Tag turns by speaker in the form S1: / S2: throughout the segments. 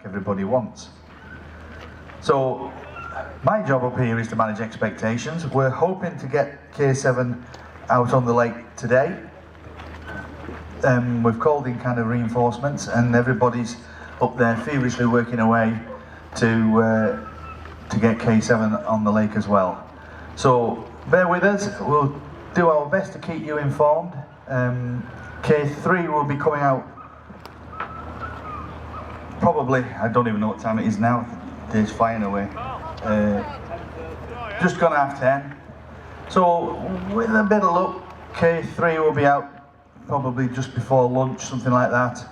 S1: everybody wants. So my job up here is to manage expectations. We're hoping to get K7 out on the lake today. We've called in kind of reinforcements, and everybody's up there feverishly working away to get K7 on the lake as well. So bear with us, we'll do our best to keep you informed. K3 will be coming out probably, I don't even know what time it is now, the day's flying away. Just gone 10:30. So with a bit of luck, K3 will be out probably just before lunch, something like that.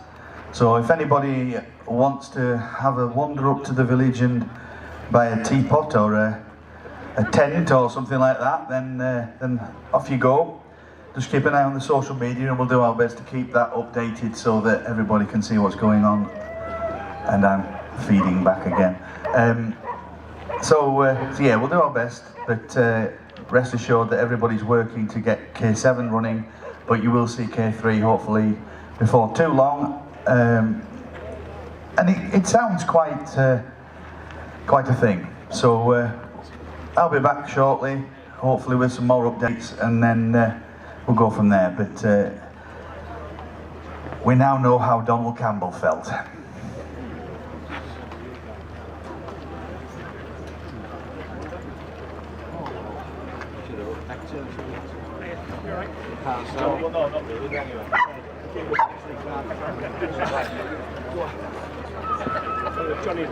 S1: So if anybody wants to have a wander up to the village and buy a teapot or a tent or something like that, then off you go. Just keep an eye on the social media and we'll do our best to keep that updated so that everybody can see what's going on. And I'm feeding back again. So yeah, we'll do our best, but rest assured that everybody's working to get K7 running, but you will see K3 hopefully before too long. And it sounds quite a thing. So I'll be back shortly, hopefully with some more updates, and then we'll go from there. But we now know how Donald Campbell felt.
S2: Well, no, not really, anyway. Johnny,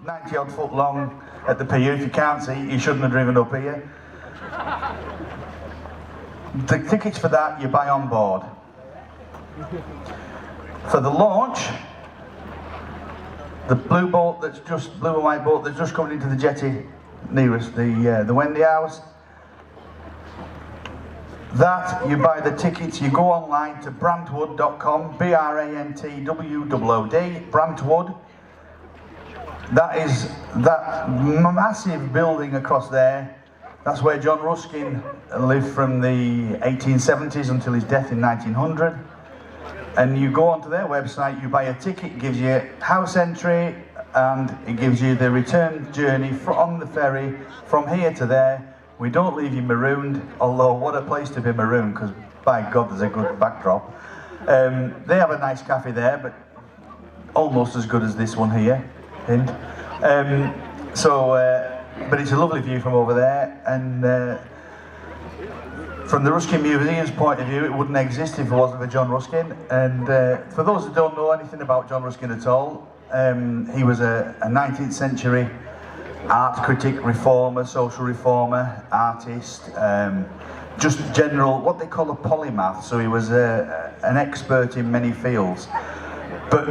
S1: 90 odd foot long at the pier. If you can't see it, you shouldn't have driven up here. The tickets for that you buy on board. For the launch, the blue and white boat that's just coming into the jetty nearest the Wendy House, that you buy the tickets, you go online to brantwood.com, BRANTWOOD, Brantwood. That is that massive building across there. That's where John Ruskin lived from the 1870s until his death in 1900. And you go onto their website, you buy a ticket, it gives you house entry, and it gives you the return journey on the ferry from here to there. We don't leave you marooned, although what a place to be marooned, because by God there's a good backdrop. They have a nice cafe there, but almost as good as this one here. Hint. But it's a lovely view from over there, and from the Ruskin Museum's point of view, it wouldn't exist if it wasn't for John Ruskin. And for those that don't know anything about John Ruskin at all, he was a 19th century art critic, reformer, social reformer, artist, just general, what they call a polymath. So he was an expert in many fields. But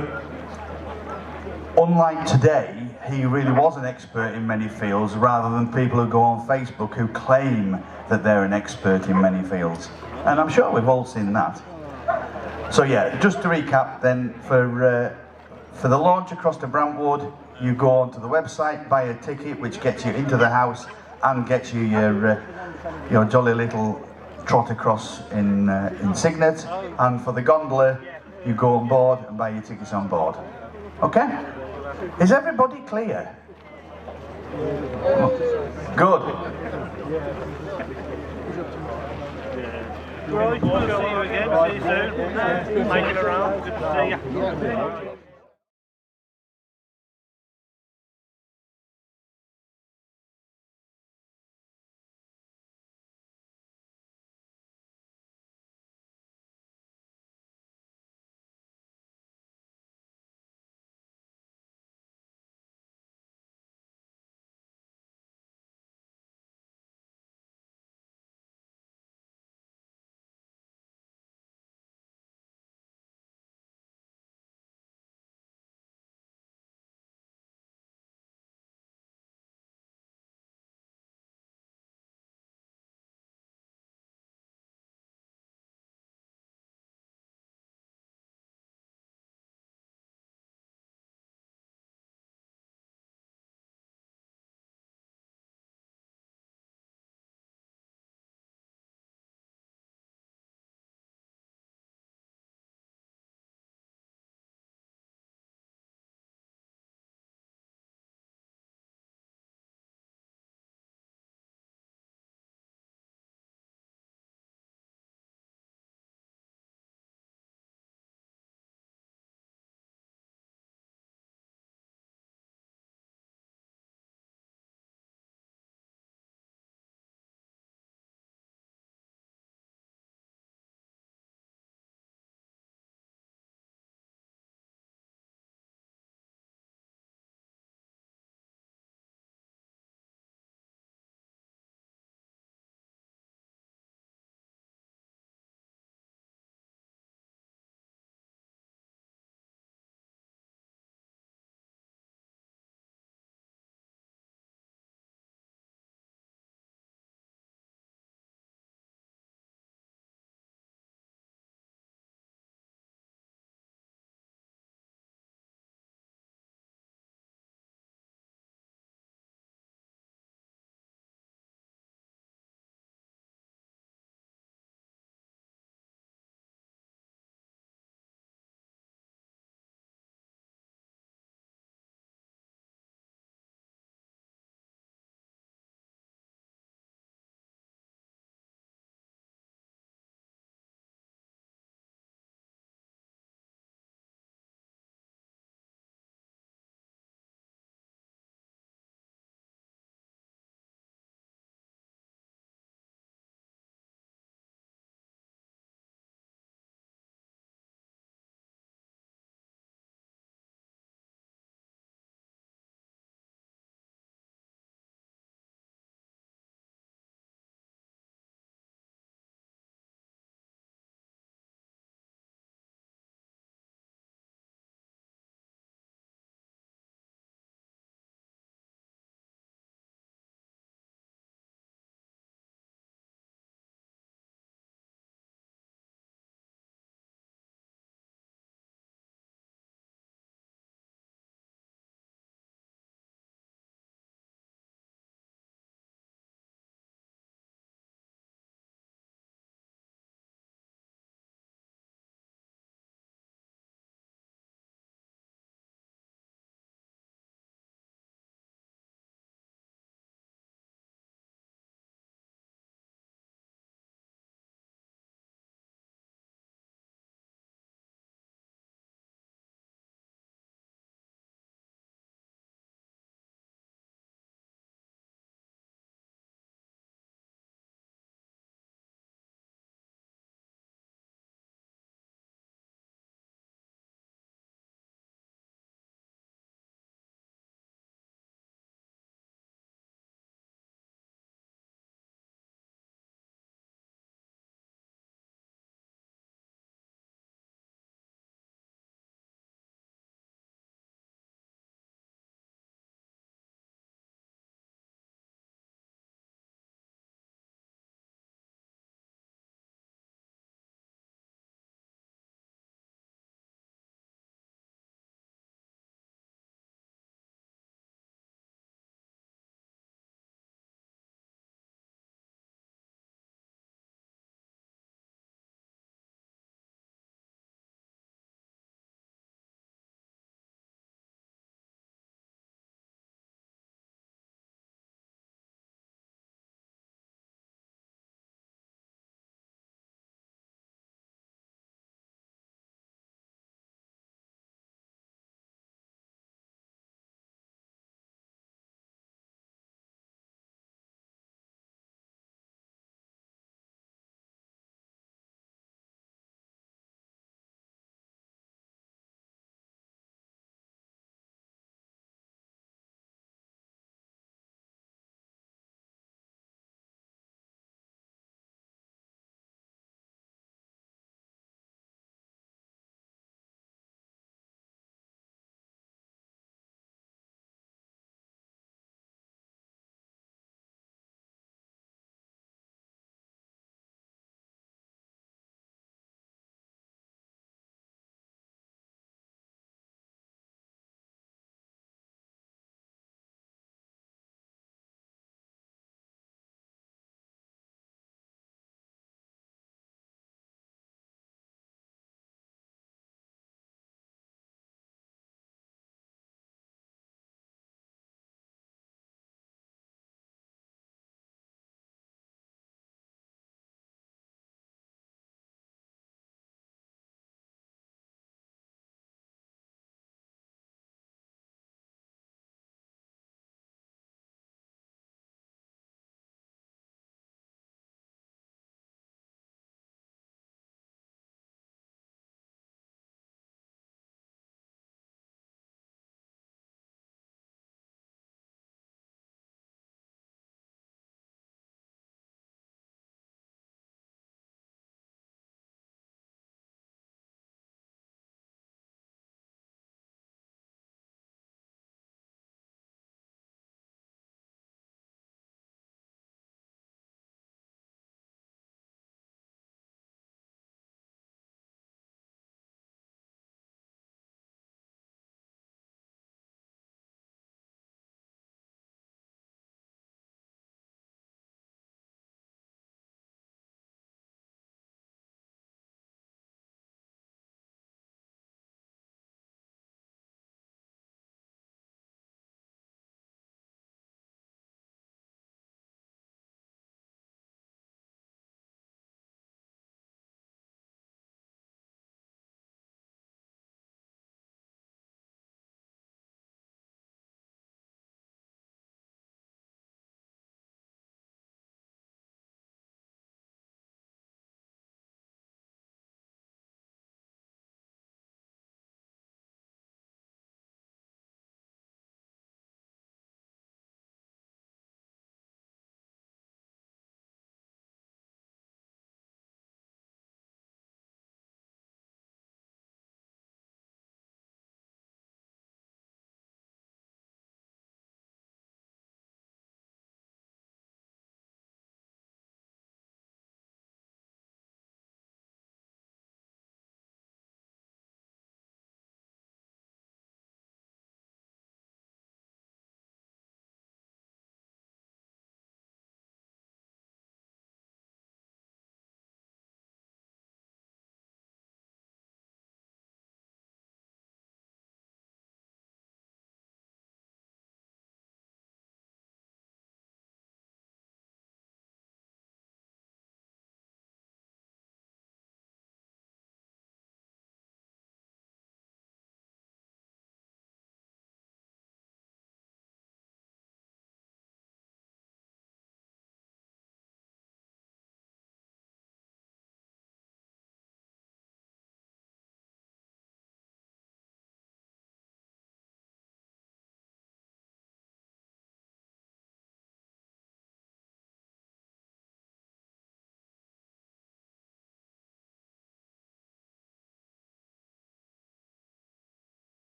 S1: unlike today, he really was an expert in many fields, rather than people who go on Facebook who claim that they're an expert in many fields. And I'm sure we've all seen that. So yeah, just to recap then, for the launch across to Brantwood, you go onto the website, buy a ticket which gets you into the house and gets you your jolly little trot across in Signet. And for the gondola, you go on board and buy your tickets on board. Okay? Is everybody clear? Good.
S2: Right, we'll see you again. See you soon. Make it around. Good to see you.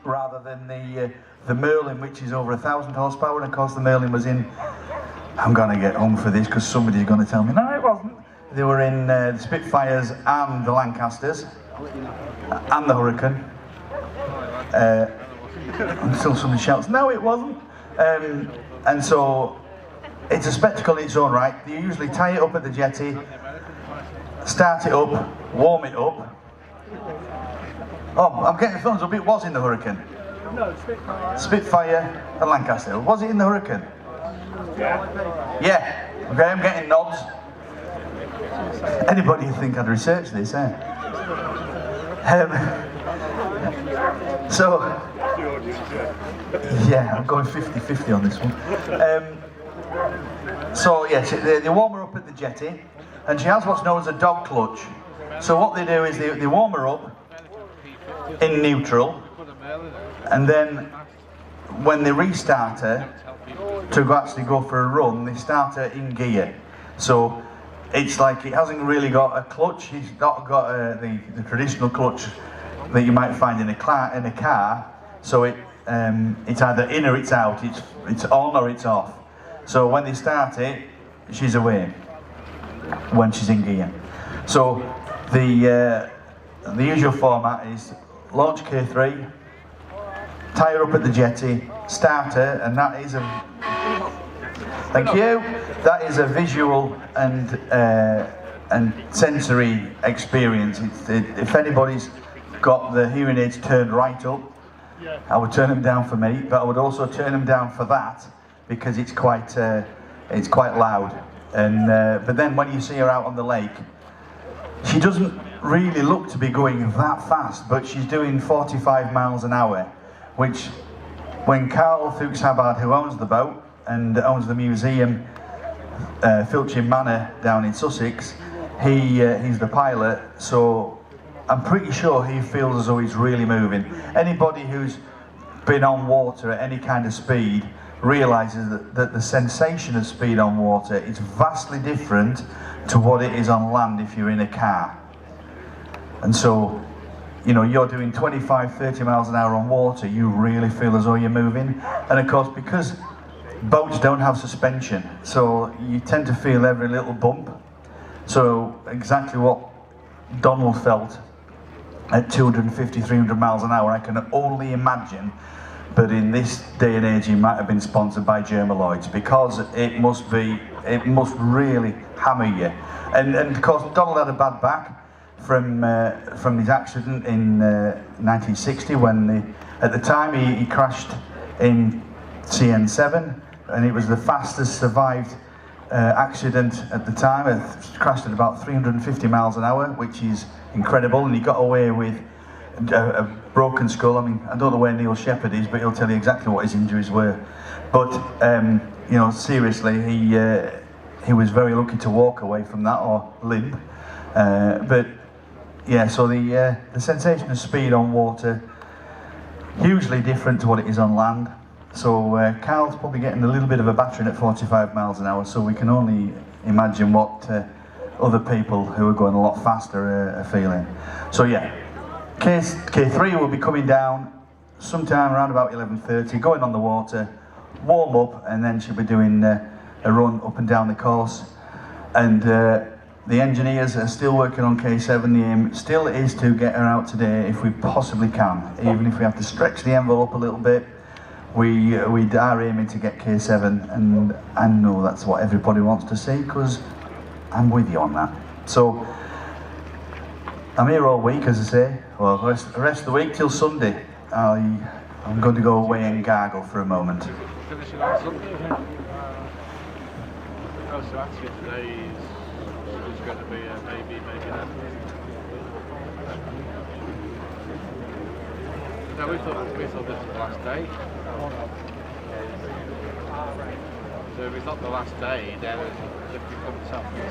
S1: rather than the Merlin, which is over 1,000 horsepower. And of course, the Merlin was in. I'm going to get home for this because somebody's going to tell me. No, it wasn't. They were in the Spitfires and the Lancasters and the Hurricane. Until somebody shouts, no, it wasn't. And so it's a spectacle in its own right. They usually tie it up at the jetty, start it up, warm it up. Oh, I'm getting the thumbs up. It was in the Hurricane.
S2: No,
S1: Spitfire and Lancaster. Was it in the Hurricane?
S2: Yeah.
S1: Yeah. Okay, I'm getting nods. Anybody think I'd researched this, eh? So, yeah, I'm going 50-50 on this one. So, yes, they warm her up at the jetty, and she has what's known as a dog clutch. So what they do is they warm her up in neutral, and then when they restart her to actually go for a run, they start her in gear. So it's like it hasn't really got a clutch. It's not got the traditional clutch that you might find in a car. So it's either in or it's out. It's on or it's off. So when they start it, she's away when she's in gear. So the usual format is launch K3, tie her up at the jetty, start her, and that is a thank you. That is a visual and sensory experience. If anybody's got the hearing aids turned right up, I would turn them down for me, but I would also turn them down for that because it's quite loud. And but then when you see her out on the lake, she doesn't really look to be going that fast, but she's doing 45 miles an hour, which when Carl Fuchs-Hubbard, who owns the boat and owns the museum, Filching Manor down in Sussex, he's the pilot, so I'm pretty sure he feels as though he's really moving. Anybody who's been on water at any kind of speed realises that the sensation of speed on water is vastly different to what it is on land if you're in a car. And so, you know, you're doing 25-30 miles an hour on water, you really feel as though you're moving. And of course, because boats don't have suspension, so you tend to feel every little bump. So exactly what Donald felt at 250-300 miles an hour, I can only imagine. But in this day and age, he might have been sponsored by Germaloids, because it must really hammer you. And of course, Donald had a bad back from his accident in 1960, when at the time he crashed in CN7, and it was the fastest survived accident at the time. It crashed at about 350 miles an hour, which is incredible, and he got away with a broken skull. I mean, I don't know where Neil Shepherd is, but he'll tell you exactly what his injuries were. But you know, seriously, he was very lucky to walk away from that, or limp. But yeah, so the sensation of speed on water, hugely different to what it is on land. So Carl's probably getting a little bit of a battering at 45 miles an hour, so we can only imagine what other people who are going a lot faster are feeling. So yeah, K3 will be coming down sometime around about 11:30, going on the water, warm up, and then she'll be doing a run up and down the course. And the engineers are still working on K7. The aim still is to get her out today if we possibly can, even if we have to stretch the envelope a little bit. We are aiming to get K7, and I know that's what everybody wants to see, because I'm with you on that. So I'm here all week, as I say. Well, the rest of the week till Sunday. I'm going to go away and gargle for a moment.
S2: Finishing on Sunday, isn't it? I was to ask you today is going to be maybe then. No, we thought this was the last day. So if it's not the last day, then it becomes something.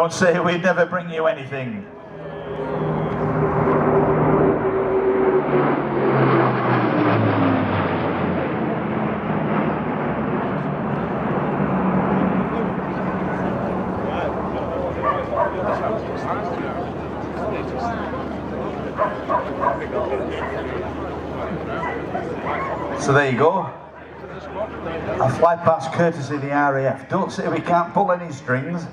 S1: Don't say we'd never bring you anything. So there you go. A fly past courtesy of the RAF. Don't say we can't pull any strings.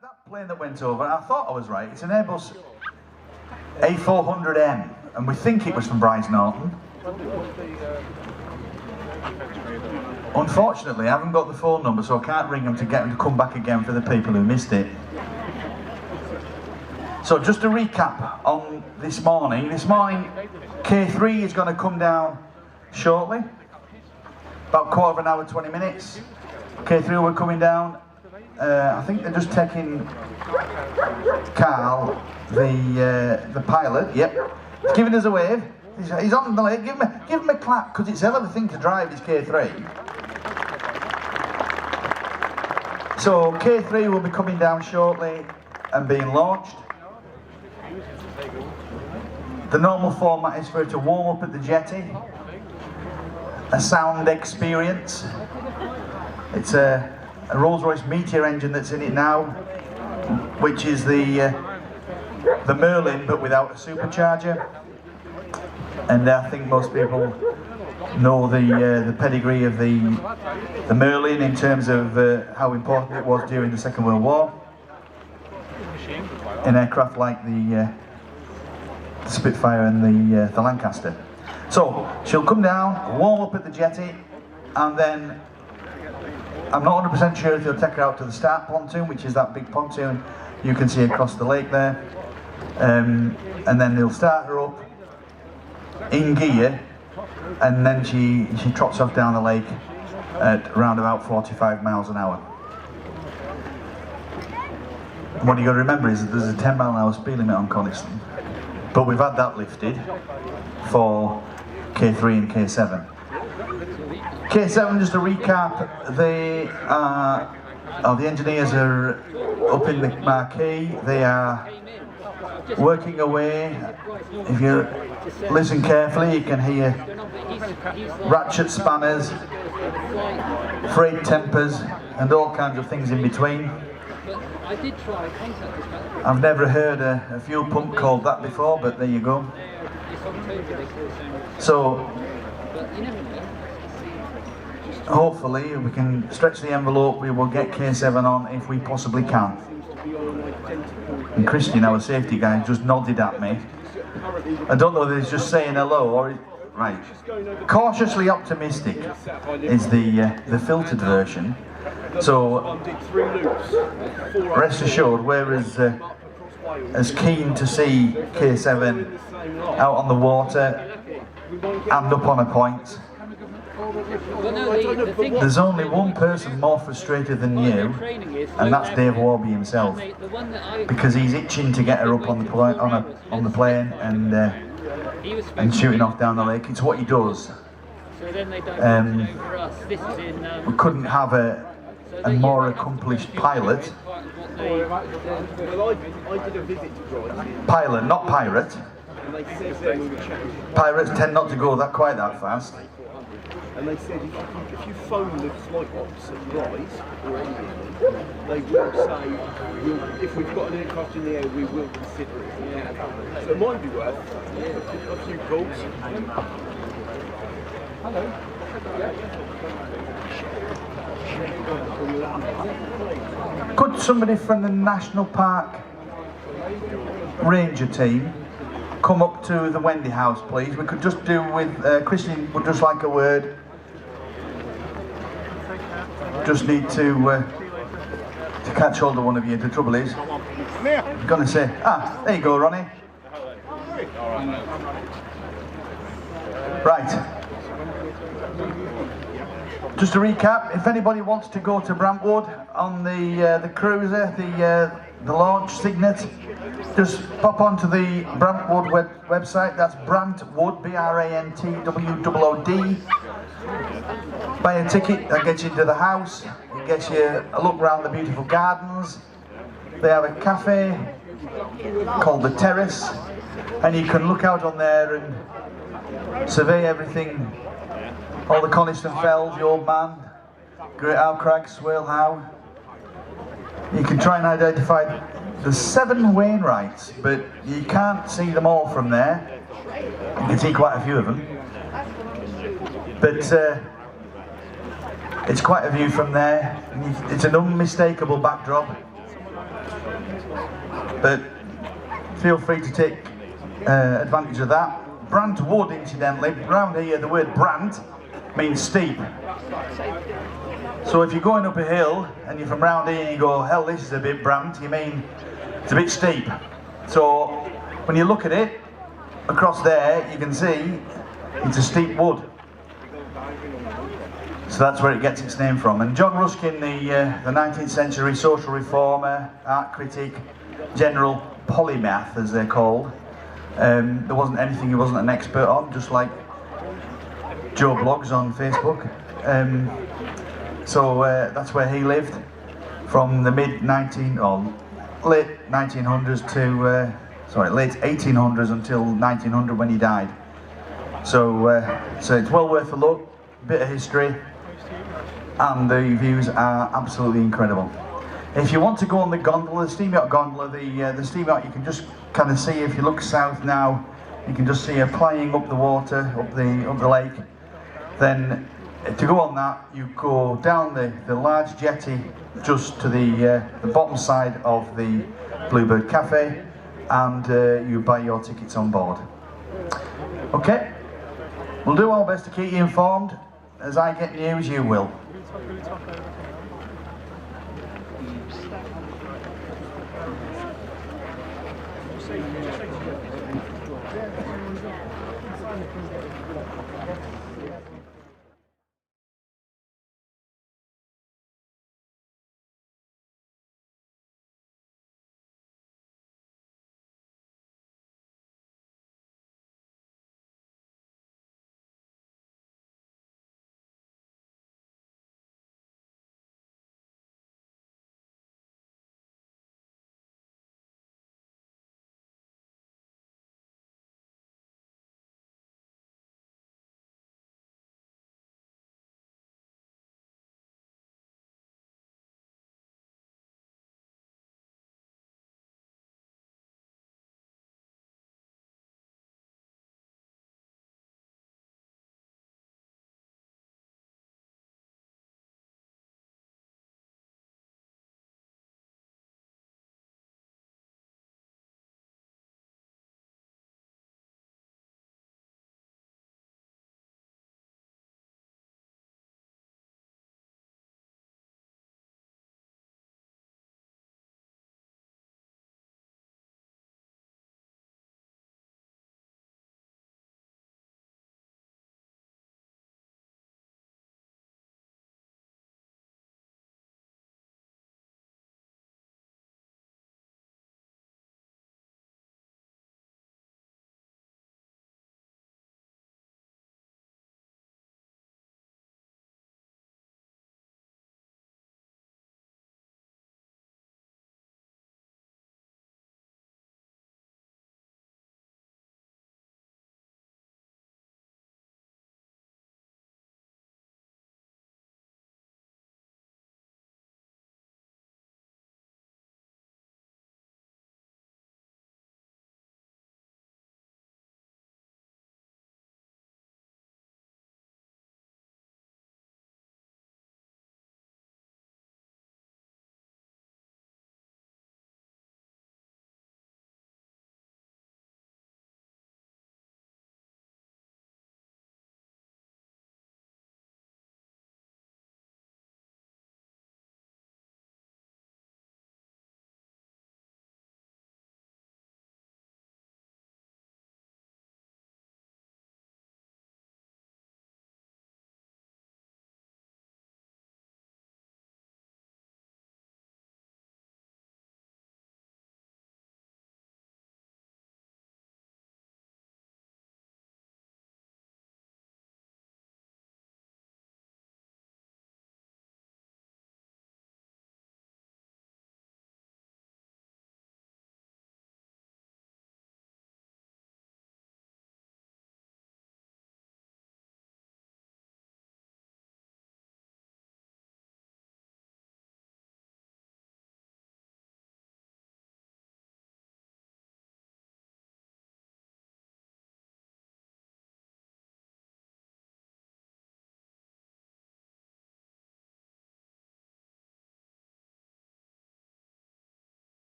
S1: That plane that went over, I thought I was right, it's an Airbus A400M, and we think it was from Bryce Norton. Unfortunately, I haven't got the phone number, so I can't ring them to get them to come back again for the people who missed it. So just to recap on this morning K3 is going to come down shortly, about quarter of an hour, 20 minutes. K3 will be coming down. I think they're just taking Carl, the pilot. Yep, he's giving us a wave. He's on the lake. Give him a clap, because it's a hell of a thing to drive his K3. So K3 will be coming down shortly and being launched. The normal format is for it to warm up at the jetty. A sound experience. It's a Rolls-Royce Meteor engine that's in it now, which is the Merlin but without a supercharger. And I think most people know the pedigree of the Merlin in terms of how important it was during the Second World War in aircraft like the Spitfire and the Lancaster. So she'll come down, warm up at the jetty, and then I'm not 100% sure if they'll take her out to the start pontoon, which is that big pontoon you can see across the lake there, and then they'll start her up in gear, and then she trots off down the lake at around about 45 miles an hour. And what you got to remember is that there's a 10 mile an hour speed limit on Coniston, but we've had that lifted for K3 and K7. K7, just to recap, the engineers are up in the marquee. They are working away. If you listen carefully, you can hear ratchet spanners, frayed tempers, and all kinds of things in between. I've never heard a fuel pump called that before, but there you go. So hopefully we can stretch the envelope. We will get K7 on if we possibly can. And Christian, our safety guy, just nodded at me. I don't know if he's just saying hello or right. Cautiously optimistic is the filtered version. So rest assured, we're as keen to see K7 out on the water and up on a point. There's only one person more frustrated than you, and that's Dave Warby himself, because he's itching to get her up on the plane and shooting off down the lake. It's what he does. We couldn't have a more accomplished pilot. Pilot, not pirate. Pirates tend not to go quite that fast.
S3: And they said if you phone the flight ops at Rise or anything, they will say, if we've got an aircraft in the air, we will consider it. Yeah. So it might be worth a few calls. Hello.
S1: Could somebody from the National Park Ranger team come up to the Wendy House, please? We could just do with Christian would just like a word. Just need to catch hold of one of you. The trouble is, I'm gonna say, there you go, Ronnie. Right. Just to recap, if anybody wants to go to Brantwood on the cruiser, the launch Signet, just pop onto the Brantwood website. That's Brantwood, BRANTWOOD. Buy a ticket, that gets you into the house. It gets you a look around the beautiful gardens. They have a cafe called The Terrace, and you can look out on there and survey everything. All the Coniston Fells, the Old Man, Great Howe Crag, Swale Howe. You can try and identify the 7 Wainwrights, but you can't see them all from there. You can see quite a few of them. But it's quite a view from there. It's an unmistakable backdrop. But feel free to take advantage of that. Brant Wood, incidentally, round here the word Brant means steep. So if you're going up a hill and you're from round here and you go, hell, this is a bit Brant, you mean it's a bit steep. So when you look at it, across there you can see it's a steep wood. So that's where it gets its name from. And John Ruskin, the 19th century social reformer, art critic, general polymath as they're called, there wasn't anything he wasn't an expert on, just like Joe Blogs on Facebook. So that's where he lived from the late 1900s to late 1800s until 1900 when he died. So it's well worth a look, bit of history, and the views are absolutely incredible. If you want to go on the gondola, the steam yacht gondola, the steam yacht, you can just kind of see, if you look south now, you can just see her plying up the water, up the lake. Then to go on that, you go down the large jetty just to the bottom side of the Bluebird Cafe, and you buy your tickets on board. Okay, we'll do our best to keep you informed. As I get news, you will.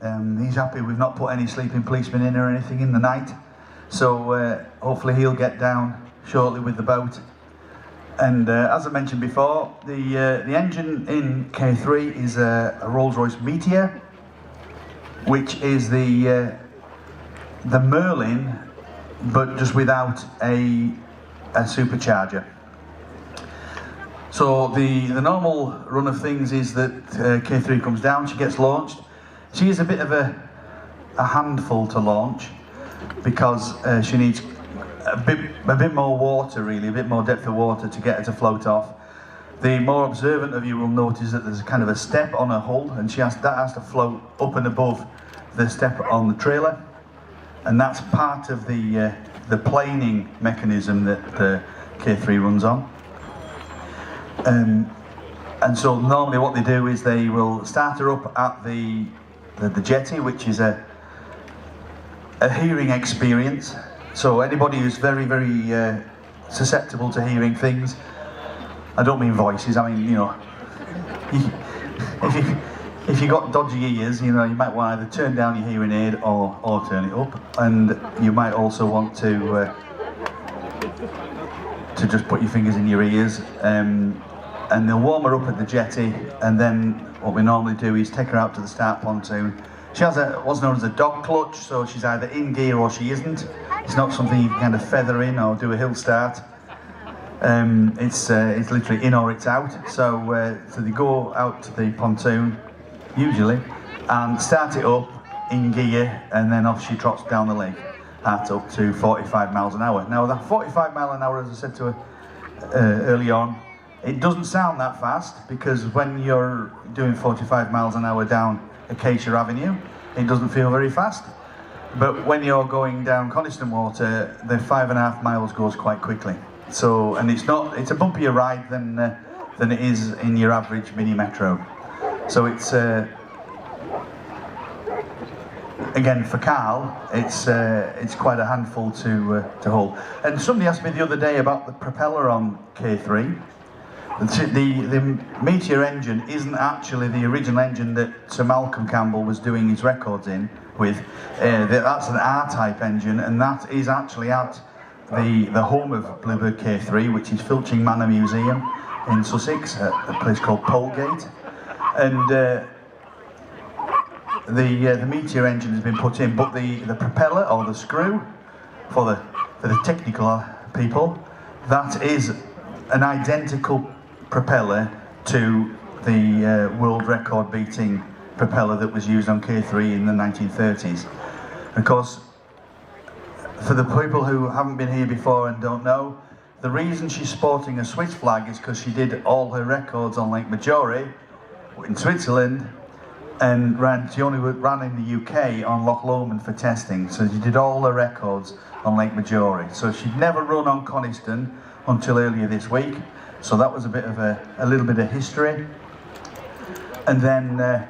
S1: He's happy we've not put any sleeping policemen in or anything in the night. So hopefully he'll get down shortly with the boat. And as I mentioned before, the engine in K3 is a Rolls-Royce Meteor, which is the Merlin, but just without a supercharger. So the normal run of things is that K3 comes down, she gets launched. She is a bit of a handful to launch because she needs a bit more water, really, a bit more depth of water to get her to float off. The more observant of you will notice that there's kind of a step on her hull, and that has to float up and above the step on the trailer, and that's part of the planing mechanism that K3 runs on. And so normally what they do is they will start her up at the jetty, which is a hearing experience. So anybody who's very, very susceptible to hearing things, I don't mean voices, I mean, you know, if you got dodgy ears, you know, you might want to either turn down your hearing aid or turn it up, and you might also want to just put your fingers in your ears, and they'll warm her up at the jetty, and then what we normally do is take her out to the start pontoon. She has what's known as a dog clutch, so she's either in gear or she isn't. It's not something you can kind of feather in or do a hill start. It's literally in or it's out. So they go out to the pontoon, usually, and start it up in gear, and then off she trots down the lake at up to 45 miles an hour. Now that 45 mile an hour, as I said to her early on, it doesn't sound that fast, because when you're doing 45 miles an hour down Acacia Avenue, it doesn't feel very fast. But when you're going down Coniston Water, the 5.5 miles goes quite quickly. So, and it's a bumpier ride than it is in your average mini metro. So it's again, for Carl, it's quite a handful to haul. And somebody asked me the other day about the propeller on K3. The Meteor engine isn't actually the original engine that Sir Malcolm Campbell was doing his records with. That's an R-type engine, and that is actually at the home of Bluebird K3, which is Filching Manor Museum in Sussex, at a place called Polegate. And the Meteor engine has been put in, but the propeller, or the screw, for the technical people, that is an identical propeller to the world record beating propeller that was used on K3 in the 1930s. And of course, for the people who haven't been here before and don't know, the reason she's sporting a Swiss flag is because she did all her records on Lake Maggiore in Switzerland, and she only ran in the UK on Loch Lomond for testing, so she did all her records on Lake Maggiore. So she'd never run on Coniston until earlier this week. So that was a bit of a little bit of history. And then, of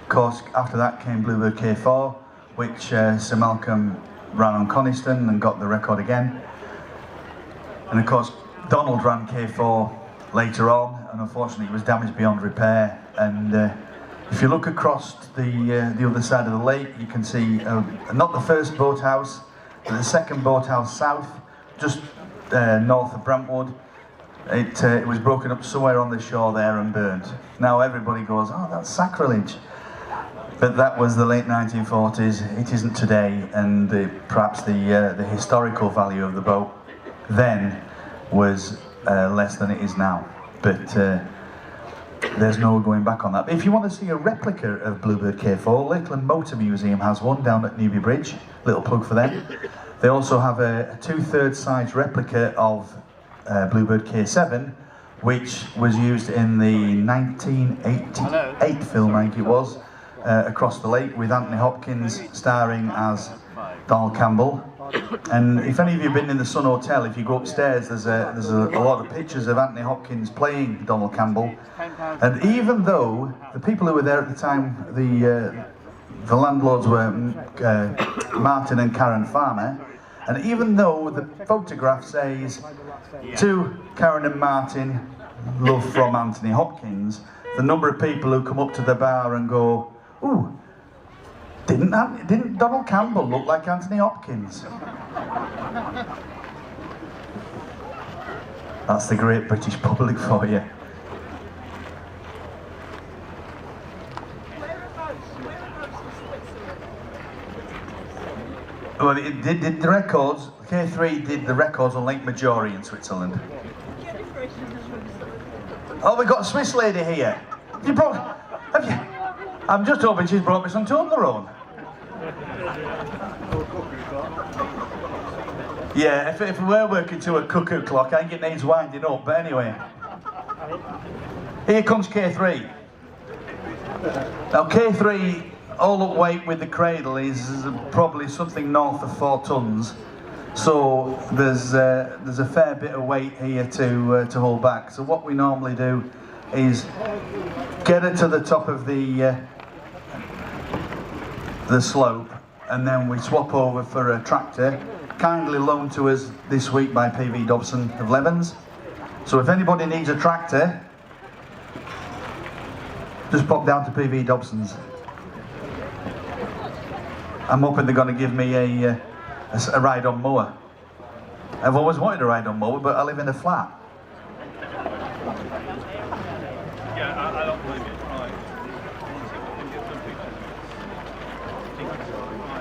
S1: course, after that came Bluebird K4, which Sir Malcolm ran on Coniston and got the record again. And of course, Donald ran K4 later on, and unfortunately it was damaged beyond repair. And if you look across the other side of the lake, you can see not the first boathouse, but the second boathouse south, just north of Brentwood. It was broken up somewhere on the shore there and burnt. Now everybody goes, oh, that's sacrilege. But that was the late 1940s, it isn't today, and perhaps the historical value of the boat then was less than it is now. But there's no going back on that. But if you want to see a replica of Bluebird K4, Lakeland Motor Museum has one down at Newby Bridge. Little plug for them. They also have a 2/3 size replica of Bluebird K7, which was used in the 1988 film, I think it was, Across the Lake, with Anthony Hopkins starring as Donald Campbell. And if any of you have been in the Sun Hotel, if you go upstairs, there's a lot of pictures of Anthony Hopkins playing Donald Campbell. And even though the people who were there at the time, the landlords were Martin and Karen Farmer, and even though the photograph says, to Karen and Martin, love from Anthony Hopkins, the number of people who come up to the bar and go, Ooh, didn't Donald Campbell look like Anthony Hopkins? That's the great British public for you. Well, it did the records. K3 did the records on Lake Maggiore in Switzerland. Oh, we got a Swiss lady here. Have you? I'm just hoping she's brought me some Toblerone. Yeah, if we were working to a cuckoo clock, I think it needs winding up. But anyway, here comes K3. Now K3. All up weight with the cradle is probably something north of 4 tons, so there's a fair bit of weight here to hold back. So what we normally do is get it to the top of the slope, and then we swap over for a tractor, kindly loaned to us this week by PV Dobson of Levens. So if anybody needs a tractor, just pop down to PV Dobson's. I'm hoping they're going to give me a ride-on mower. I've always wanted a ride-on mower, but I live in a flat.
S2: Yeah, I don't believe it. Right.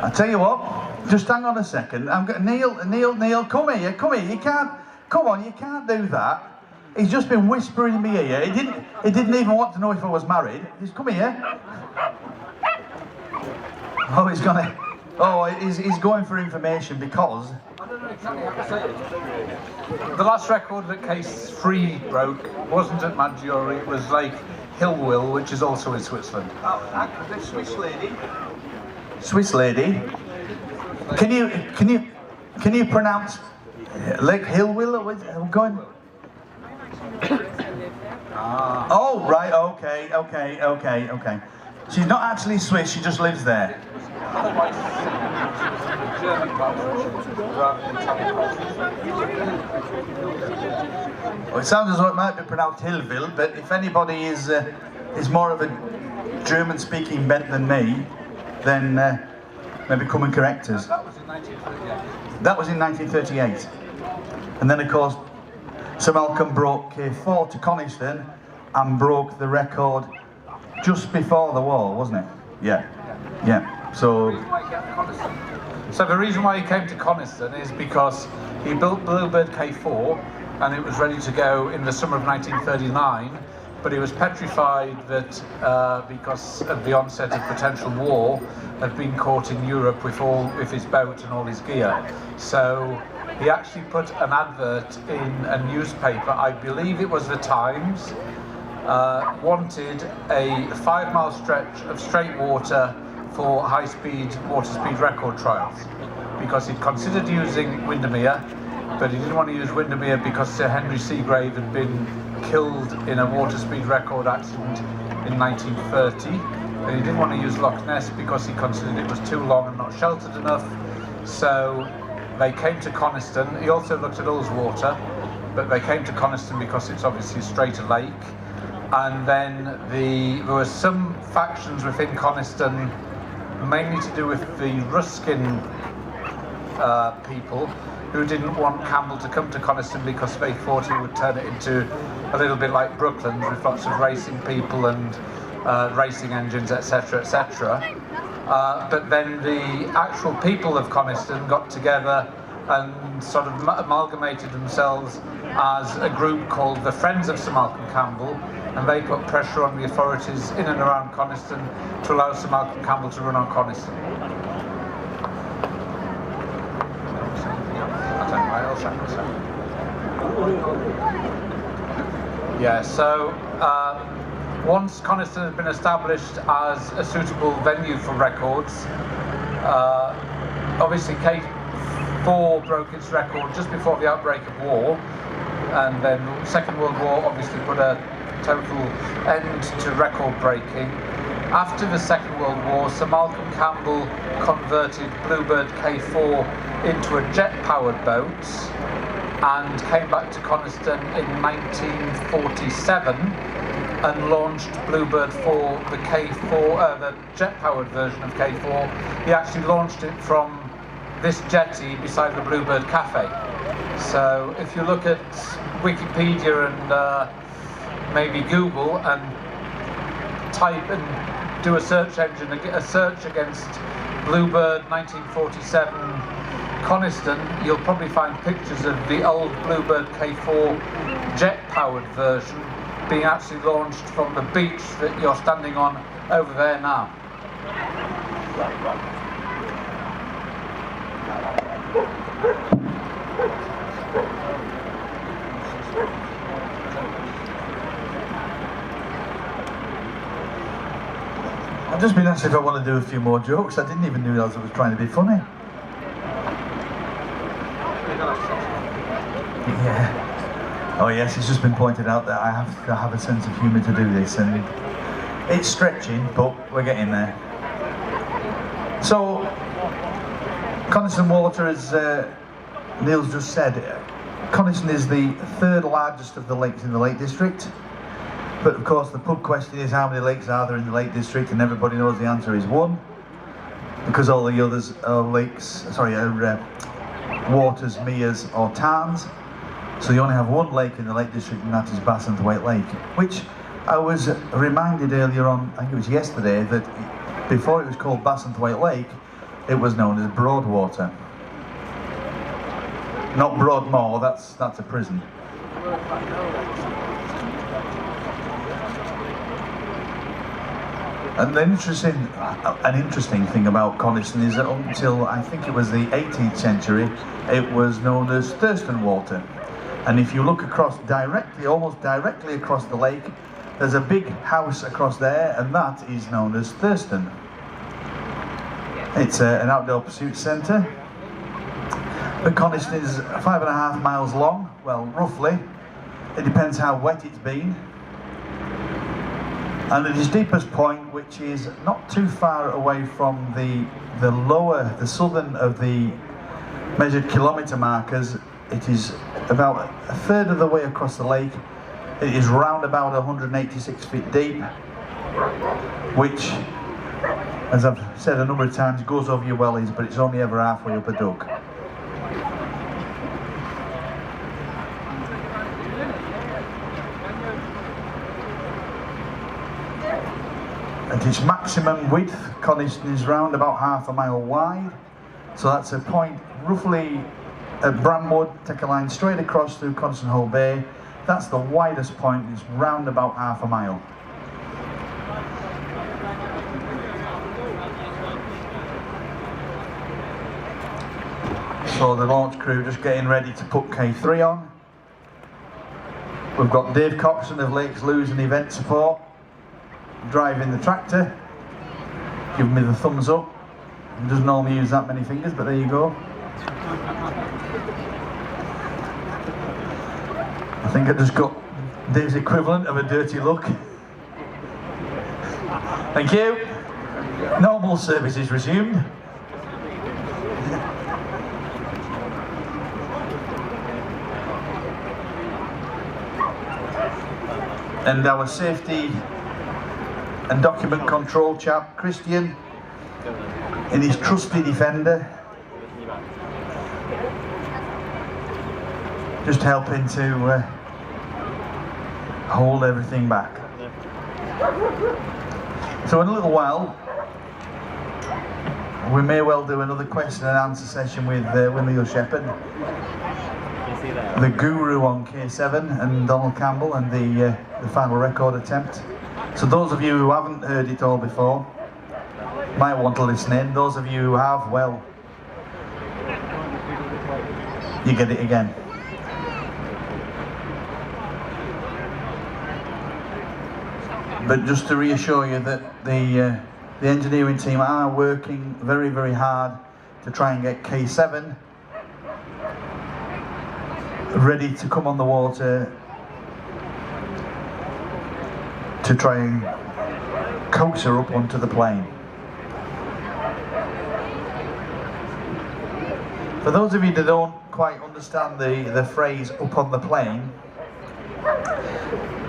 S1: I tell you what, just hang on a second. I'm going Neil, come here. You can't. Come on, you can't do that. He's just been whispering in my ear. He didn't even want to know if I was married. He's come here. Oh, he's gonna. Oh, he's going for information because.
S4: I don't know exactly how to say it. The last record that K3 broke wasn't at Maggiore, it was Lake Hillwill, which is also in Switzerland.
S1: Oh, the Swiss lady. Swiss lady. Can you pronounce Lake Hillwill? I'm going. Oh, right. Okay. She's not actually Swiss. She just lives there.
S4: Otherwise, German rather than Italian.
S1: Well, it sounds as though it might be pronounced Hillville, but if anybody is more of a German-speaking bent than me, then maybe come and correct us.
S4: That was in 1938.
S1: That was in 1938. And then, of course, Sir Malcolm broke K4 to Coniston and broke the record just before the war, wasn't it? Yeah. So
S4: the reason why he came to Coniston is because he built Bluebird K4 and it was ready to go in the summer of 1939, but he was petrified that because of the onset of potential war, had been caught in Europe with his boat and all his gear. So he actually put an advert in a newspaper, I believe it was the Times, wanted a 5-mile stretch of straight water for high-speed water speed record trials, because he'd considered using Windermere, but he didn't want to use Windermere because Sir Henry Seagrave had been killed in a water speed record accident in 1930, and he didn't want to use Loch Ness because he considered it was too long and not sheltered enough. So they came to Coniston. He also looked at Ullswater, but they came to Coniston because it's obviously a straighter lake. And then there were some factions within Coniston, mainly to do with the Ruskin people, who didn't want Campbell to come to Coniston because they thought he would turn it into a little bit like Brooklands, with lots of racing people and racing engines, etc., etc. But then the actual people of Coniston got together and sort of amalgamated themselves as a group called the Friends of Sir Malcolm Campbell, and they put pressure on the authorities in and around Coniston to allow Sir Malcolm Campbell to run on Coniston. Yeah, so once Coniston had been established as a suitable venue for records, obviously K4 broke its record just before the outbreak of war, and then the Second World War obviously put a total end to record breaking. After the Second World War, Sir Malcolm Campbell converted Bluebird K4 into a jet-powered boat and came back to Coniston in 1947 and launched Bluebird for the K4, the jet-powered version of K4. He actually launched it from this jetty beside the Bluebird Cafe. So if you look at Wikipedia and maybe Google and type and do a search engine, a search against Bluebird 1947 Coniston, you'll probably find pictures of the old Bluebird K4 jet-powered version being actually launched from the beach that you're standing on over there now.
S1: I've just been asked if I want to do a few more jokes. I didn't even realise I was trying to be funny. Yeah. Oh yes, it's just been pointed out that I have to have a sense of humour to do this, and it's stretching, but we're getting there. So, Coniston Water, as Neil's just said, Coniston is the third largest of the lakes in the Lake District. But of course the pub question is how many lakes are there in the Lake District, and everybody knows the answer is one, because all the others are lakes, waters, meres or tarns. So you only have one lake in the Lake District, and that is Bassantwaite Lake, which I was reminded earlier on, I think it was yesterday, that before it was called Bassantwaite Lake, it was known as Broadwater. Not Broadmoor, that's a prison. And an interesting thing about Coniston is that until I think it was the 18th century, it was known as Thurston Water. And if you look across directly, almost directly across the lake, there's a big house across there, and that is known as Thurston. It's an outdoor pursuit centre. But Coniston is 5.5 miles long, well, roughly. It depends how wet it's been. And at its deepest point, which is not too far away from the southern of the measured kilometre markers, it is about a third of the way across the lake. It is round about 186 feet deep, which, as I've said a number of times, goes over your wellies, but it's only ever halfway up a duck. At its maximum width, Coniston is round about 1/2 mile wide. So that's a point roughly at Bramwood. Take a line straight across through Coniston Hole Bay. That's the widest point, it's round about 1/2 mile. So the launch crew just getting ready to put K3 on. We've got Dave Coxon of Lakes Lewes and Event Support driving the tractor, giving me the thumbs up. He doesn't normally use that many fingers, but there you go. I think I just got Dave's equivalent of a dirty look. Thank you. Normal service is resumed. And our safety and document control chap, Christian, in his trusty Defender, just helping to hold everything back. So in a little while, we may well do another question and answer session with Neil Shepherd, the guru on K7, and Donald Campbell, and the final record attempt. So those of you who haven't heard it all before might want to listen in. Those of you who have, well, you get it again. But just to reassure you that the engineering team are working very, very hard to try and get K7 ready to come on the water to try and coax her up onto the plane. For those of you that don't quite understand the phrase "up on the plane,"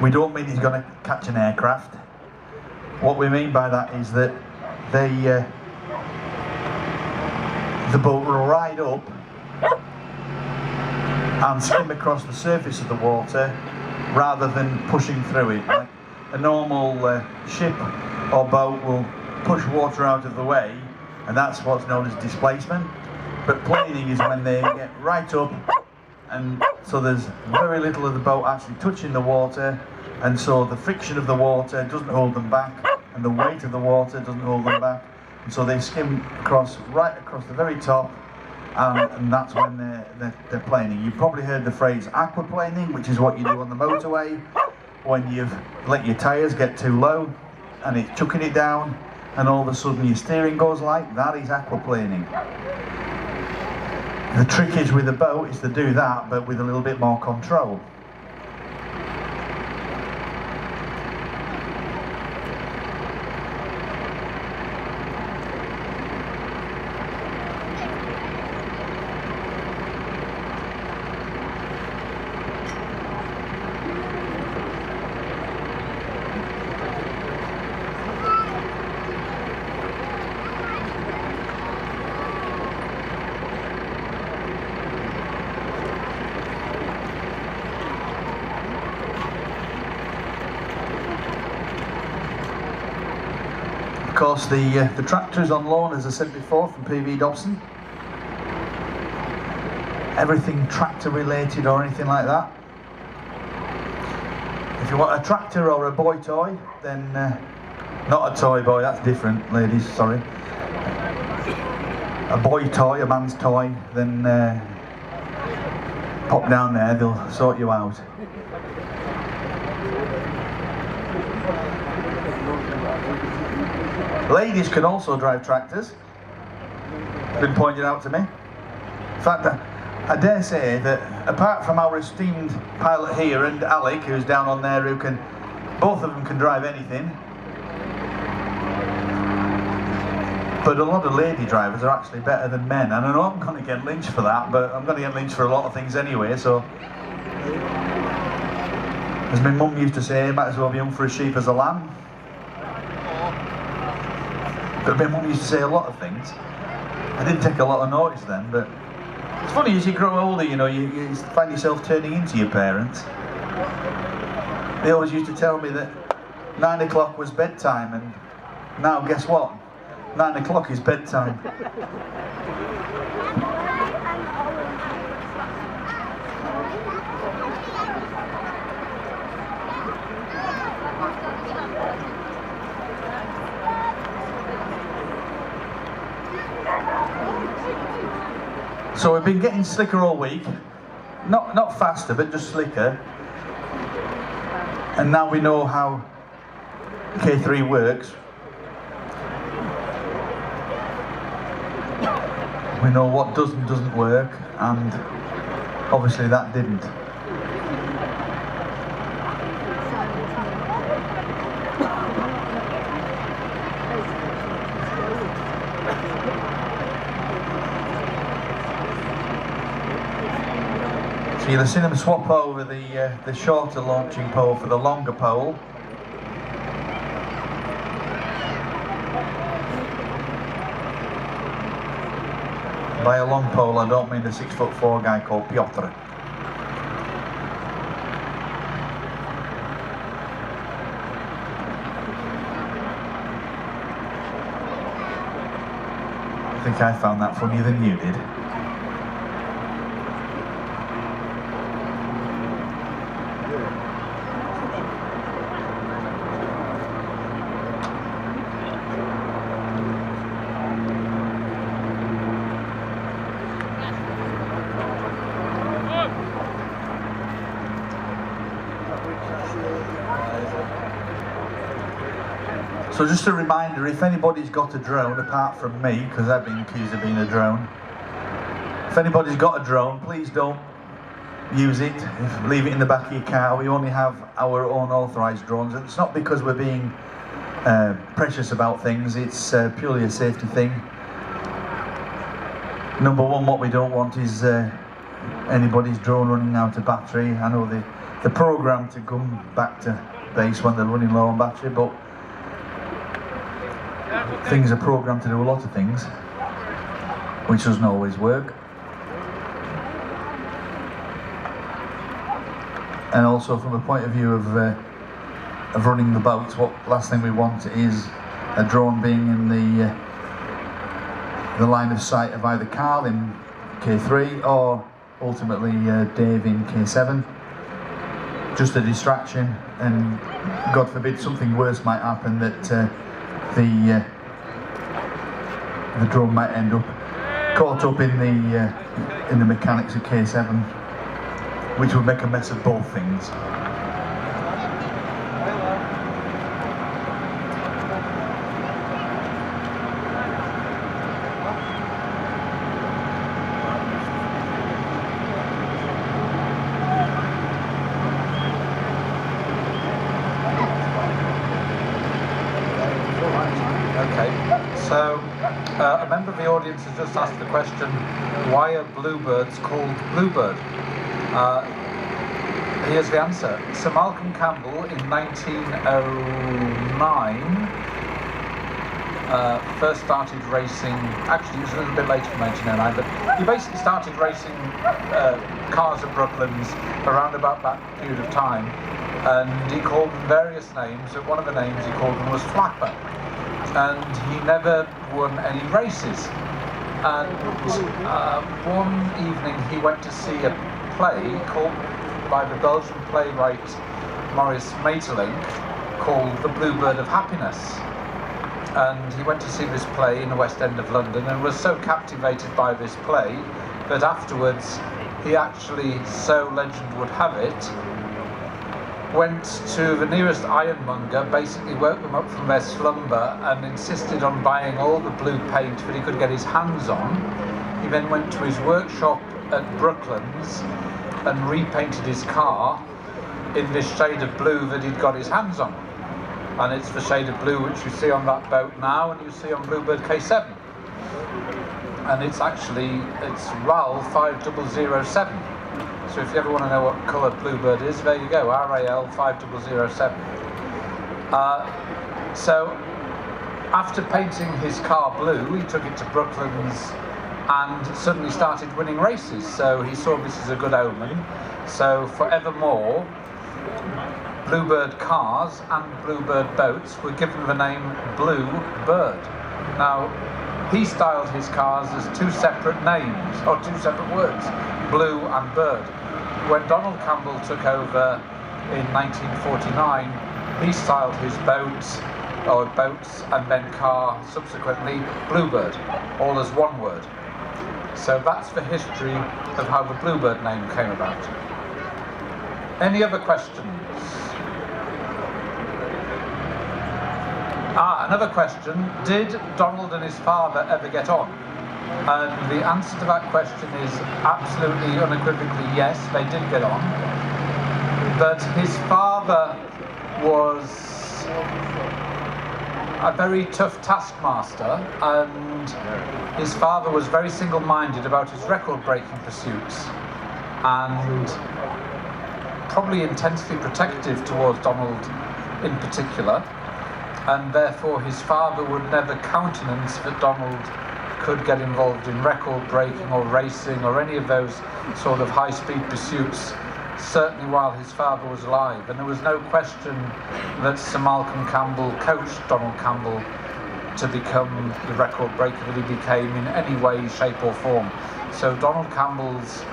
S1: We don't mean he's going to catch an aircraft. What we mean by that is that the boat will ride up and skim across the surface of the water rather than pushing through it. Like a normal ship or boat will push water out of the way, and that's what's known as displacement. But planing is when they get right up, and so there's very little of the boat actually touching the water, and so the friction of the water doesn't hold them back, and the weight of the water doesn't hold them back, and so they skim across, right across the very top, and that's when they're planing. You've probably heard the phrase aquaplaning, which is what you do on the motorway when you've let your tyres get too low and it's chucking it down, and all of a sudden your steering goes light. That is aquaplaning. The trick is with the boat is to do that, but with a little bit more control. Of course, the tractor is on loan, as I said before, from PV Dobson. Everything tractor related or anything like that. If you want a tractor or a boy toy, then not a toy boy, that's different, ladies, sorry. A boy toy, a man's toy, then pop down there, they'll sort you out. Ladies can also drive tractors. It's been pointed out to me. In fact, I dare say that apart from our esteemed pilot here and Alec, who's down on there, who can, both of them can drive anything. But a lot of lady drivers are actually better than men, and I know I'm going to get lynched for that, but I'm going to get lynched for a lot of things anyway, so. As my mum used to say, might as well be hung for a sheep as a lamb. But my mum used to say a lot of things. I didn't take a lot of notice then, but it's funny, as you grow older, you know, you find yourself turning into your parents. They always used to tell me that 9 o'clock was bedtime, and now guess what? 9 o'clock is bedtime. So we've been getting slicker all week, not faster, but just slicker. And now we know how K3 works. We know what does and doesn't work, and obviously that didn't. So you'll have seen them swap over the shorter launching pole for the longer pole. By a long pole, I don't mean the 6'4" guy called Piotr. I think I found that funnier than you did. So just a reminder, if anybody's got a drone, apart from me, because I've been accused of being a drone, if anybody's got a drone, please don't use it, leave it in the back of your car. We only have our own authorised drones, and it's not because we're being precious about things, it's purely a safety thing. Number one, what we don't want is anybody's drone running out of battery. I know the they're programmed to come back to base when they're running low on battery, but things are programmed to do a lot of things, which doesn't always work. And also from a point of view of running the boat, what last thing we want is a drone being in the line of sight of either Carl in K3 or ultimately Dave in K7. Just a distraction, and God forbid something worse might happen, that the drone might end up caught up in the mechanics of K7, which would make a mess of both things.
S4: So, a member of the audience has just asked the question, why are bluebirds called Bluebird? Here's the answer. Sir Malcolm Campbell in 1909 first started racing, actually it was a little bit later from 1909, but he basically started racing cars at Brooklands around about that period of time, and he called them various names, and one of the names he called them was Flapper. And he never won any races. And one evening he went to see a play called by the Belgian playwright Maurice Maeterlinck called The Bluebird of Happiness. And he went to see this play in the West End of London and was so captivated by this play that afterwards he actually, so legend would have it, went to the nearest ironmonger, basically woke them up from their slumber and insisted on buying all the blue paint that he could get his hands on. He then went to his workshop at Brooklands and repainted his car in this shade of blue that he'd got his hands on. And it's the shade of blue which you see on that boat now and you see on Bluebird K7. And it's RAL 5007. So if you ever want to know what colour Bluebird is, there you go, RAL 5007. So after painting his car blue, he took it to Brooklands and suddenly started winning races. So he saw this as a good omen. So forevermore, Bluebird cars and Bluebird boats were given the name Bluebird. Now, he styled his cars as two separate names, or two separate words, blue and bird. When Donald Campbell took over in 1949, he styled his boats and then car subsequently Bluebird, all as one word. So that's the history of how the Bluebird name came about. Any other questions? Another question, did Donald and his father ever get on? And the answer to that question is absolutely unequivocally yes, they did get on. But his father was a very tough taskmaster, and his father was very single-minded about his record-breaking pursuits and probably intensely protective towards Donald in particular, and therefore his father would never countenance that Donald could get involved in record breaking or racing or any of those sort of high-speed pursuits, certainly while his father was alive. And there was no question that Sir Malcolm Campbell coached Donald Campbell to become the record breaker that he became in any way, shape or form. So Donald Campbell's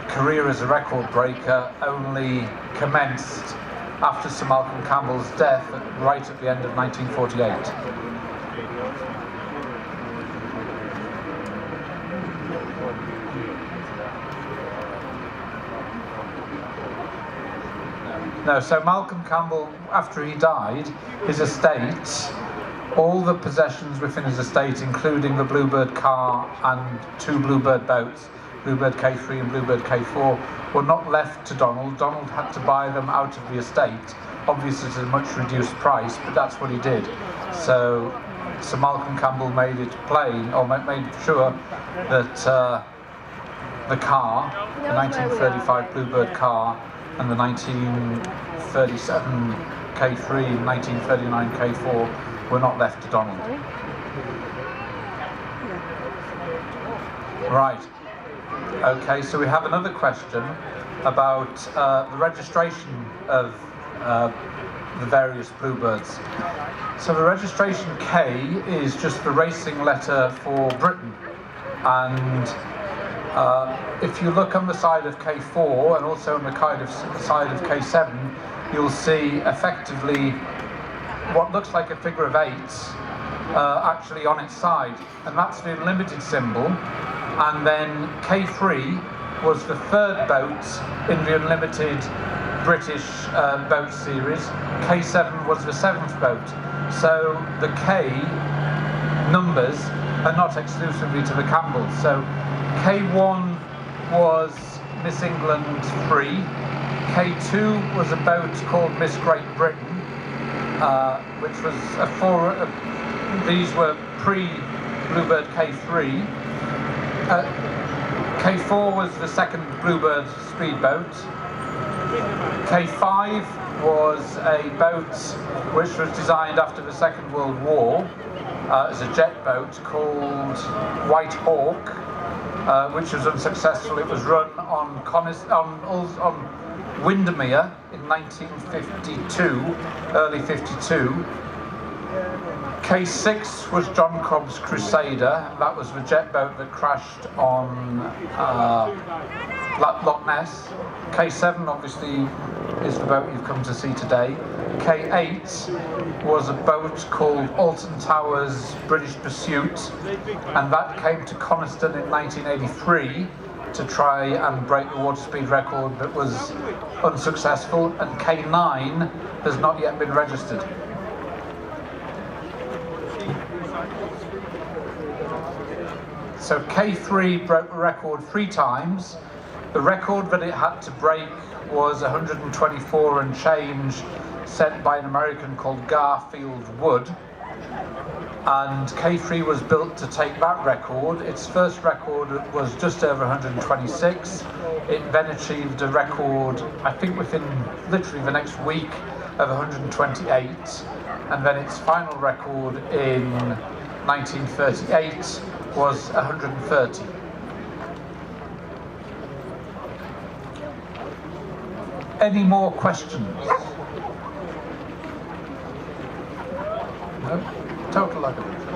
S4: career as a record breaker only commenced after Sir Malcolm Campbell's death right at the end of 1948. No, so Malcolm Campbell, after he died, his estate, all the possessions within his estate, including the Bluebird car and two Bluebird boats, Bluebird K3 and Bluebird K4, were not left to Donald. Donald had to buy them out of the estate, obviously at a much reduced price, but that's what he did. So Sir Malcolm Campbell made it plain, or made sure that the car, the 1935 Bluebird car, and the 1937 K3 and 1939 K4 were not left to Donald. Right. Okay, so we have another question about the registration of the various Bluebirds. So the registration K is just the racing letter for Britain, and if you look on the side of K4 and also on the side of K7, you'll see effectively what looks like a figure of 8 actually on its side, and that's the unlimited symbol. And then K3 was the third boat in the unlimited British boat series. K7 was the 7th boat. So the K numbers are not exclusively to the Campbells. So K1 was Miss England 3. K2 was a boat called Miss Great Britain, which was these were pre-Bluebird K3. K4 was the second Bluebird speedboat. K5 was a boat which was designed after the Second World War as a jet boat called White Hawk, which was unsuccessful. It was run on Windermere in 1952, early 52. K6 was John Cobb's Crusader. That was the jet boat that crashed on Loch Ness. K7 obviously is the boat you've come to see today. K8 was a boat called Alton Towers British Pursuit, and that came to Coniston in 1983 to try and break the water speed record, but was unsuccessful. And K9 has not yet been registered. So K3 broke the record 3 times. The record that it had to break was 124 and change, set by an American called Garfield Wood. And K3 was built to take that record. Its first record was just over 126. It then achieved a record, I think within literally the next week, of 128. And then its final record in 1938 was 130. Any more questions? No? Total lack of interest.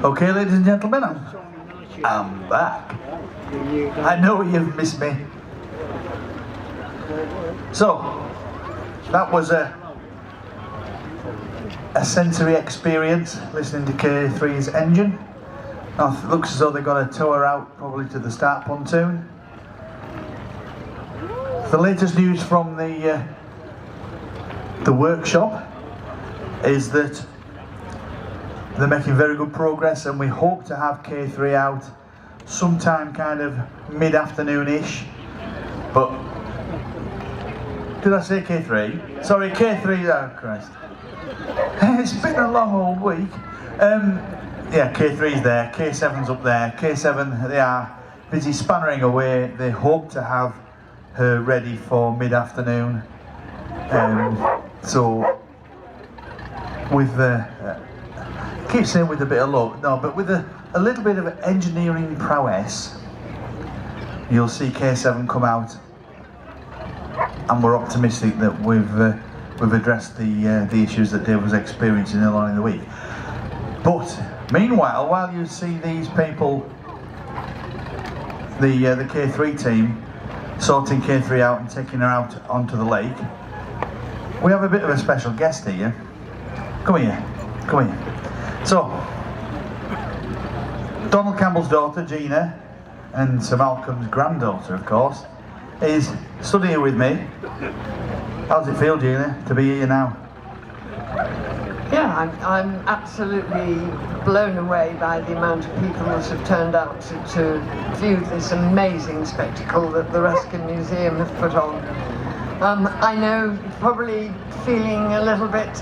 S1: Okay, ladies and gentlemen, I'm back. I know you've missed me. So, that was a sensory experience listening to K3's engine. Now, it looks as though they've got a tower out probably to the start pontoon. The latest news from the workshop is that they're making very good progress, and we hope to have K3 out sometime kind of mid-afternoon-ish. But did I say K3? Sorry, K3, oh Christ. It's been a long old week. Yeah, K3's there, K7's up there. K7, they are busy spannering away. They hope to have her ready for mid-afternoon. So, with keep saying with a bit of luck, no, but with a little bit of engineering prowess, you'll see K7 come out, and we're optimistic that we've addressed the issues that Dave was experiencing earlier on in the week. But meanwhile, while you see these people, the K3 team, sorting K3 out and taking her out onto the lake, we have a bit of a special guest here. Come here, come here. So, Donald Campbell's daughter, Gina, and Sir Malcolm's granddaughter, of course, is stood here with me. How does it feel, Gina, to be here now?
S5: Yeah, I'm absolutely blown away by the amount of people that have turned out to view this amazing spectacle that the Ruskin Museum have put on. I know you're probably feeling a little bit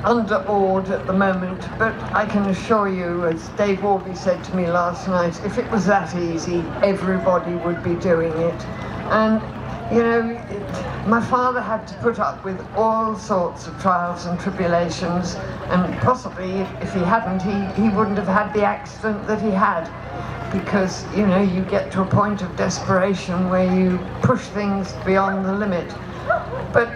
S5: underawed at the moment, but I can assure you, as Dave Warby said to me last night, if it was that easy, everybody would be doing it. And you know, my father had to put up with all sorts of trials and tribulations, and possibly if he hadn't, he wouldn't have had the accident that he had, because you know, you get to a point of desperation where you push things beyond the limit. But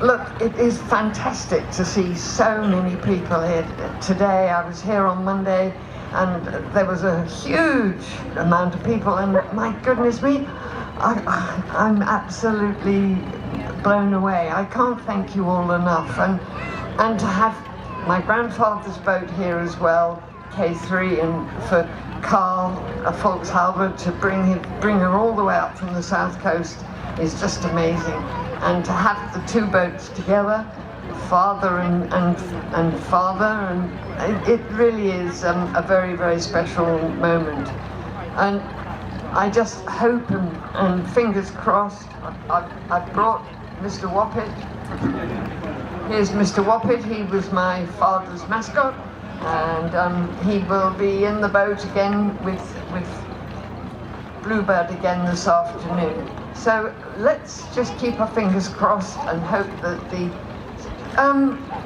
S5: look, it is fantastic to see so many people here today. I was here on Monday and there was a huge amount of people, and my goodness me, I'm absolutely blown away. I can't thank you all enough. And to have my grandfather's boat here as well, K3, and for Carl Volkshalber to bring her all the way up from the south coast is just amazing. And to have the two boats together, father and father, and it really is a very, very special moment. And I just hope and fingers crossed. I've brought Mr. Woppet. Here's Mr. Woppet. He was my father's mascot, and he will be in the boat again with Bluebird again this afternoon. So let's just keep our fingers crossed and hope that the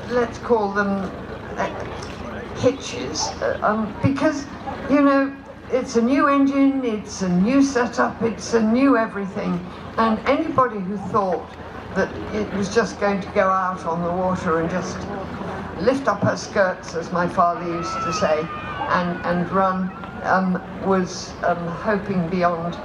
S5: let's call them hitches, because you know, it's a new engine, it's a new setup, it's a new everything, and anybody who thought that it was just going to go out on the water and just lift up her skirts, as my father used to say, and run, was hoping beyond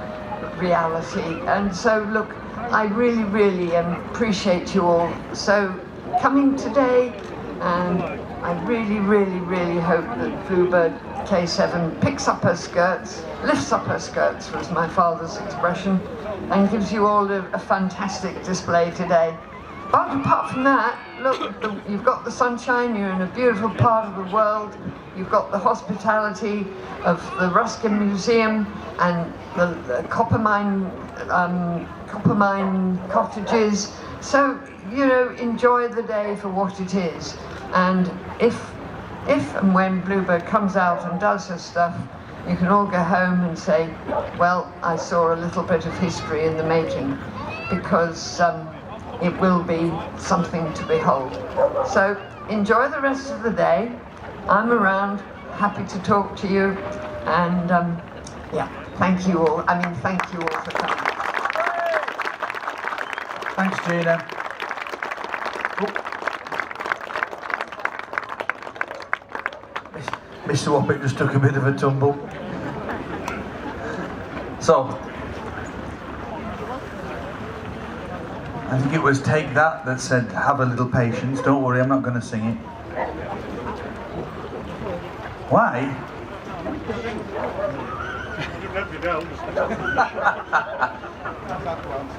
S5: reality. And so look, I really, really appreciate you all so coming today, and I really, really, really hope that Bluebird K7 picks up her skirts, lifts up her skirts was my father's expression, and gives you all a fantastic display today. But apart from that, look, you've got the sunshine, you're in a beautiful part of the world, you've got the hospitality of the Ruskin Museum and the copper mine cottages. So, you know, enjoy the day for what it is. And if and when Bluebird comes out and does her stuff, you can all go home and say, well, I saw a little bit of history in the making, because it will be something to behold. So enjoy the rest of the day. I'm around, happy to talk to you, and yeah, thank you all. Thank you all for coming.
S1: Thanks, Gina. Mr. Woppet just took a bit of a tumble. So, I think it was Take That said, have a little patience, don't worry, I'm not going to sing it. Why?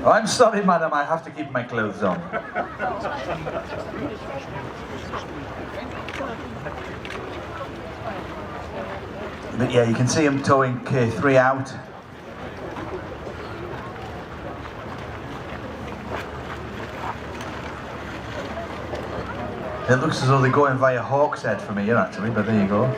S1: Oh, I'm sorry, madam, I have to keep my clothes on. But yeah, you can see him towing K3 out. It looks as though they're going via Hawkshead from here actually, but there you go.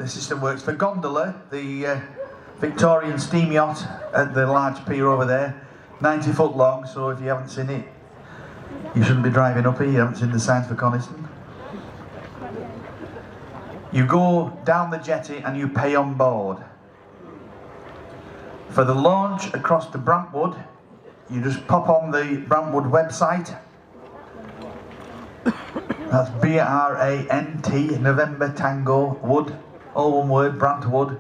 S1: the system works. For gondola, the Victorian steam yacht at the large pier over there, 90 foot long, so if you haven't seen it, you shouldn't be driving up here, you haven't seen the signs for Coniston. You go down the jetty and you pay on board. For the launch across to Brantwood, you just pop on the Brantwood website. That's B-R-A-N-T, November Tango, Wood, all one word, Brantwood.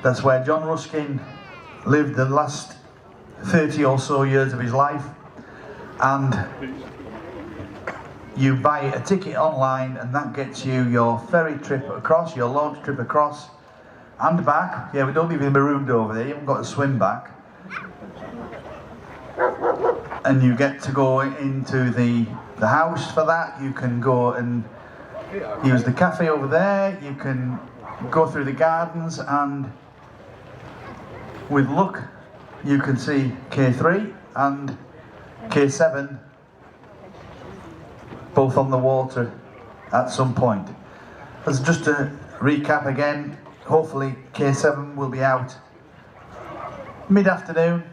S1: That's where John Ruskin lived the last 30 or so years of his life. And you buy a ticket online and that gets you your ferry trip across, your launch trip across and back. Yeah, we don't leave you marooned over there, you haven't got to swim back. And you get to go into the house for that. You can go and use the cafe over there, you can go through the gardens, and with luck you can see K3 and K7 both on the water at some point. As just to recap again, hopefully K7 will be out mid-afternoon.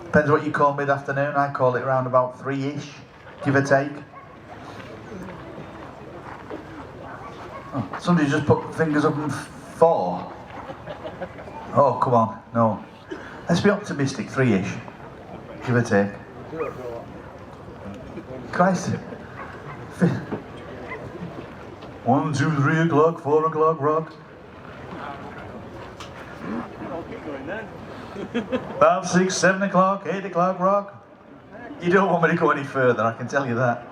S1: Depends what you call mid-afternoon. I call it around about 3-ish, give or take. Oh, somebody just put fingers up and 4. Oh, come on, no. Let's be optimistic, 3-ish, give or take. Christ. 1, 2, 3 o'clock, 4 o'clock, rock. 5, 6, 7 o'clock, 8 o'clock, rock. You don't want me to go any further, I can tell you that.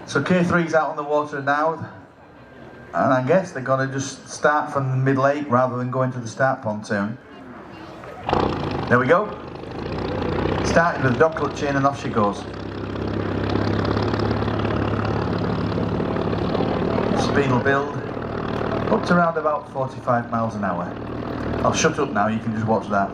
S1: So K3's out on the water now, and I guess they're going to just start from the mid-lake rather than going to the start pontoon. There we go. Started with the dog clutch in and off she goes. Speed will build up to around about 45 miles an hour. I'll shut up now, you can just watch that.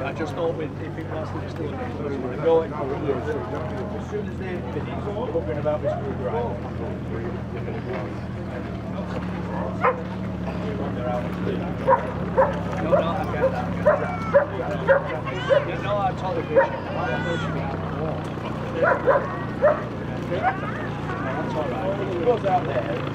S3: I just thought if it was still going for years, as soon as they're finished, talking about this group drive. No, I get that. You know, I told the patient, that's all right. He goes out there,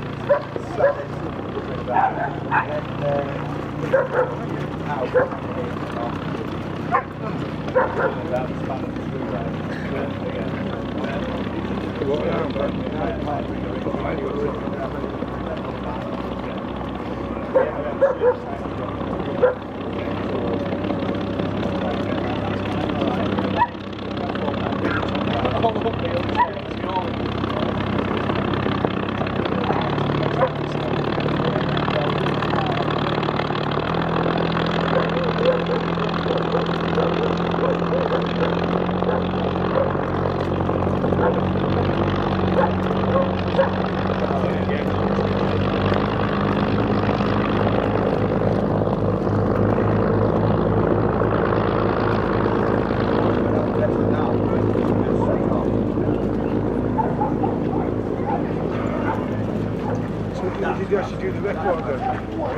S6: Did you actually do the record then? Was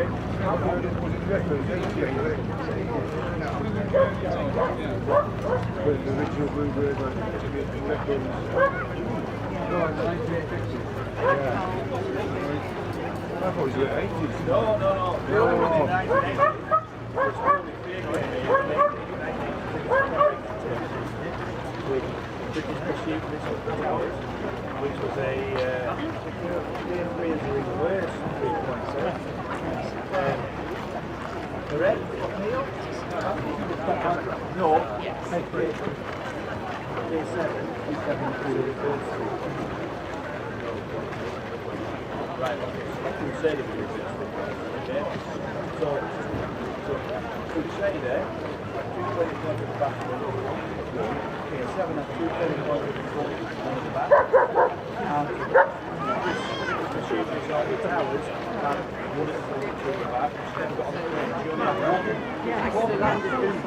S6: it records? The original Bluebird records. Yeah. I thought it was the 80s.
S3: No. The only one in 1980 was only with British Pursuit which was a reverse 3.7. Correct? No. Right, okay, so that Crusader reverse. Okay? So Crusader, 220 at the back. Okay, 7 at 220 on the back. And the shooting is all the towers and 1 at the back. Then got on the range. You only have one landing.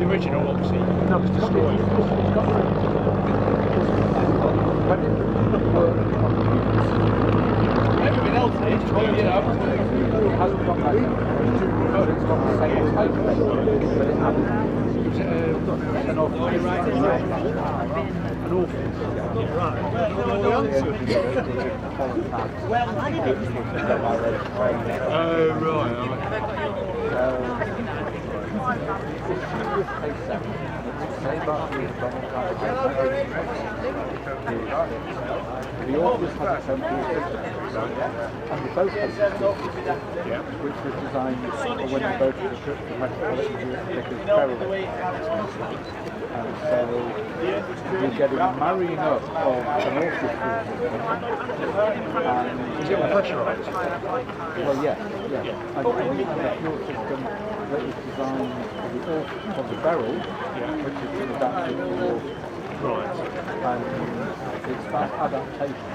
S6: The original, obviously, was destroyed. Everything else is, you know.
S4: Hasn't got that. It's got the same type, but it hasn't. An awful. The authors had its own and the boat has which was designed for when the boat was the Metropolitan Vickers Ferry. And so you're getting a marrying up of an orchestra and
S6: Is it pressurised?
S4: well, yes. And the fuel system that was designed for the barrel, which is adapted for
S6: Right.
S4: and it's that adaptation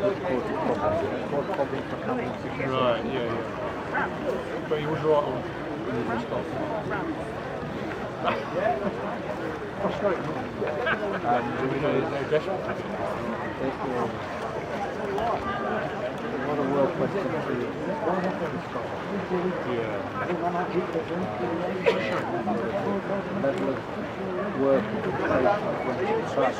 S4: that causes problems. It caused problems for Cameron 66.
S6: Right, yeah. But he was right on.
S4: Frustrating.
S6: And we know there's no decimal point.
S4: It was what a world question to
S6: Yeah.
S4: level of work and preparation when you track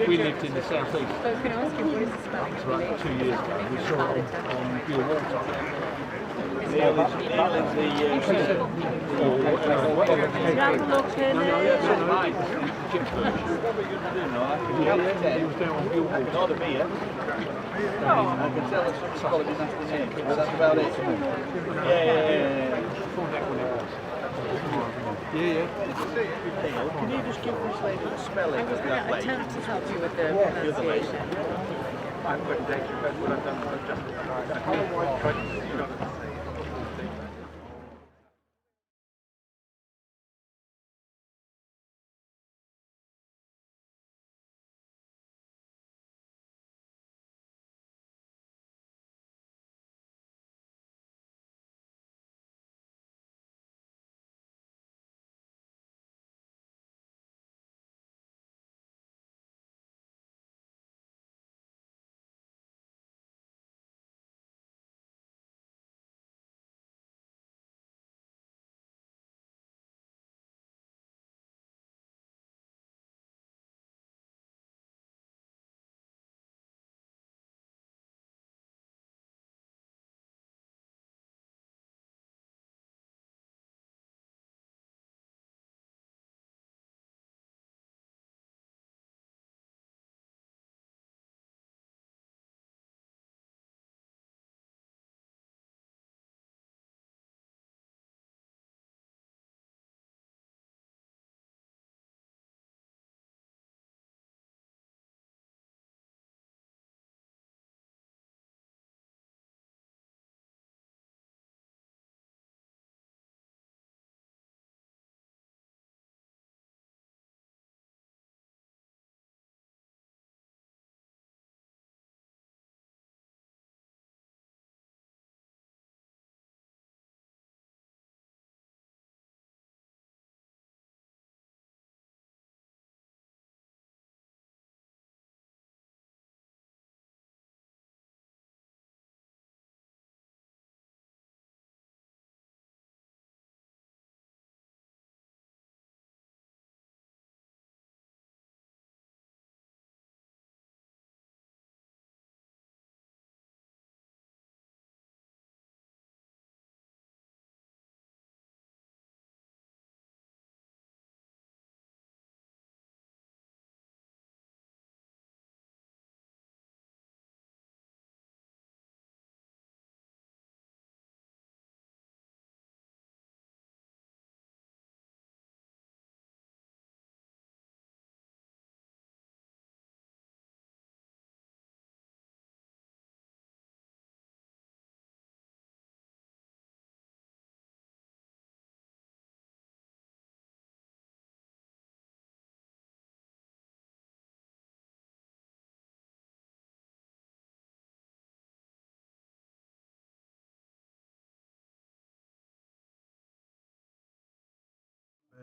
S6: We lived in the southeast.
S7: I was going to ask you, what is the spelling?
S6: It's about 2 years ago. We saw it on Pure Water.
S7: Round the look in
S6: He was down on Pure Water.
S1: Not a beer. I can tell it's quality nasty name, but that's about it. Yeah.
S6: Yeah.
S1: Can you just give this lady a spelling
S7: I was
S1: of
S7: going
S1: that
S7: to
S1: lady?
S7: attempt to help you with the pronunciation.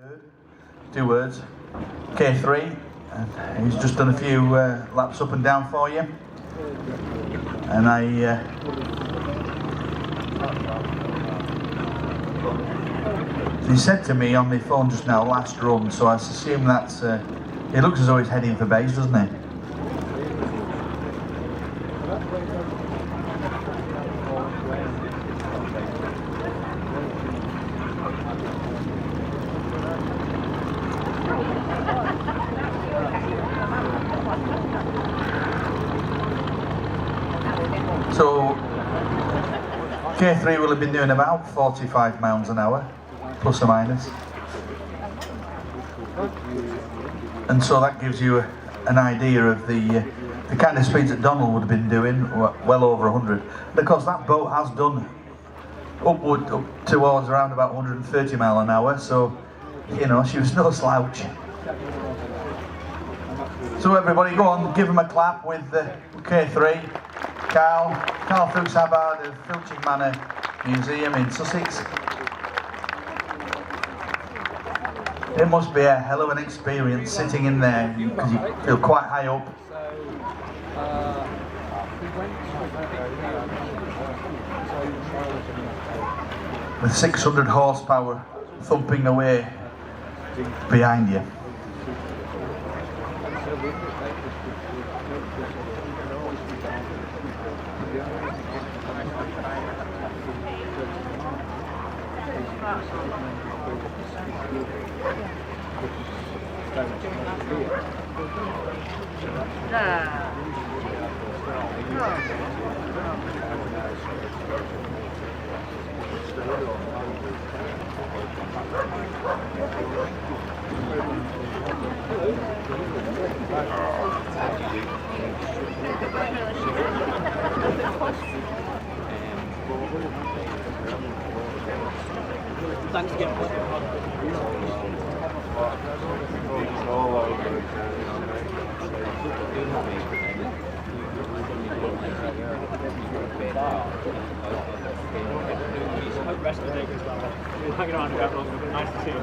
S1: Bluebird, 2 words, K3, and he's just done a few laps up and down for you. And he said to me on the phone just now, last run, so I assume that's, it looks as though he's heading for base, doesn't he? So K3 will have been doing about 45 miles an hour, plus or minus. And so that gives you an idea of the kind of speeds that Donald would have been doing, well over 100. And of course that boat has done up towards around about 130 mile an hour, so you know, she was no slouch. So everybody go on, give him a clap with K3. Carl Fuchs Hubbard of Filching Manor Museum in Sussex. It must be a hell of an experience sitting in there, because you feel quite high up. With 600 horsepower thumping away behind you.
S2: Thanks again. Hope rest of the day goes well. We're hanging around about longer, but nice to see you.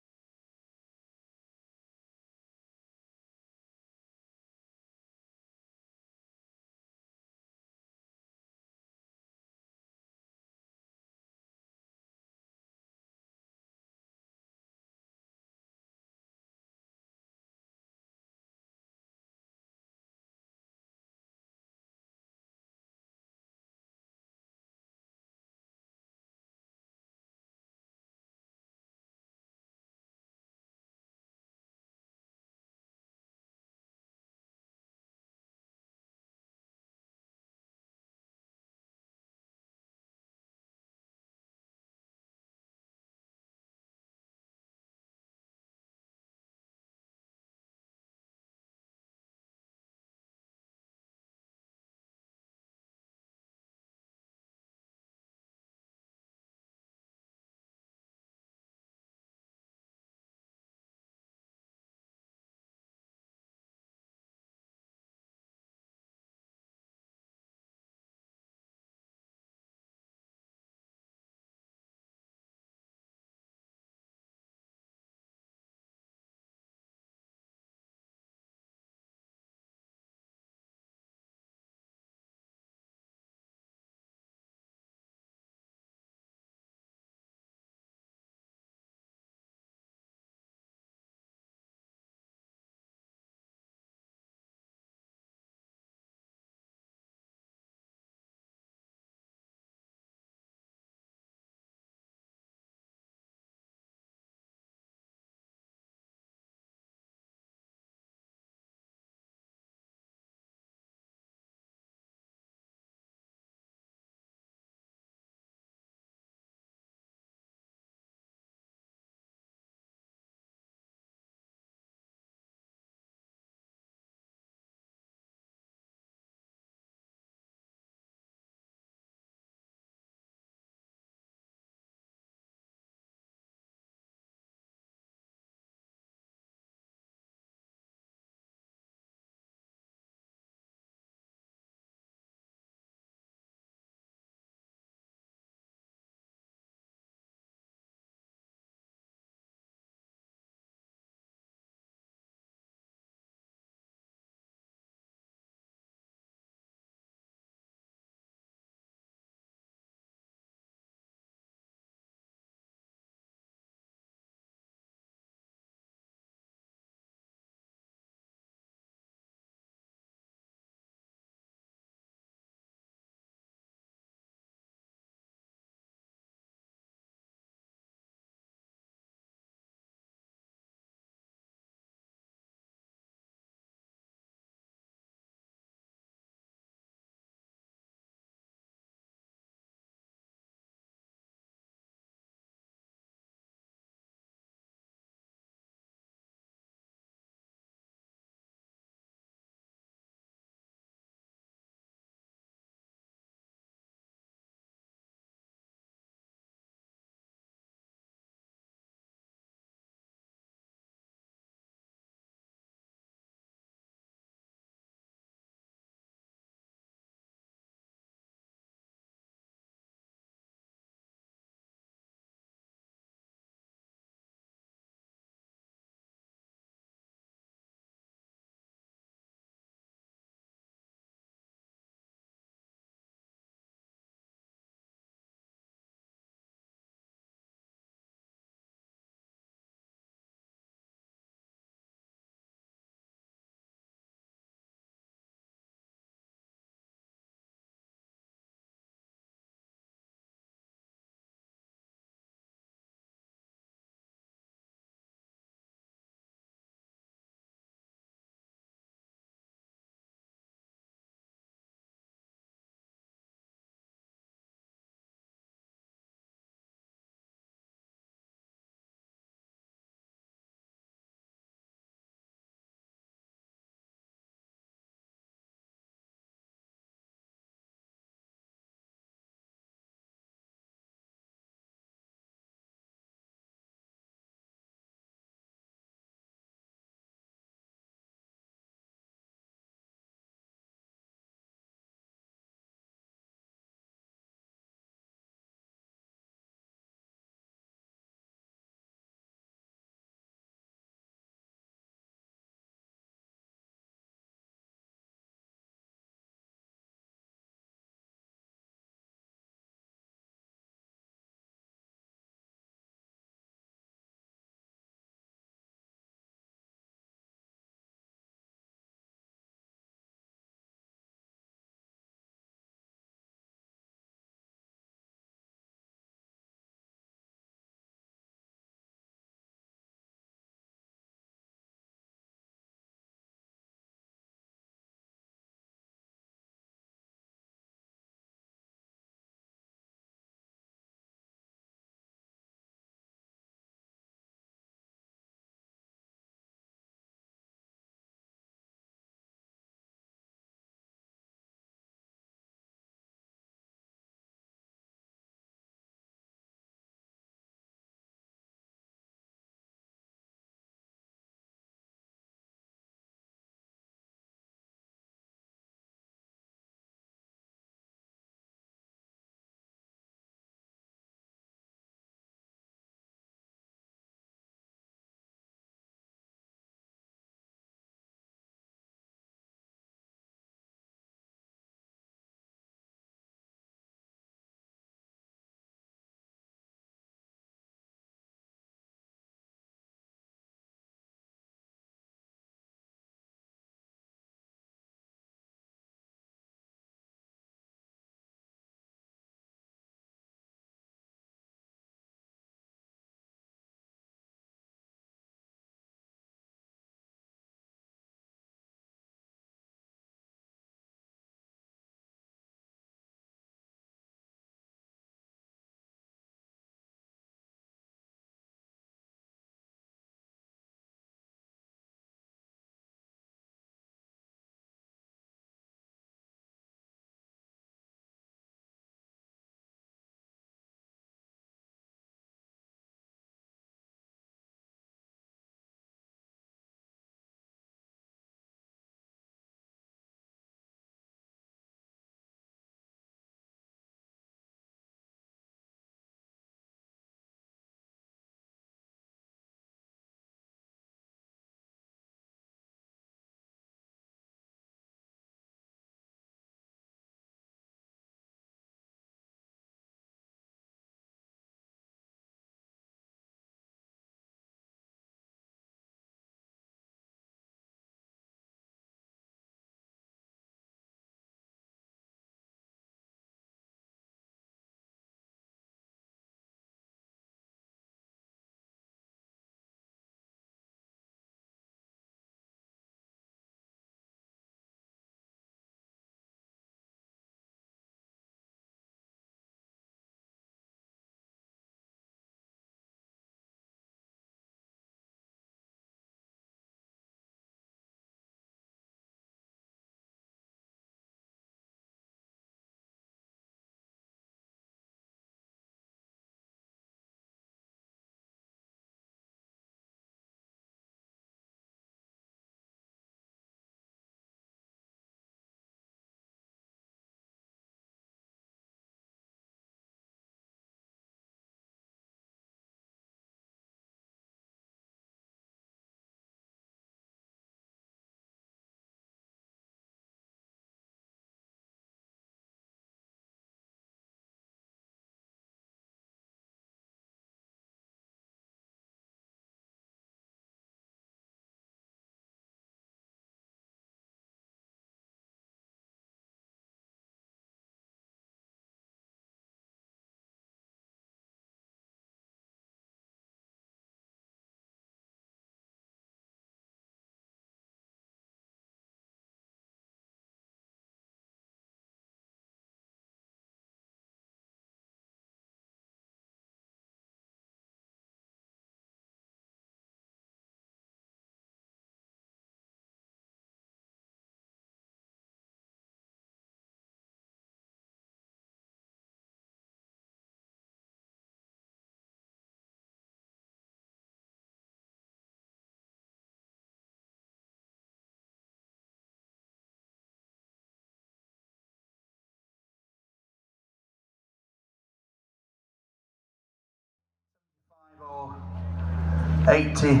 S1: 80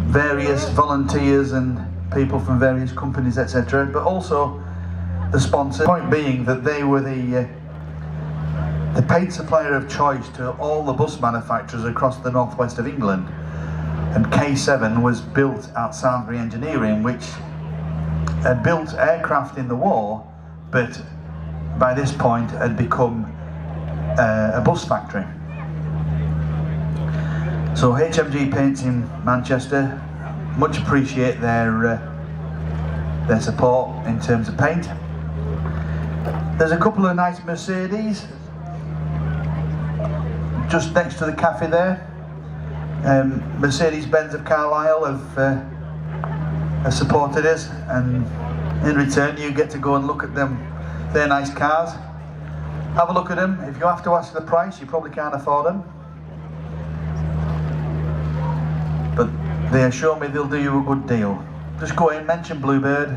S1: various volunteers and people from various companies, etc., but also the sponsor. Point being that they were the paint supplier of choice to all the bus manufacturers across the northwest of England, and K7 was built at Salisbury Engineering, which had built aircraft in the war, but by this point had become a bus factory. So HMG Paints in Manchester much appreciate their support in terms of paint. There's a couple of nice Mercedes just next to the cafe there. Mercedes-Benz of Carlisle have supported us, and in return you get to go and look at them. They're nice cars. Have a look at them. If you have to ask the price, you probably can't afford them, but they assure me they'll do you a good deal. Just go in, mention Bluebird,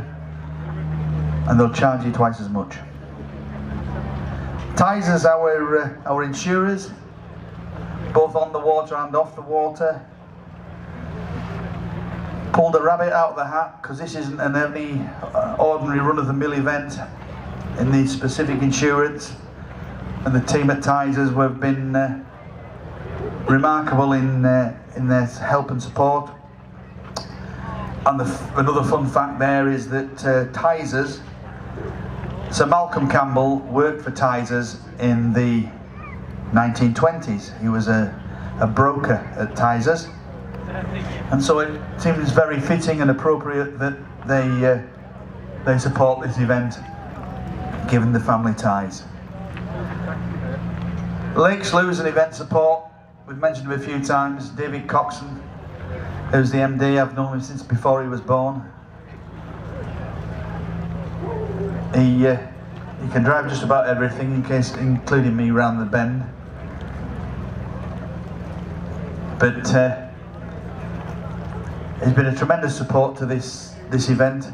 S1: and they'll charge you twice as much. Ties our insurers, both on the water and off the water. Pulled a rabbit out of the hat, because this isn't any ordinary run-of-the-mill event in the specific insurance, and the team at Ties have been remarkable in their help and support. And another fun fact there is that Ties, Sir Malcolm Campbell worked for Ties in the 1920s. He was a broker at Ties, and so it seems very fitting and appropriate that they support this event, given the family ties. Lake Slew's an event support. We've mentioned him a few times. David Coxon, who's the MD. I've known him since before he was born. He can drive just about everything, including me round the bend. But he's been a tremendous support to this event.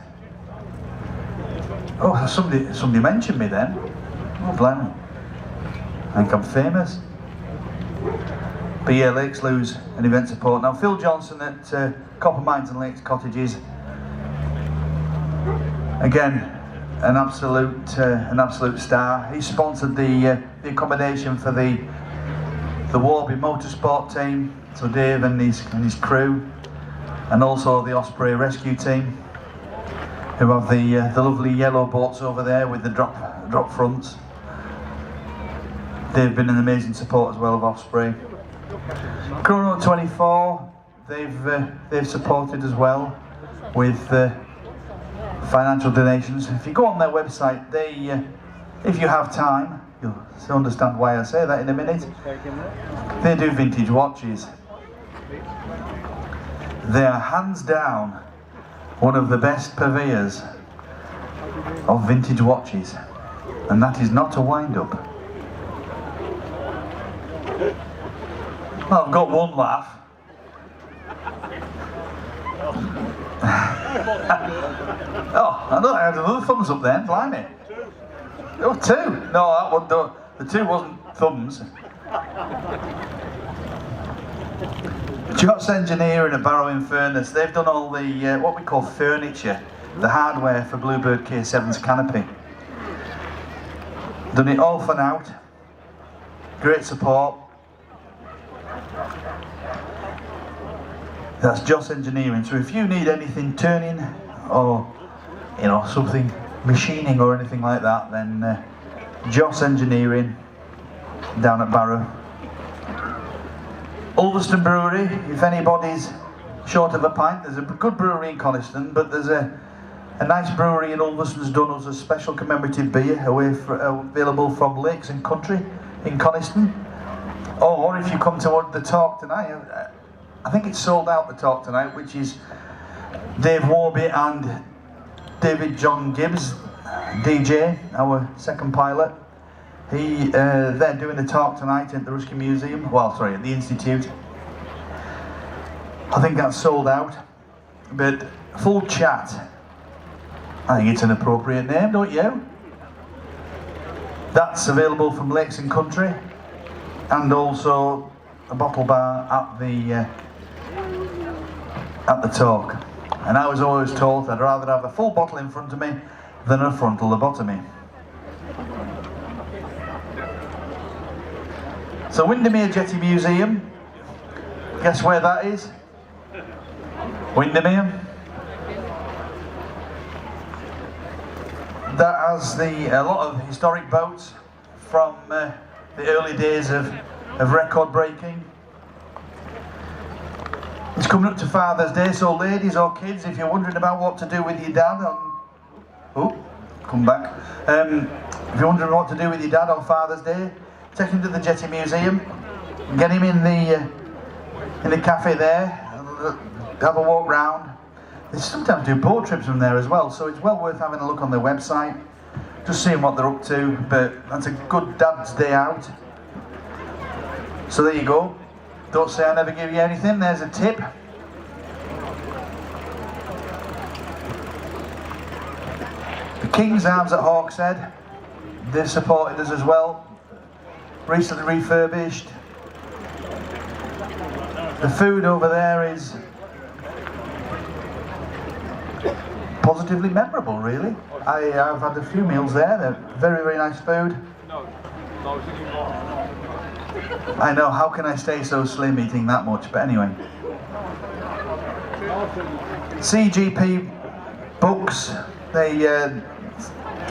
S1: Oh, somebody mentioned me then. Oh, blimey. I think I'm famous. But yeah, Lake Slew's an event support. Now, Phil Johnson at Copper Mines and Lakes Cottages, again, an absolute star. He sponsored the accommodation for the Warby Motorsport team, so Dave and his crew, and also the Osprey rescue team, who have the lovely yellow boats over there with the drop fronts. They've been an amazing support as well of Osprey. Chrono 24, they've supported as well with financial donations. If you go on their website, if you have time, you'll understand why I say that in a minute. They do vintage watches. They are hands down one of the best purveyors of vintage watches, and that is not a wind-up. Well, I've got one laugh. Oh, I know I had another thumbs up then, blimey. Oh, two. No, that one, the two wasn't thumbs. Joss Engineering and Barrow in Furness, they've done all the, what we call furniture, the hardware for Bluebird K7's canopy. Done it all for now. Great support. That's Joss Engineering. So if you need anything turning, or something machining or anything like that, then Joss Engineering down at Barrow. Ulverston Brewery, if anybody's short of a pint, there's a good brewery in Coniston, but there's a nice brewery in Ulverston's done us a special commemorative beer available from Lakes and Country in Coniston. Or if you come to the talk tonight, I think it's sold out, the talk tonight, which is Dave Warby and David John Gibbs, DJ, our second pilot. They're doing the talk tonight at the Ruskin Museum, at the Institute. I think that's sold out, but Full Chat, I think it's an appropriate name, don't you? That's available from Lakes and Country, and also a bottle bar at the talk, and I was always told I'd rather have a full bottle in front of me than a frontal lobotomy. So Windermere Jetty Museum, guess where that is? Windermere. That has a lot of historic boats from the early days of record breaking. It's coming up to Father's Day, so ladies or kids, if you're wondering about what to do with your dad on... Oh, come back. If you're wondering what to do with your dad on Father's Day, take him to the Jetty Museum, get him in the cafe there, have a walk round. They sometimes do boat trips from there as well, so it's well worth having a look on their website, just seeing what they're up to, but that's a good dad's day out. So there you go. Don't say I never give you anything, there's a tip. The King's Arms at Hawkshead, they've supported us as well. Recently refurbished. The food over there is positively memorable, really. I've had a few meals there, they're very, very nice food. I know, how can I stay so slim eating that much, but anyway. CGP books, they,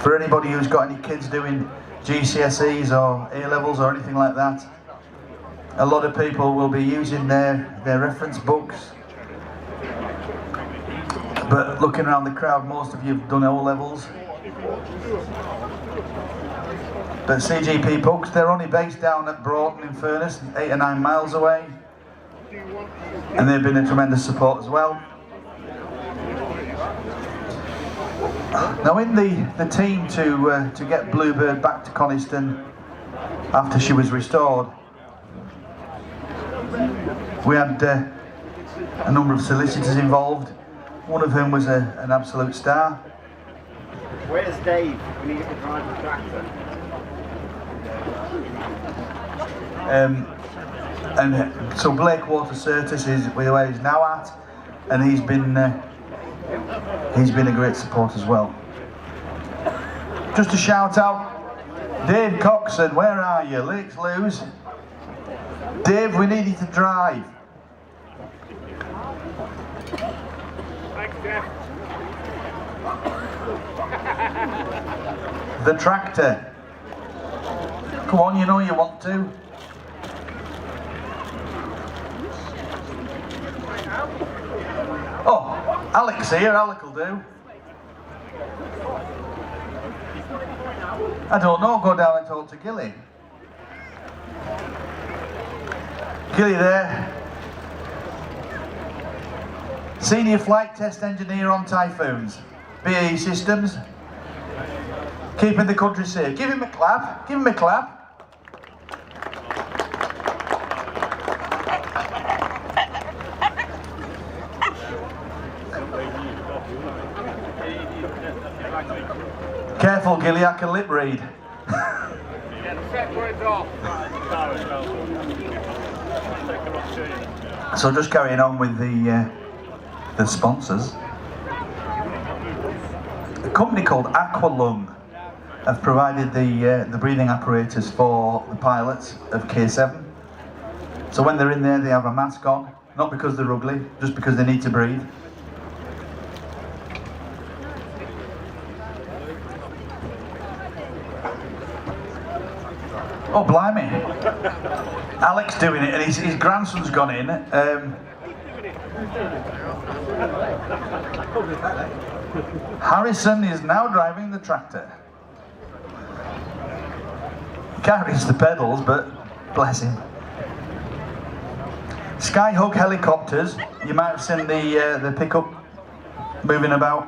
S1: for anybody who's got any kids doing GCSEs or A-levels or anything like that, a lot of people will be using their reference books. But looking around the crowd, most of you have done O-levels. But CGP books, they're only based down at Broughton in Furness, 8 or 9 miles away. And they've been a tremendous support as well. Now in the team to get Bluebird back to Coniston after she was restored, we had a number of solicitors involved. One of whom was an absolute star.
S8: Where's Dave when he can drive the tractor?
S1: And so Blakewater Certis is where he's now at, and he's been a great support as well. Just a shout out, Dave Coxon, where are you? Lakes Lewes. Dave, we need you to drive. The tractor. Come on, you know you want to. Oh, Alex here, Alec will do. I don't know, go down and talk to Gilly. Gilly there. Senior Flight Test Engineer on Typhoons. BAE Systems. Keeping the country safe. Give him a clap. Give him a clap. Careful, Gilly, I can lip read. So just carrying on with the sponsors. A company called Aqualung have provided the breathing apparatus for the pilots of K7. So when they're in there, they have a mask on, not because they're ugly, just because they need to breathe. Oh, blimey. Alex doing it, and his grandson's gone in. Harrison is now driving the tractor. Carries the pedals, but bless him. Skyhook helicopters. You might have seen the pickup moving about.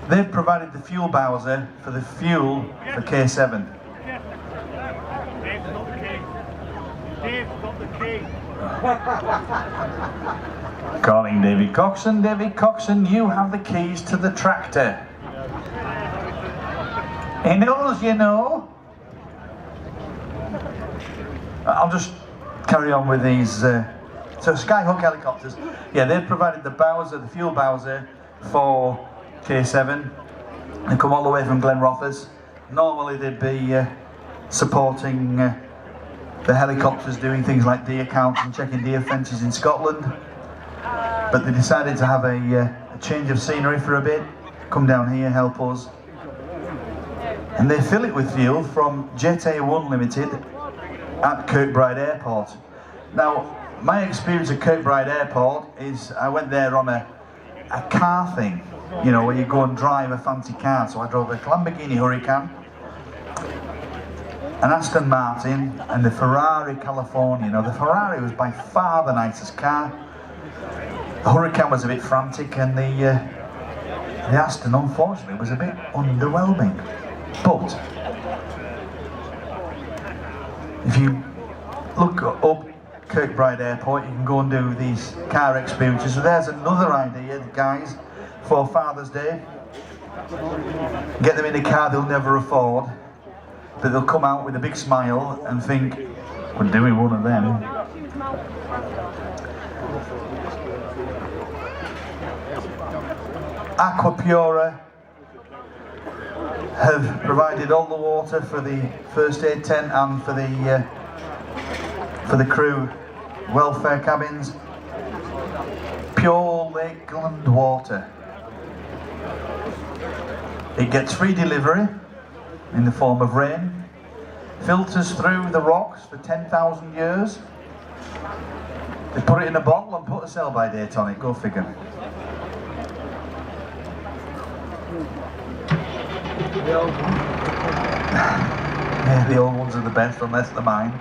S1: They've provided the fuel bowser for the fuel for K7.
S2: Dave's got the key.
S1: Calling David Coxon. David Coxon, you have the keys to the tractor. He knows, you know. I'll just carry on with these. So Skyhawk helicopters, yeah, they've provided the Bowser, the fuel Bowser for K7. They come all the way from Glenrothes. Normally they'd be supporting the helicopters doing things like deer counts and checking deer fences in Scotland. But they decided to have a change of scenery for a bit, come down here, help us. And they fill it with fuel from Jet A1 Limited at Kirkbride Airport. Now, my experience at Kirkbride Airport is I went there on a car thing, you know, where you go and drive a fancy car. So I drove a Lamborghini Huracan, an Aston Martin, and the Ferrari California. Now, the Ferrari was by far the nicest car. The Huracan was a bit frantic, and the Aston, unfortunately, was a bit underwhelming. But if you look up Kirkbride Airport, you can go and do these car experiences. So there's another idea, guys, for Father's Day. Get them in a car they'll never afford, but they'll come out with a big smile and think, we're doing one of them. Aquapura have provided all the water for the first aid tent and for the crew welfare cabins. Pure Lakeland water. It gets free delivery in the form of rain, filters through the rocks for 10,000 years. They put it in a bottle and put a sell-by date on it, go figure. Yeah, the old ones are the best, unless they're mine.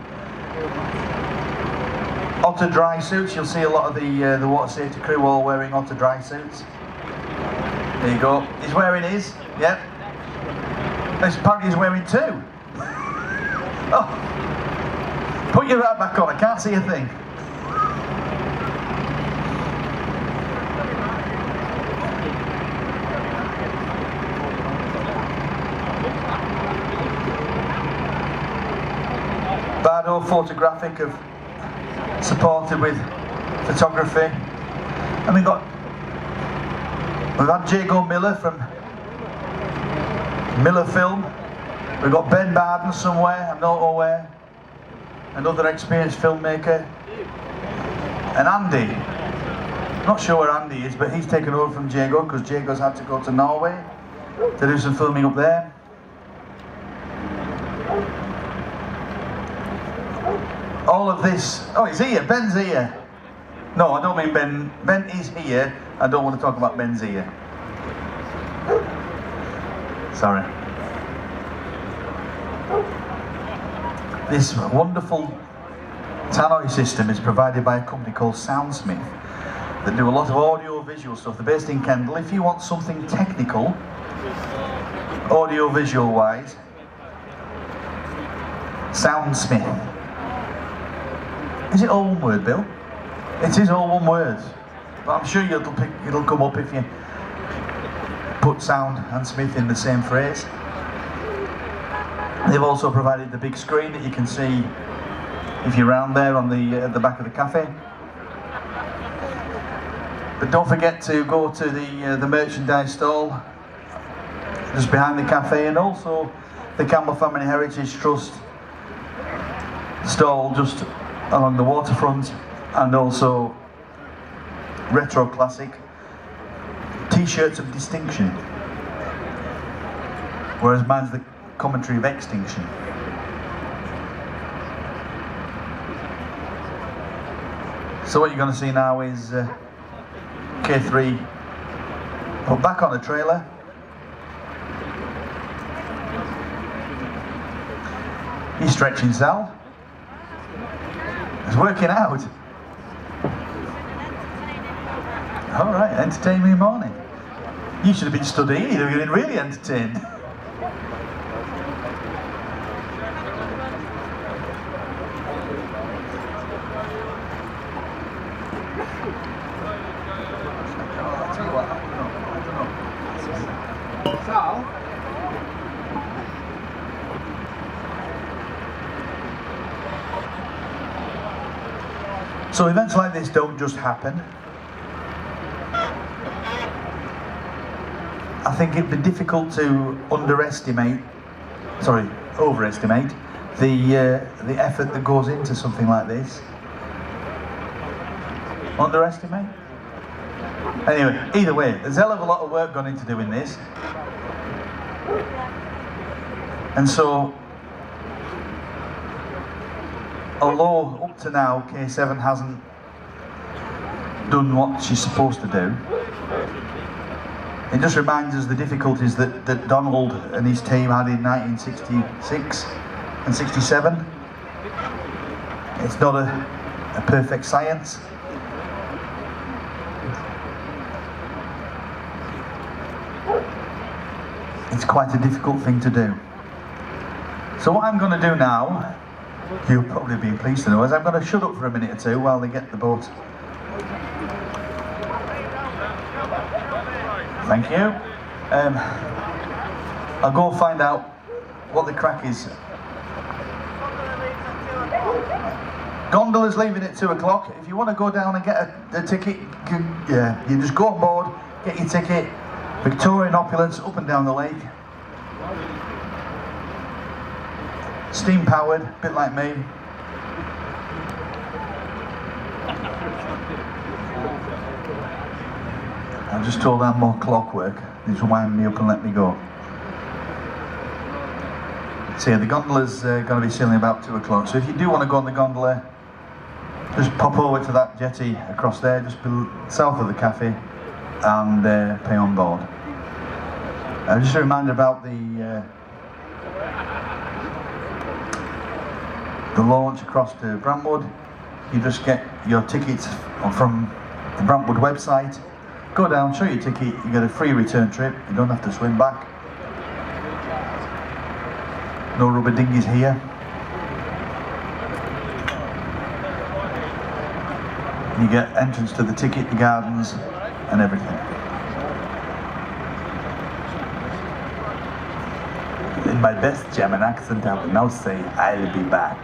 S1: Otter dry suits, you'll see a lot of the water safety crew all wearing otter dry suits. There you go. He's wearing his, yep. Apparently he's wearing two. Oh, put your hat back on, I can't see a thing. Bardo Photographic have supported with photography, and we've had Jago Miller from Miller Film. We've got Ben Barden somewhere, I'm not aware, another experienced filmmaker, and Andy. Not sure where Andy is, but he's taken over from Jago because Jago's had to go to Norway to do some filming up there. All of this, oh, he's here, Ben's here. No, I don't mean Ben, Ben is here. I don't want to talk about Ben's here. Sorry. This wonderful tannoy system is provided by a company called Soundsmith that do a lot of audio visual stuff. They're based in Kendal. If you want something technical, audio visual wise, Soundsmith. Is it all one word, Bill? It is all one word, but I'm sure it'll come up if you put Sound and Smith in the same phrase. They've also provided the big screen that you can see if you're around there on the back of the cafe. But don't forget to go to the merchandise stall just behind the cafe, and also the Campbell Family Heritage Trust stall just along the waterfront, and also retro classic t-shirts of distinction, whereas mine's the commentary of extinction. So what you're going to see now is K3 put back on the trailer. He's stretching Sal. It's working out. All right, entertain me morning. You should have been stood here, you'd have been really entertained. Sal? So events like this don't just happen. I think it'd be difficult to overestimate the effort that goes into something like this. Underestimate? Anyway, either way, there's a hell of a lot of work gone into doing this. And so, although up to now K7 hasn't done what she's supposed to do, it just reminds us the difficulties that Donald and his team had in 1966 and 67. It's not a perfect science. It's quite a difficult thing to do. So what I'm going to do now, you'll probably be pleased to know, is I'm going to shut up for a minute or two while they get the boat. Thank you. I'll go find out what the crack is. Gondola's leaving at 2 o'clock. If you want to go down and get a ticket, you just go on board, get your ticket. Victorian opulence up and down the lake. Steam powered, a bit like me. I'm just told I'm more clockwork. They just wind me up and let me go. So yeah, the gondola's going to be sailing about 2 o'clock. So if you do want to go on the gondola, just pop over to that jetty across there, just south of the cafe, and pay on board. Just a reminder about the launch across to Brantwood. You just get your tickets from the Brantwood website. Go down, show your ticket, you get a free return trip. You don't have to swim back. No rubber dinghies here. You get entrance to the ticket, the gardens, and everything. In my best German accent, I will now say, I'll be back.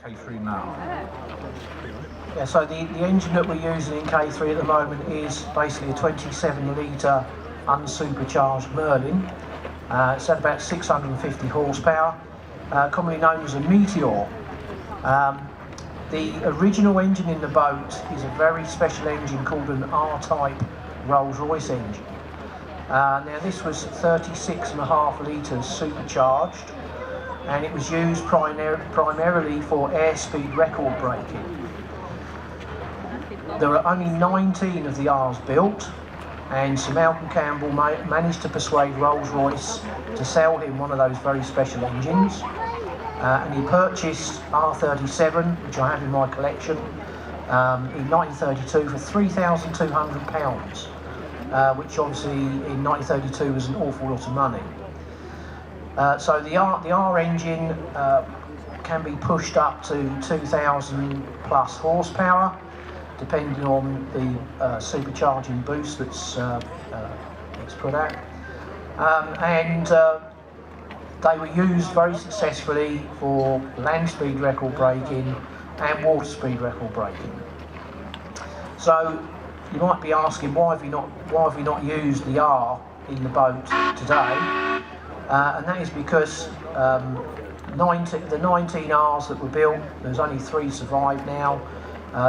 S4: K3 now?
S9: Yeah, so the engine that we're using in K3 at the moment is basically a 27 litre unsupercharged Merlin. It's at about 650 horsepower, commonly known as a Meteor. The original engine in the boat is a very special engine called an R-type Rolls-Royce engine. Now this was 36.5 litres supercharged, and it was used primarily for airspeed record breaking. There are only 19 of the R's built, and Sir Malcolm Campbell managed to persuade Rolls-Royce to sell him one of those very special engines. And he purchased R37, which I have in my collection, in 1932 for £3,200, which obviously in 1932 was an awful lot of money. So the R engine can be pushed up to 2,000 plus horsepower, depending on the supercharging boost that's put out. They were used very successfully for land speed record breaking and water speed record breaking. So you might be asking, why have we not used the R in the boat today? And that is because the 19 R's that were built, there's only 3 survive now.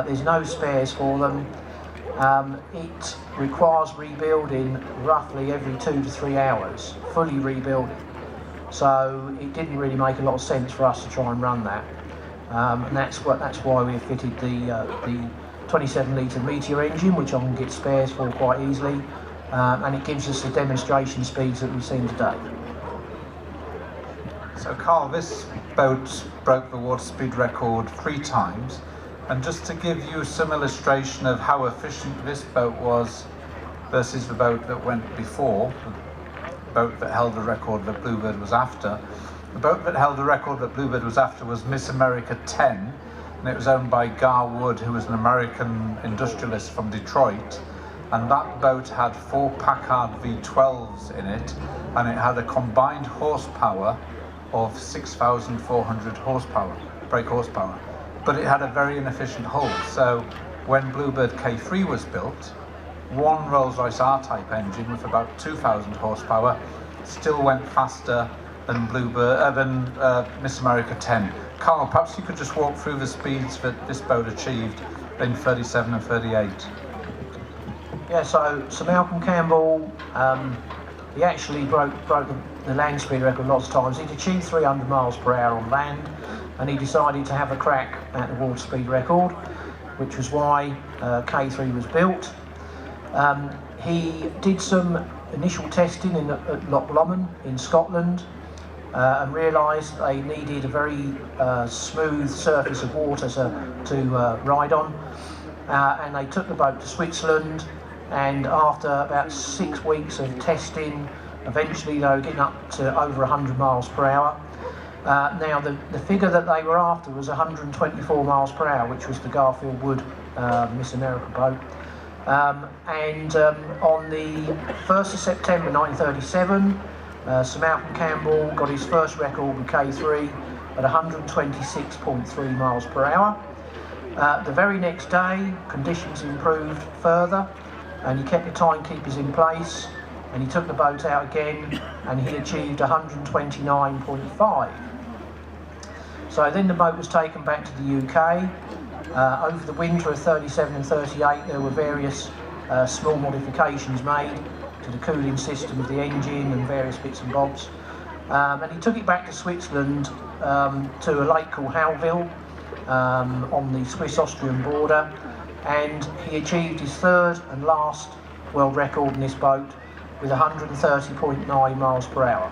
S9: There's no spares for them. It requires rebuilding roughly every 2 to 3 hours, fully rebuilding. So it didn't really make a lot of sense for us to try and run that, and that's why we fitted the 27 litre Meteor engine, which I can get spares for quite easily, and it gives us the demonstration speeds that we've seen today.
S4: So Carl, this boat broke the water speed record 3 times, and just to give you some illustration of how efficient this boat was versus the boat that went before, the boat that held the record that Bluebird was after. The boat that held the record that Bluebird was after was Miss America 10, and it was owned by Gar Wood, who was an American industrialist from Detroit, and that boat had 4 Packard V12s in it, and it had a combined horsepower of 6,400 horsepower, brake horsepower, but it had a very inefficient hull. So when Bluebird K3 was built, one Rolls-Royce R-type engine with about 2,000 horsepower still went faster than Miss America 10. Carl, perhaps you could just walk through the speeds that this boat achieved in 37 and 38.
S9: Yeah, so Sir Malcolm Campbell, he actually broke the land speed record lots of times. He'd achieved 300 miles per hour on land, and he decided to have a crack at the water speed record, which was why K3 was built. He did some initial testing at Loch Lomond in Scotland, and realised they needed a very smooth surface of water to ride on, and they took the boat to Switzerland, and after about 6 weeks of testing, eventually they were getting up to over 100 miles per hour. Now the figure that they were after was 124 miles per hour, which was the Garfield Wood Miss America boat. On the 1st of September 1937, Sir Malcolm Campbell got his first record with K3 at 126.3 miles per hour. The very next day, conditions improved further, and he kept the timekeepers in place, and he took the boat out again, and he achieved 129.5. So then the boat was taken back to the UK. Over the winter of 37 and 38, there were various small modifications made to the cooling system of the engine and various bits and bobs. And he took it back to Switzerland to a lake called Halville on the Swiss-Austrian border, and he achieved his 3rd and last world record in this boat with 130.9 miles per hour.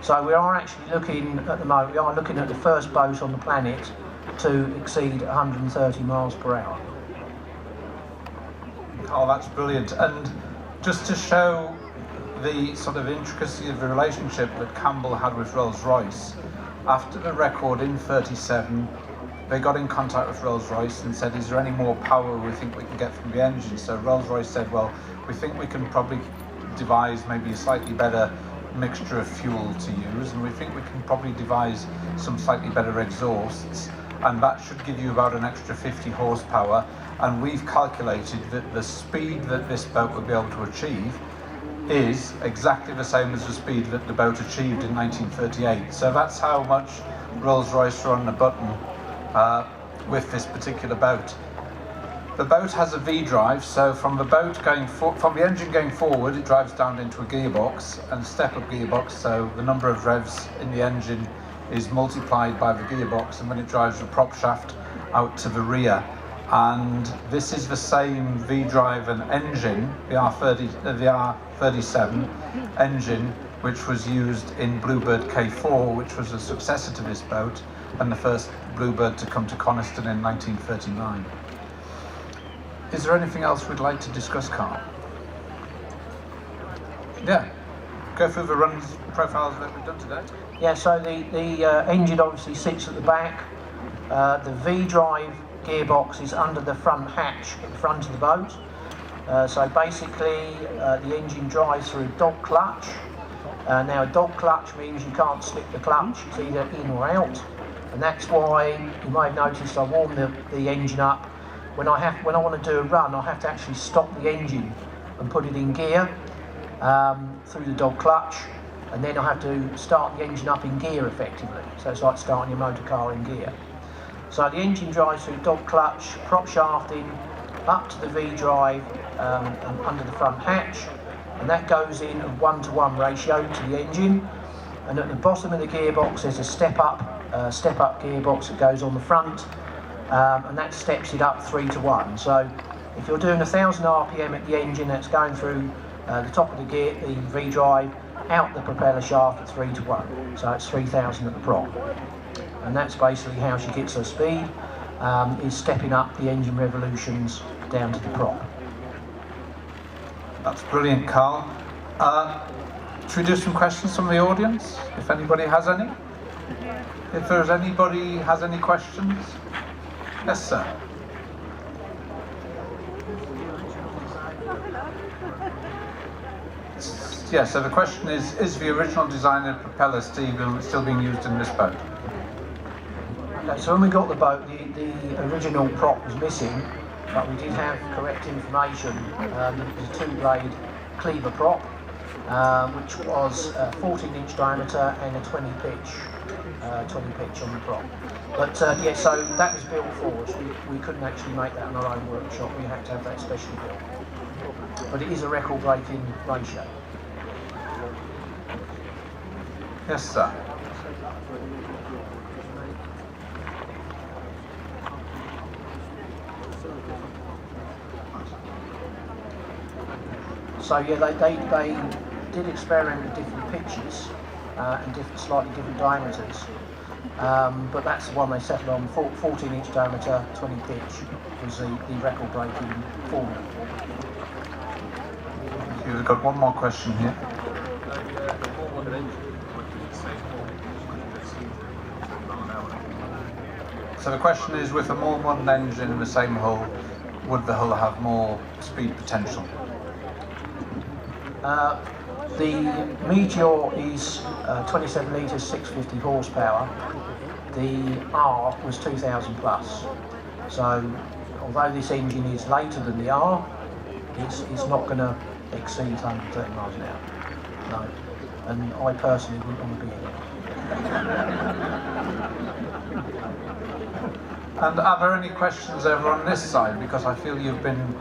S9: So we are actually looking at the moment, we are looking at the first boat on the planet to exceed 130 miles per hour.
S4: Oh, that's brilliant. And just to show the sort of intricacy of the relationship that Campbell had with Rolls-Royce, after the record in 37, they got in contact with Rolls-Royce and said, is there any more power we think we can get from the engine? So Rolls-Royce said, well, we think we can probably devise maybe a slightly better mixture of fuel to use, and we think we can probably devise some slightly better exhausts. and that should give you about an extra 50 horsepower. And we've calculated that the speed that this boat will be able to achieve is exactly the same as the speed that the boat achieved in 1938. So that's how much Rolls-Royce are on the button with this particular boat. The boat has a V-drive, so from the engine going forward, it drives down into a gearbox, and step-up gearbox, so the number of revs in the engine is multiplied by the gearbox, and then it drives the prop shaft out to the rear. And this is the same V-drive and engine, the R37 engine, which was used in Bluebird K4, which was a successor to this boat, and the first Bluebird to come to Coniston in 1939. Is there anything else we'd like to discuss, Carl? Yeah, go through the run profiles that we've done today.
S9: Yeah, so the engine obviously sits at the back. The V-drive gearbox is under the front hatch at the front of the boat. So basically the engine drives through a dog clutch. Now a dog clutch means you can't slip the clutch, it's either in or out. And that's why you may have noticed I warm the engine up. When I want to do a run, I have to actually stop the engine and put it in gear through the dog clutch, and then I have to start the engine up in gear effectively. So it's like starting your motor car in gear. So the engine drives through dog clutch, prop shafting, up to the V-drive and under the front hatch, and that goes in a 1-to-1 ratio to the engine. And at the bottom of the gearbox there's a step-up gearbox that goes on the front. And that steps it up 3-to-1. So if you're doing 1,000 RPM at the engine, that's going through the top of the gear, the V-drive, out the propeller shaft at 3-to-1. So it's 3,000 at the prop. And that's basically how she gets her speed, is stepping up the engine revolutions down to the prop.
S4: That's brilliant, Carl. Should we do some questions from the audience, if anybody has any? If there's anybody has any questions? Yes, sir. Yeah, so the question is the original design of propeller still being used in this boat?
S9: Okay, so when we got the boat, the original prop was missing, but we did have correct information. It was a 2-blade cleaver prop, which was 14-inch diameter and a 20 pitch on the prop. But yeah, so that was built for us. We couldn't actually make that in our own workshop. We had to have that specially built. But it is a record-breaking ratio.
S4: Yes, sir.
S9: So yeah, they did experiment with different pitches and slightly different diameters. But that's the one they settled on. 14-inch diameter, 20 pitch was the record-breaking formula.
S4: We've got one more question here. So the question is, with a more modern engine in the same hull, would the hull have more speed potential?
S9: The Meteor is 27 litres, 650 horsepower. The R was 2,000 plus. So although this engine is later than the R, it's not going to exceed 130 miles an hour. No. And I personally wouldn't want to be in it.
S4: And are there any questions over on this side? Because I feel you've been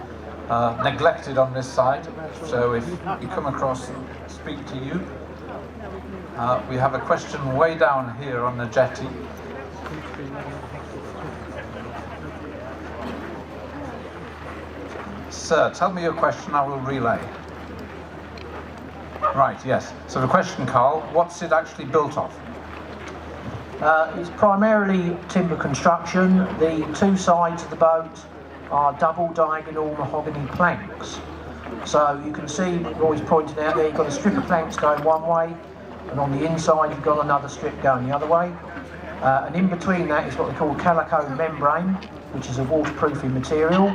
S4: neglected on this side. So if you come across, speak to you. We have a question way down here on the jetty. Sir, tell me your question, I will relay. Right, yes. So the question, Carl, what's it actually built of?
S9: It's primarily timber construction. The two sides of the boat are double diagonal mahogany planks. So you can see, Roy's pointed out there, you've got a strip of planks going one way, and on the inside you've got another strip going the other way. And in between that is what they call calico membrane, which is a waterproofing material.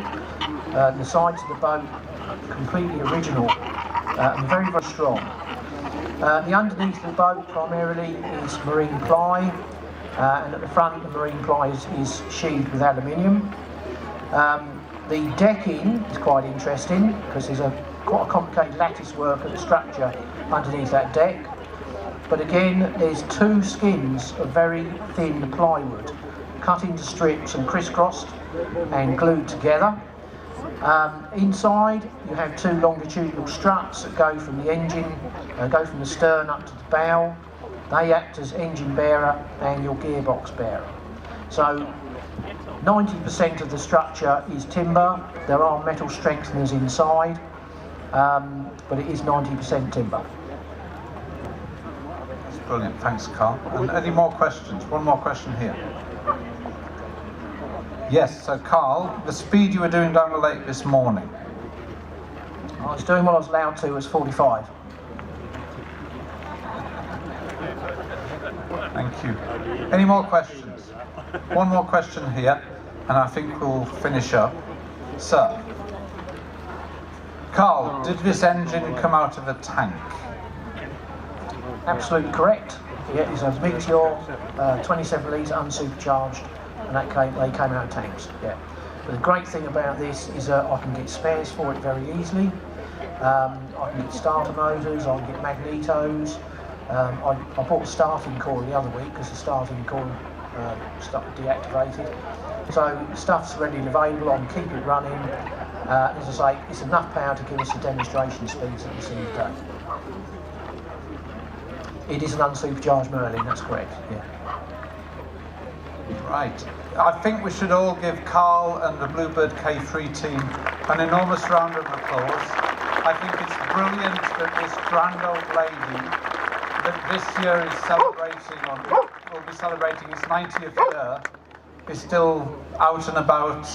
S9: The sides of the boat are completely original and very, very strong. The underneath of the boat primarily is marine ply. and at the front the marine ply is sheathed with aluminium. The decking is quite interesting because there's quite a complicated lattice work of the structure underneath that deck. But again, there's 2 skins of very thin plywood cut into strips and crisscrossed and glued together. Inside you have 2 longitudinal struts that go from the engine, go from the stern up to the bow. They act as engine bearer and your gearbox bearer. So 90% of the structure is timber. There are metal strengtheners inside, but it is 90% timber.
S4: That's brilliant, thanks Carl. And any more questions? One more question here. Yes, so Carl, the speed you were doing down the lake this morning?
S9: I was doing what I was allowed to, was 45.
S4: Thank you. Any more questions? One more question here, and I think we'll finish up. Sir, Carl, did this engine come out of a tank?
S9: Absolutely correct. Yeah, it's a Meteor 27 litre unsupercharged, and they came out of tanks. Yeah. But the great thing about this is that I can get spares for it very easily. I can get starter motors, I can get magnetos. I bought a starting coil the other week because the starting coil deactivated. So stuff's ready and available, I can keep it running. As I say, it's enough power to give us the demonstration speeds that we see today. It is an unsupercharged Merlin, that's correct, yeah.
S4: Right. I think we should all give Carl and the Bluebird K3 team an enormous round of applause. I think it's brilliant that this grand old lady that this year is celebrating, or will be celebrating its 90th year, is still out and about,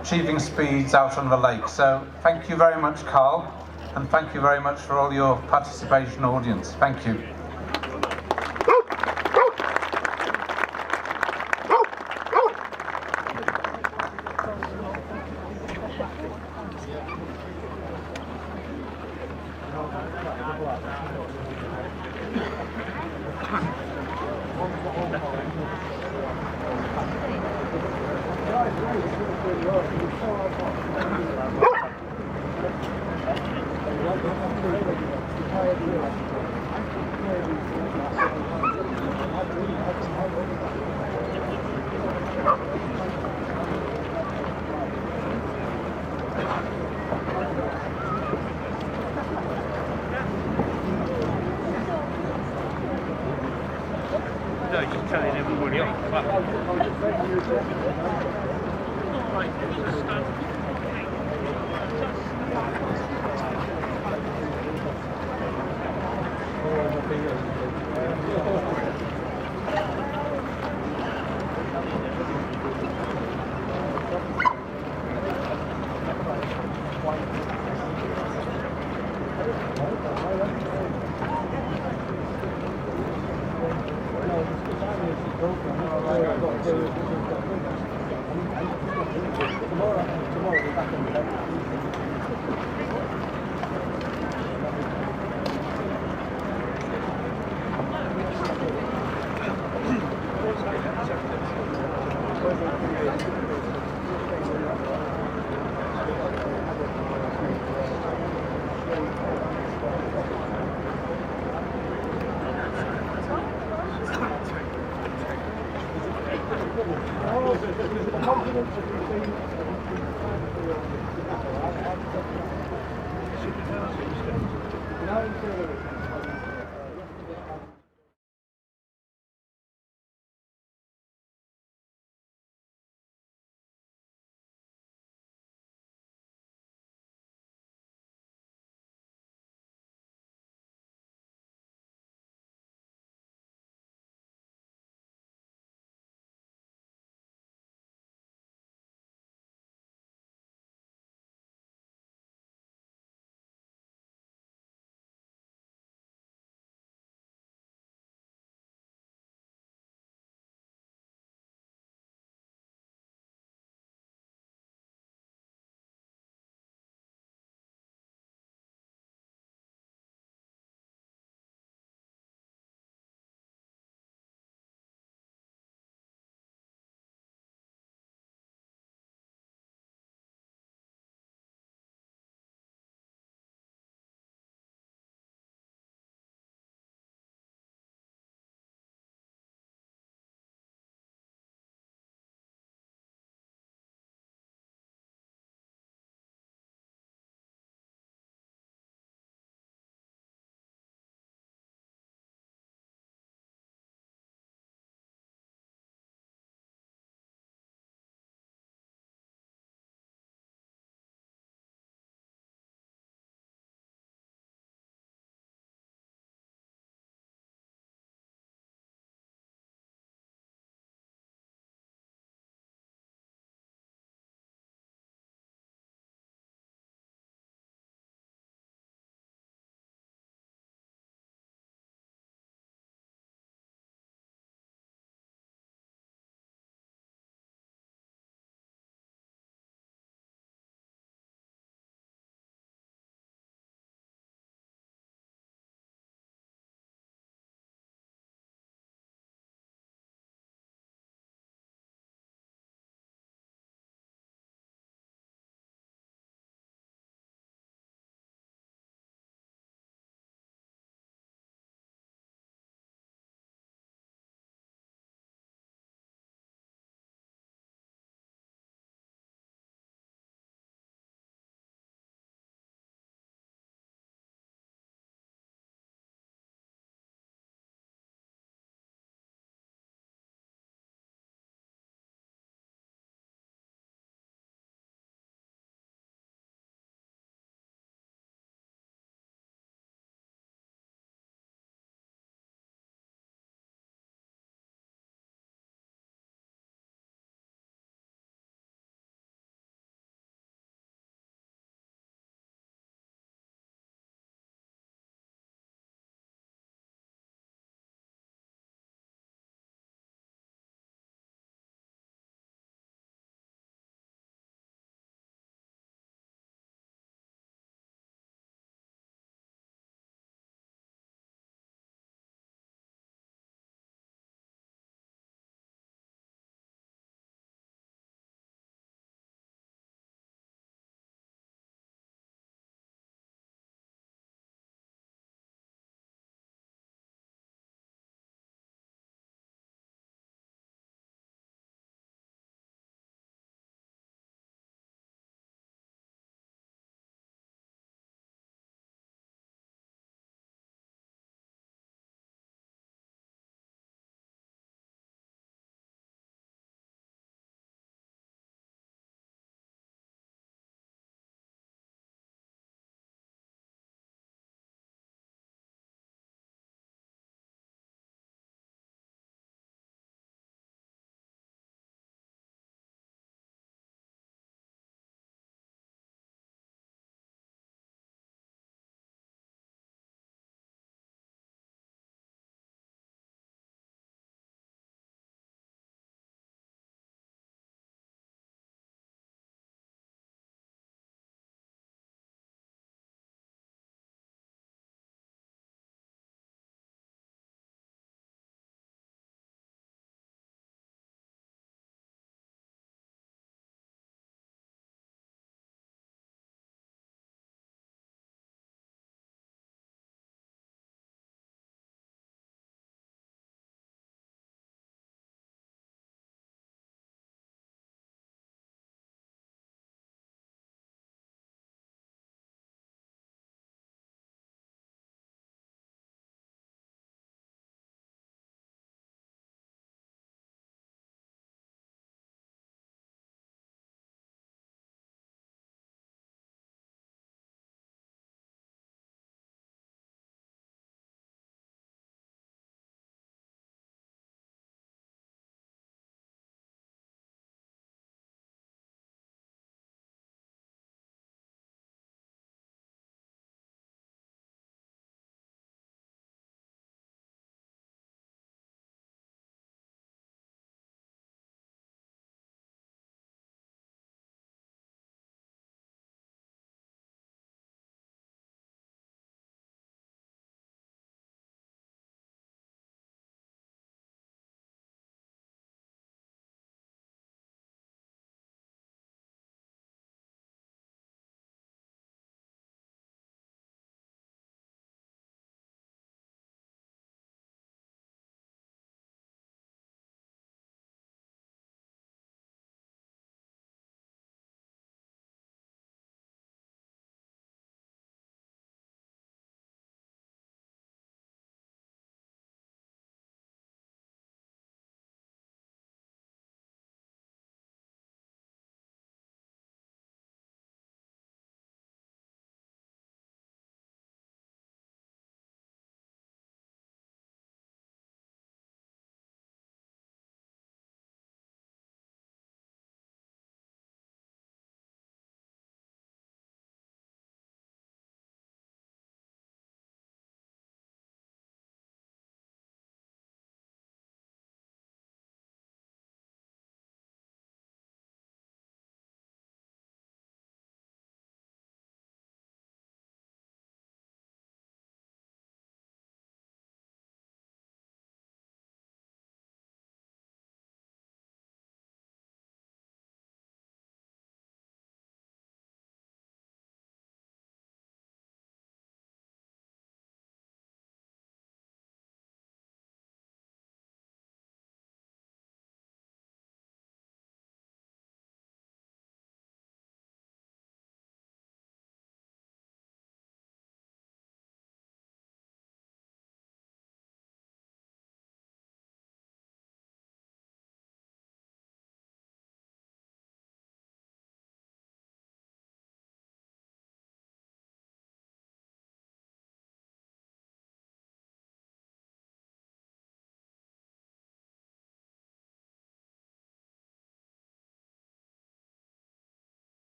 S4: achieving speeds out on the lake. So thank you very much, Carl, and thank you very much for all your participation, audience. Thank you.
S2: No, you're telling everybody off.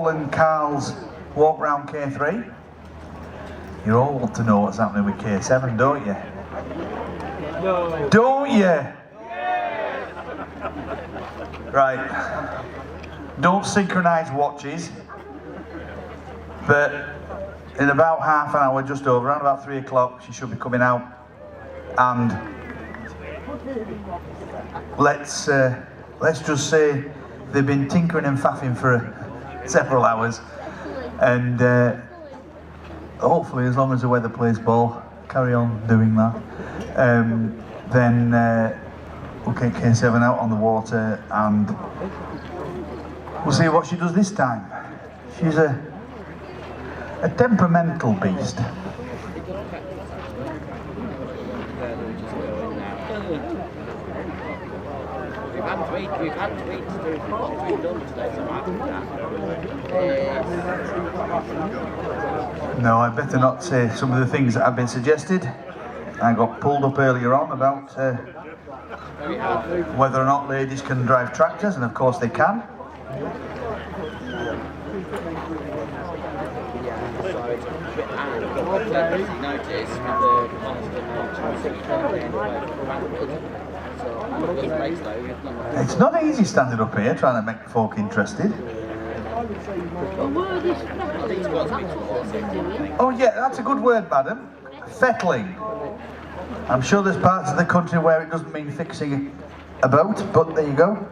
S1: Paul and Carl's walk round K3. You all want to know what's happening with K7, don't you? No. Don't you? Right. Don't synchronise watches, but in about half an hour, just over, around about 3 o'clock, she should be coming out. And let's just say they've been tinkering and faffing for several hours, and hopefully, as long as the weather plays ball, carry on doing that. Then we'll get K7 out on the water, and we'll see what she does this time. She's a temperamental beast.
S7: We've had tweets to what we've done today, so I'm happy with that.
S1: No, I better not say some of the things that have been suggested. I got pulled up earlier on about whether or not ladies can drive tractors, and of course they can. It's not easy standing up here trying to make folk interested. Oh yeah, that's a good word, madam. Fettling. I'm sure there's parts of the country where it doesn't mean fixing a boat, but there you go.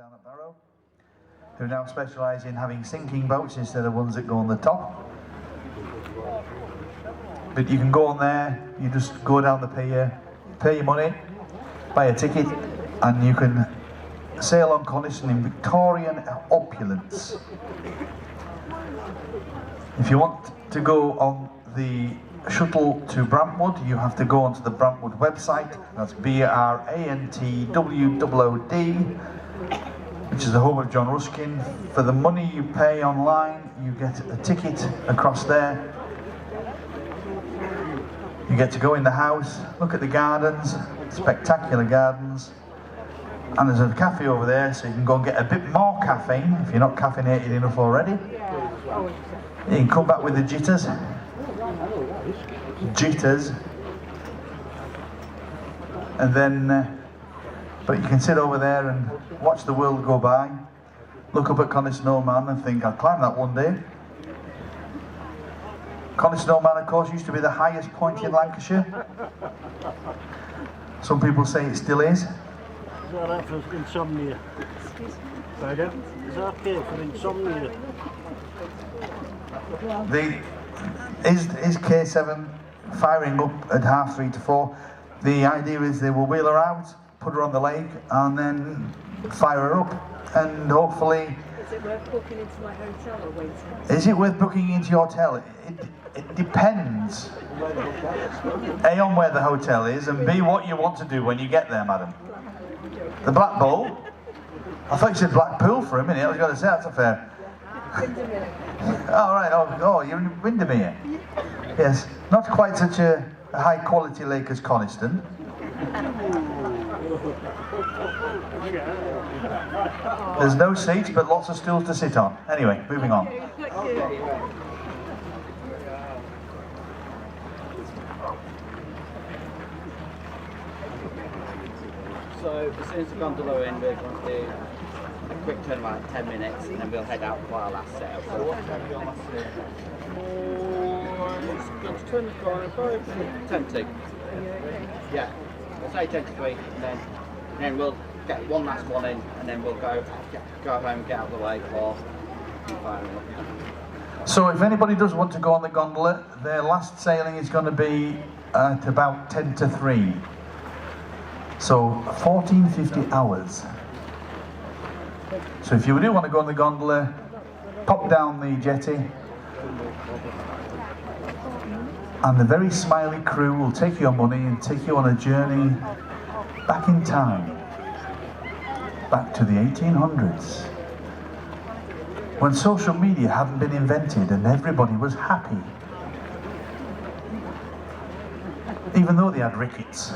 S1: down at Barrow, who now specialise in having sinking boats instead of ones that go on the top. But you can go on there, you just go down the pier, pay your money, buy a ticket, and you can sail on Coniston in Victorian opulence. If you want to go on the shuttle to Brantwood, you have to go onto the Brantwood website. That's BRANTWOOD, which is the home of John Ruskin. For the money you pay online, you get a ticket across there. You get to go in the house, look at the gardens, spectacular gardens. And there's a cafe over there, so you can go and get a bit more caffeine if you're not caffeinated enough already. You can come back with the jitters. And then, but you can sit over there and watch the world go by, look up at Coniston Old Man and think, I'll climb that one day. Coniston Old Man, of course, used to be the highest point in Lancashire. Some people say it still is.
S2: Is that for insomnia? Pardon? Is that okay for insomnia?
S1: Is K7 firing up at 3:30 to 4? The idea is they will wheel her out, put her on the lake, and then fire her up, and hopefully.
S10: Is it worth booking into my hotel or waiting?
S1: Is it worth booking into your hotel? It depends. A, on where the hotel is, and B, what you want to do when you get there, madam. The Black Bull? I thought you said Blackpool for a minute. I was going to say that's a fair. Oh, right. Oh, you're in Windermere. Yes. Not quite such a high quality lake as Coniston. There's no seats, but lots of stools to sit on. Anyway, moving on.
S7: So as soon as the gondola in, we're going to do a quick turnaround, 10 minutes, and then we'll head out for our last sail. So what time are you on last sail? It's going to turn the corner, 10 to. Yeah, we'll say 10 to 3, and then we'll get one last one in, and then we'll go home, get out of the way for firing up.
S1: So if anybody does want to go on the gondola, their last sailing is going to be at about 10 to 3. So 1450 hours. So if you do want to go on the gondola, pop down the jetty, and the very smiley crew will take your money and take you on a journey back in time, back to the 1800s, when social media hadn't been invented and everybody was happy, even though they had rickets.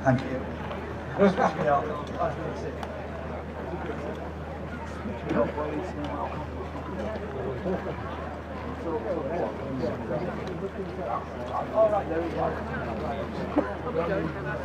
S1: Thank you. All right, there we go.
S10: Okay, let's go.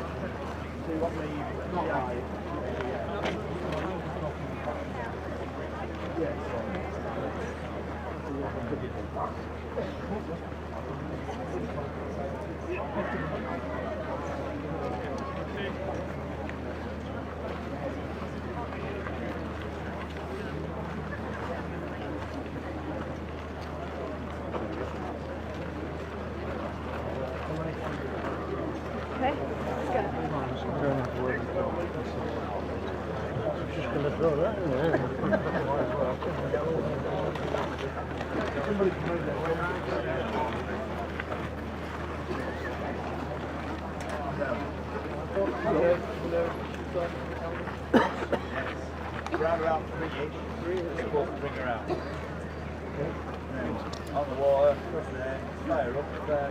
S2: Just going to throw that in there.
S8: Round around 3 it's supposed to bring her out. On the water, across there, fire up there,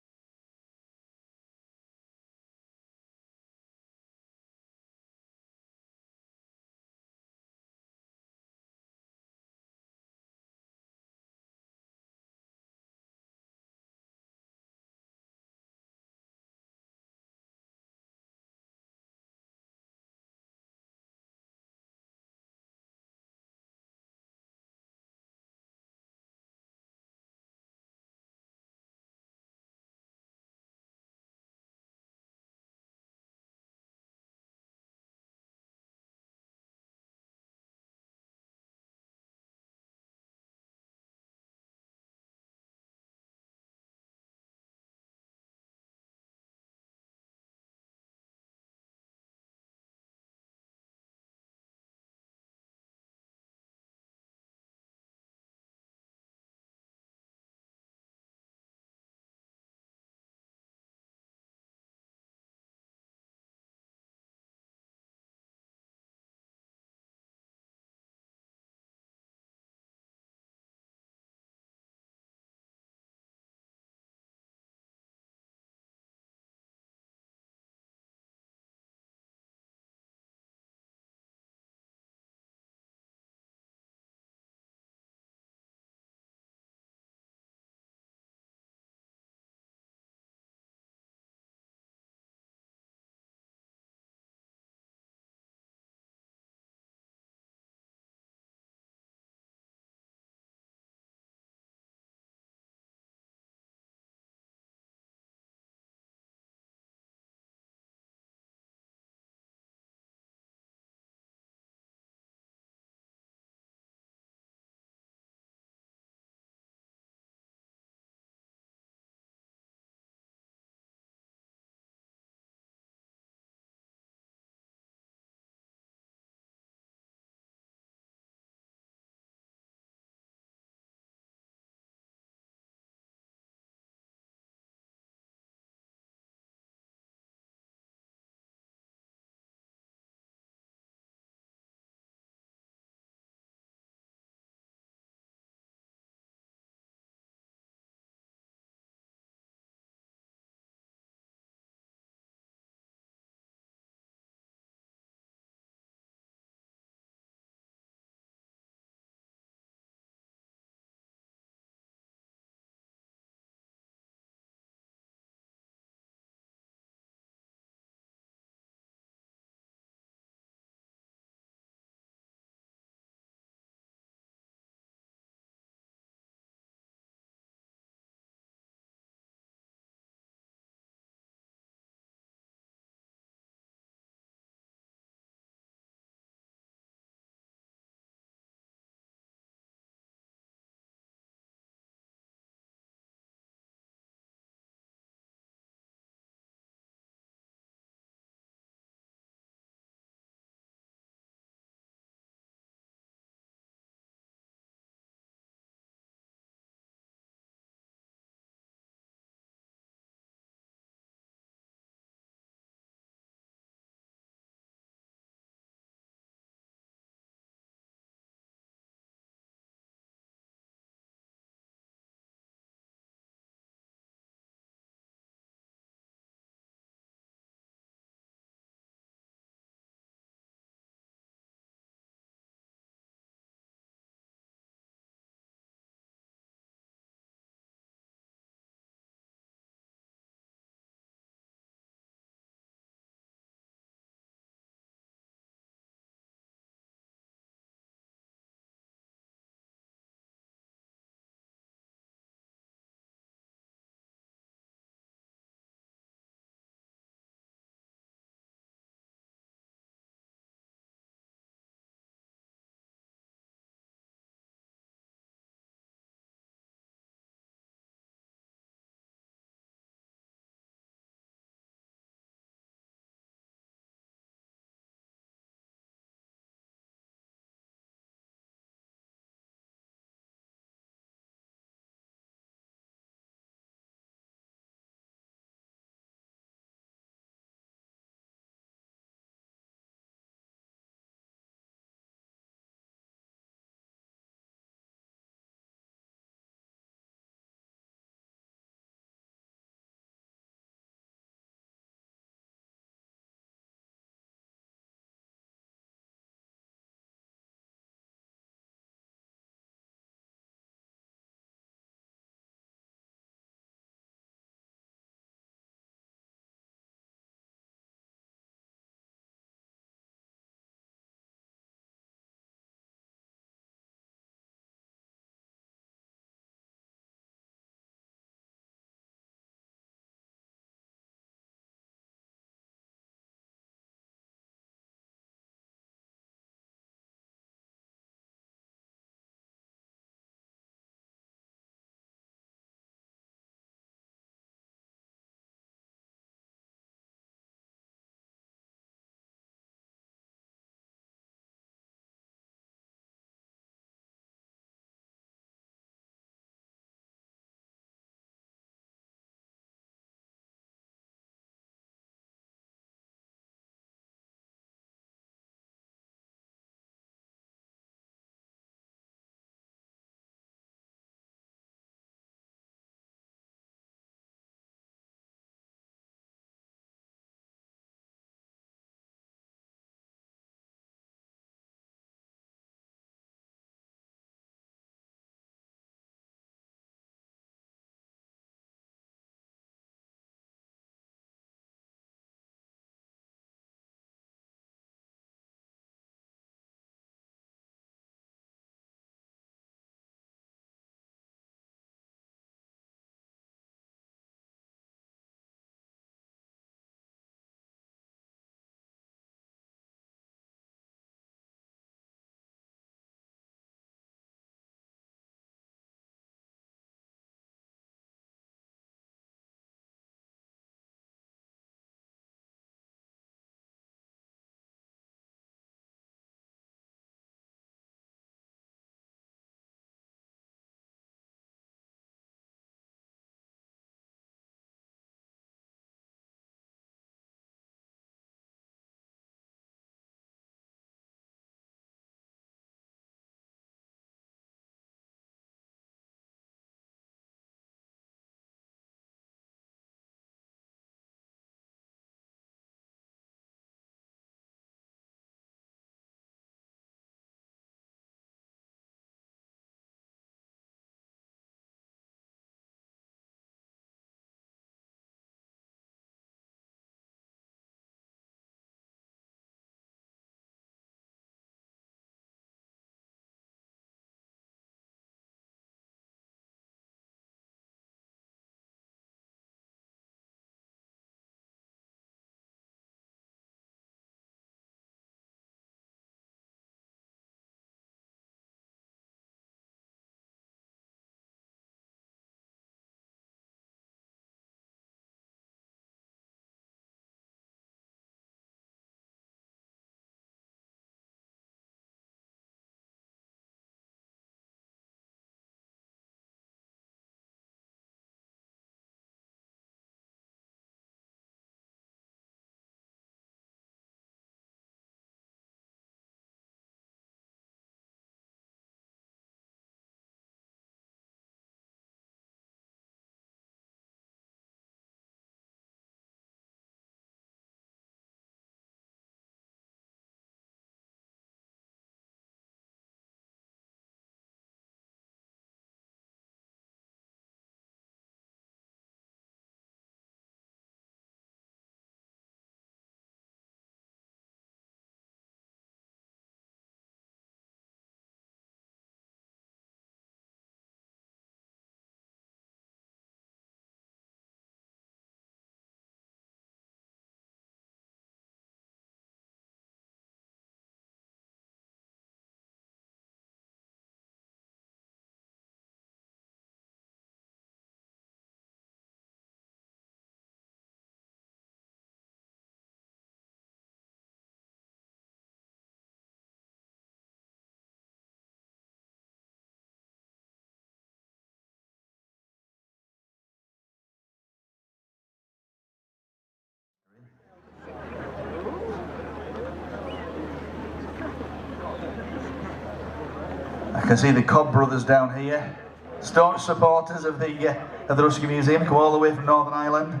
S1: I can see the Cobb brothers down here, staunch supporters of the Ruskin Museum, come all the way from Northern Ireland.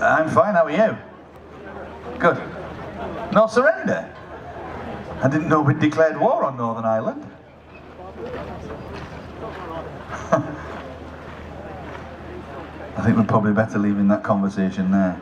S1: I'm fine, how are you? Good. No surrender? I didn't know we'd declared war on Northern Ireland. I think we're probably better leaving that conversation there.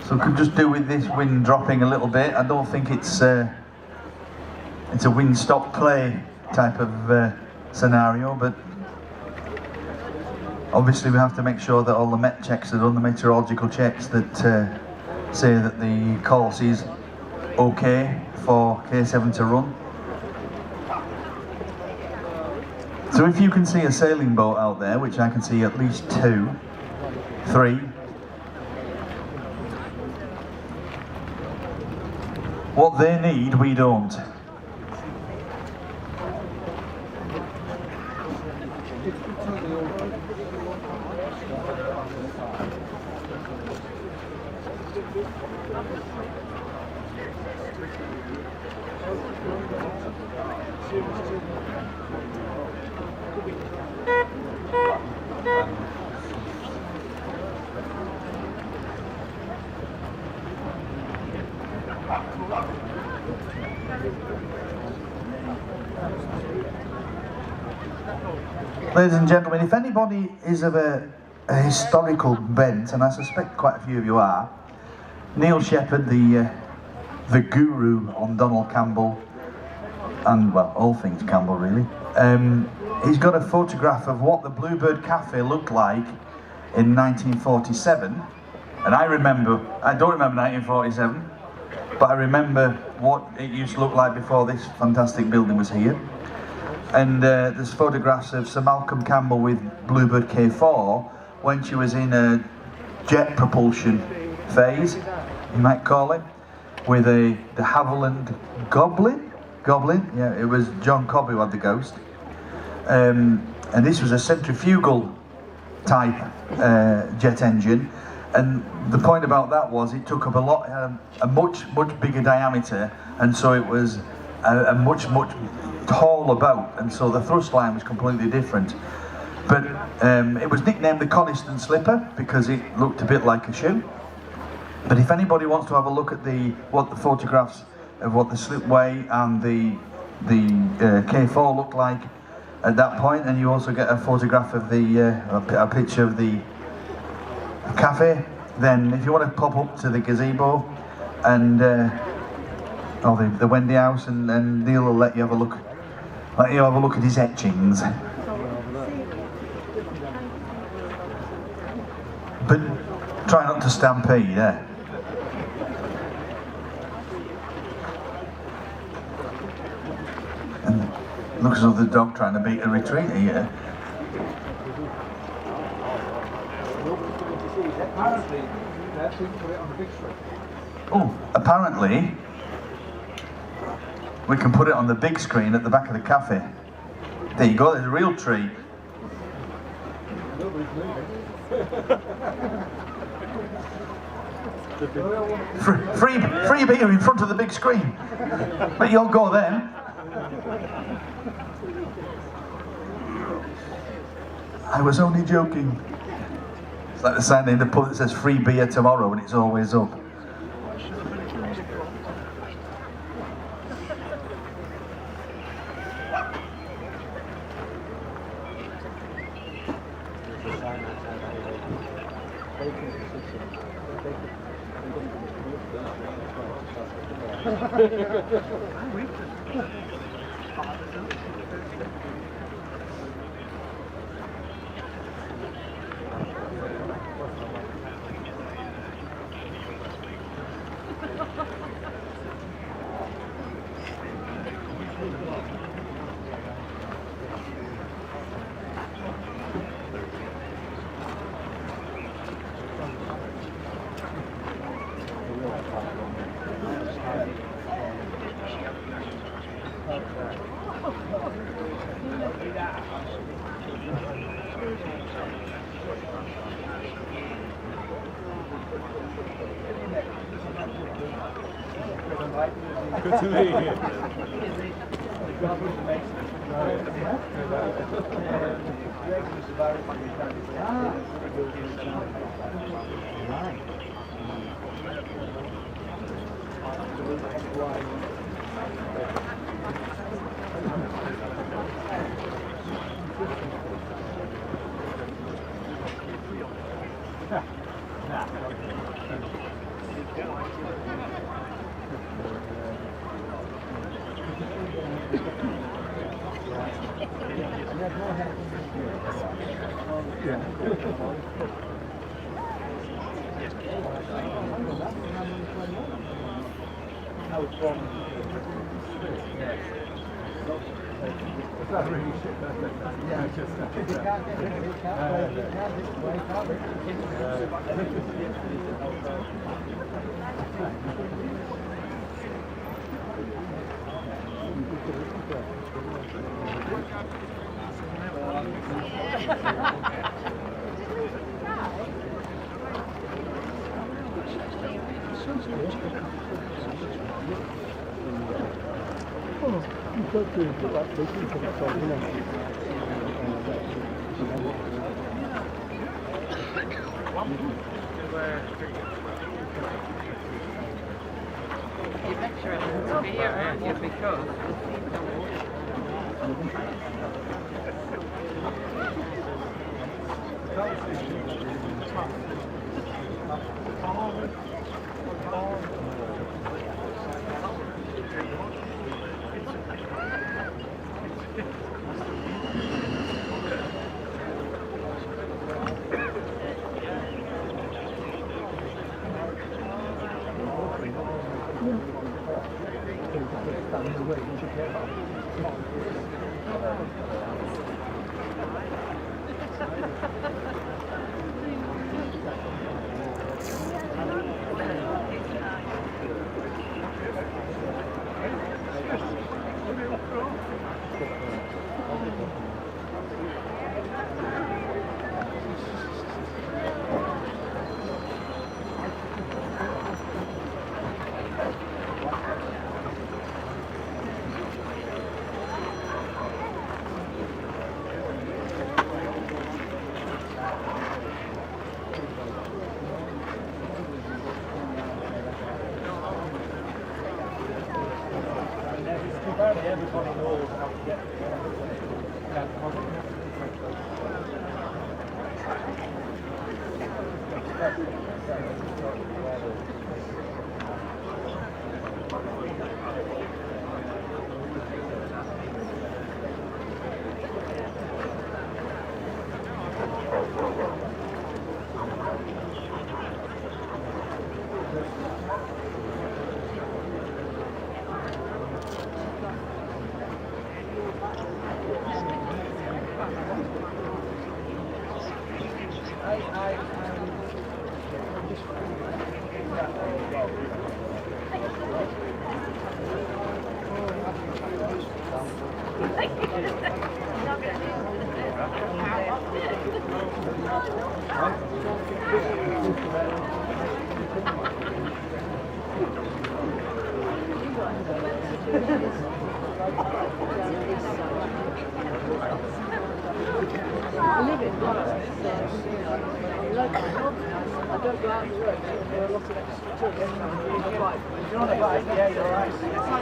S1: So could just do with this wind dropping a little bit. I don't think it's a wind stop play type of scenario, but obviously we have to make sure that all the met checks are done, the meteorological checks that say that the course is okay for K7 to run. So if you can see a sailing boat out there, which I can see at least 2, 3, what they need, we don't. Ladies and gentlemen, if anybody is of a historical bent, and I suspect quite a few of you are, Neil Shepherd, the guru on Donald Campbell, and well, all things Campbell really, he's got a photograph of what the Bluebird Cafe looked like in 1947, and I don't remember 1947, but I remember what it used to look like before this fantastic building was here. And there's photographs of Sir Malcolm Campbell with Bluebird K4 when she was in a jet propulsion phase, you might call it, with the Havilland Goblin, yeah, it was John Cobb who had the Ghost. And this was a centrifugal type jet engine, and the point about that was it took up a much bigger diameter, and so it was a much taller boat, and so the thrust line was completely different. But it was nicknamed the Coniston Slipper because it looked a bit like a shoe. But if anybody wants to have a look at what the photographs of what the slipway and the K4 looked like at that point, and you also get a photograph of a picture of the cafe, then if you want to pop up to the gazebo and or the Wendy House, and Neil will let you have a look. Let you have a look at his etchings. But try not to stampede, eh? And looks as though the dog trying to beat a retreat here. Oh, apparently we can put it on the big screen at the back of the cafe. There you go, there's a real treat. Free beer in front of the big screen. But you'll go then. I was only joking. It's like the sign in the pub that says free beer tomorrow, and it's always up.
S6: Good to meet you.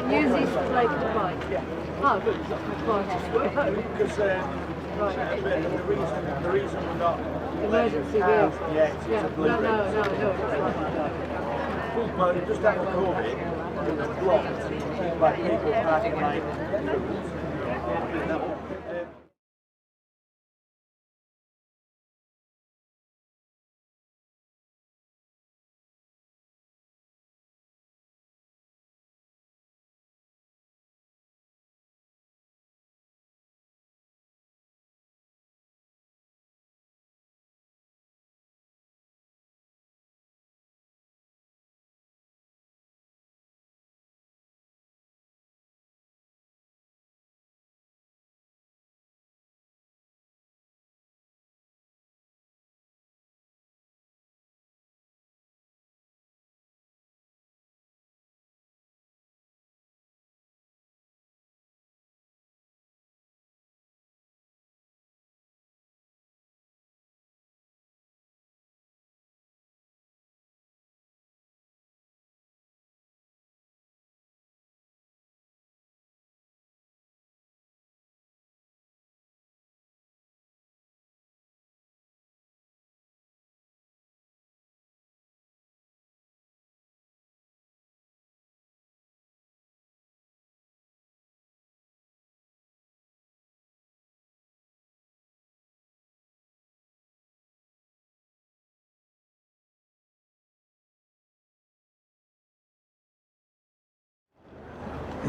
S10: Use these to play the bike. Oh, good.
S6: Because the reason we're not
S10: Emergency vehicle.
S6: it's a Bluebird.
S10: No.
S6: Well, just after COVID, it was blocked by people trying to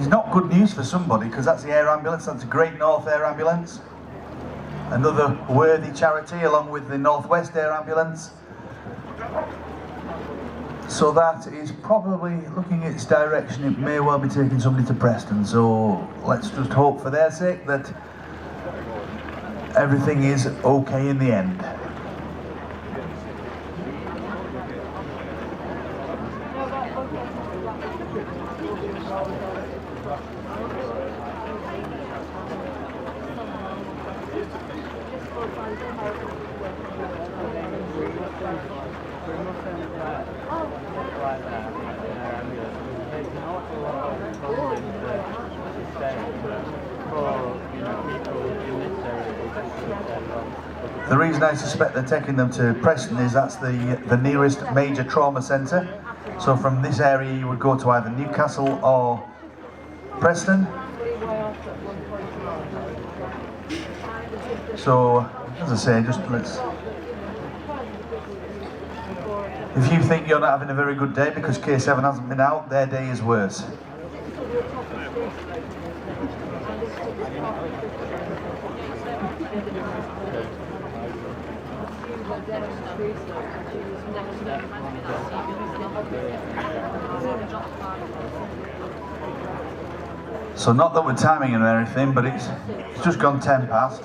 S1: is not good news for somebody, because that's the air ambulance, that's the Great North Air Ambulance. Another worthy charity along with the Northwest Air Ambulance. So that is probably, looking at its direction, it may well be taking somebody to Preston. So let's just hope for their sake that everything is okay in the end. The reason I suspect they're taking them to Preston is that's the nearest major trauma centre. So from this area you would go to either Newcastle or Preston. So, as I say, just let's... If you think you're not having a very good day because K7 hasn't been out, their day is worse. So not that we're timing and everything, but it's just gone 10 past.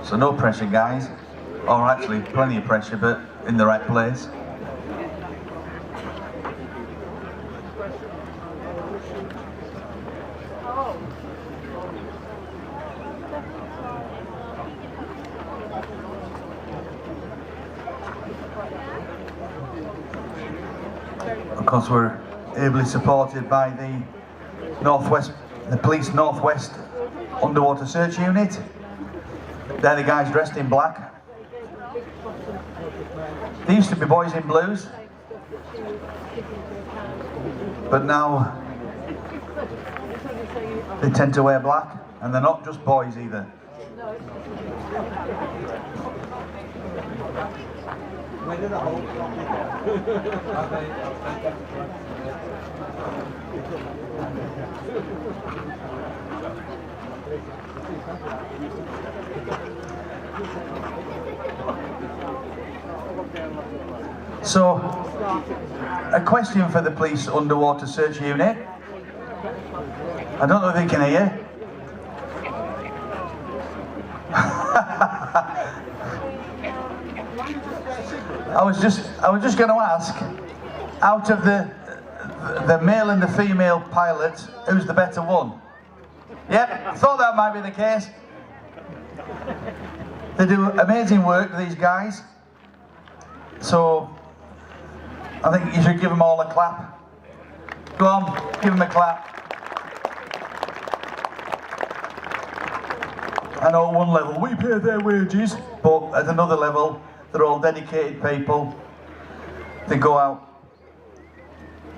S1: So no pressure, guys. Or actually, plenty of pressure, but in the right place. Of course, we're ably supported by the police Northwest Underwater Search Unit. They're the guys dressed in black. They used to be boys in blues, but now they tend to wear black, and they're not just boys either. So, a question for the police underwater search unit. I don't know if they can hear. I was just going to ask, out of the male and the female pilots, who's the better one? Yep, thought that might be the case. They do amazing work, these guys. So, I think you should give them all a clap. Go on, give them a clap. I know at one level we pay their wages, but at another level, they're all dedicated people. They go out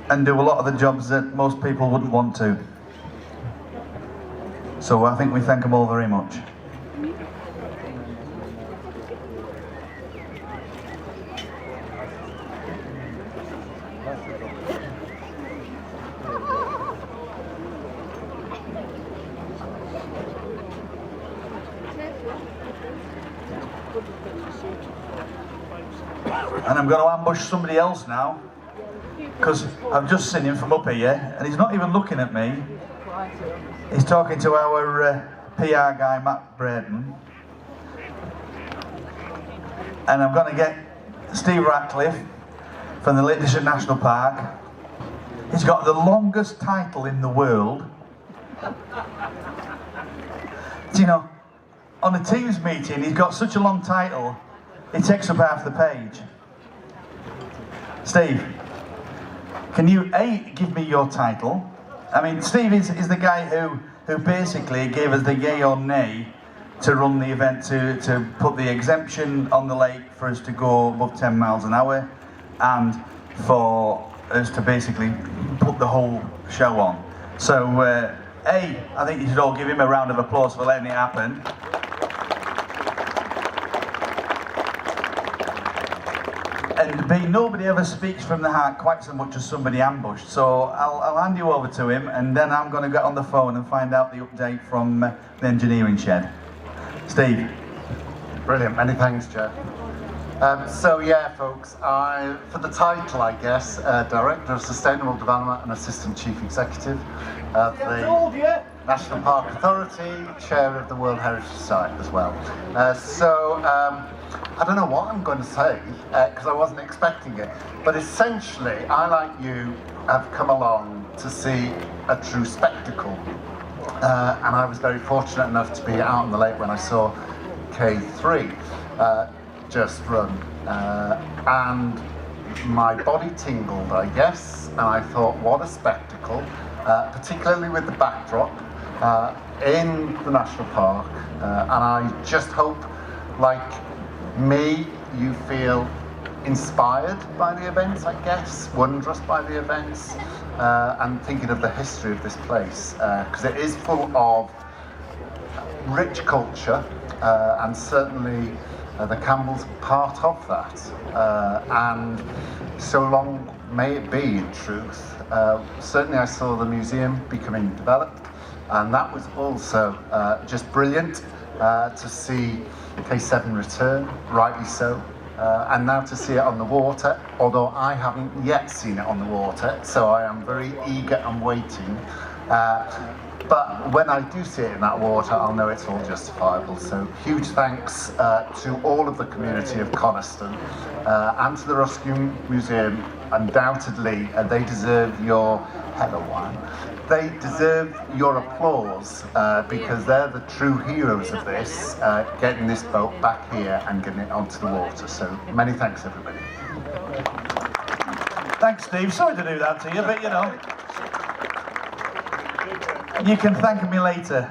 S1: and do a lot of the jobs that most people wouldn't want to. So I think we thank them all very much. And I'm going to ambush somebody else now, because I've just seen him from up here, and he's not even looking at me. He's talking to our PR guy, Matt Braden. And I'm going to get Steve Ratcliffe from the Lake District National Park. He's got the longest title in the world. Do you know, on a Teams meeting, he's got such a long title, it takes up half the page. Steve, can you A, give me your title? I mean, Steve is the guy who basically gave us the yay or nay to run the event, to put the exemption on the lake for us to go above 10 miles an hour, and for us to basically put the whole show on. So, A, I think you should all give him a round of applause for letting it happen. and B, nobody ever speaks from the heart quite so much as somebody ambushed. So I'll hand you over to him, and then I'm going to get on the phone and find out the update from the engineering shed. Steve.
S11: Brilliant, many thanks, Jeff. So yeah, folks, for the title, I guess, Director of Sustainable Development and Assistant Chief Executive of the National Park Authority, Chair of the World Heritage Site as well. I don't know what I'm going to say, because I wasn't expecting it, but essentially, I, like you, have come along to see a true spectacle. And I was very fortunate enough to be out on the lake when I saw K3 just run. And my body tingled, I guess, and I thought, what a spectacle, particularly with the backdrop in the national park. And I just hope, like me, you feel inspired by the events, I guess, wondrous by the events, and thinking of the history of this place, because it is full of rich culture, and certainly the Campbells part of that, and so long may it be, in truth. Certainly I saw the museum becoming developed, and that was also just brilliant to see K7 return, rightly so, and now to see it on the water, although I haven't yet seen it on the water, so I am very eager and waiting. But when I do see it in that water, I'll know it's all justifiable. So huge thanks to all of the community of Coniston and to the Ruskin Museum. Undoubtedly, they deserve your hello one. They deserve your applause because they're the true heroes of this, getting this boat back here and getting it onto the water. So many thanks, everybody.
S1: Thanks, Steve. Sorry to do that to you, but you know, you can thank me later.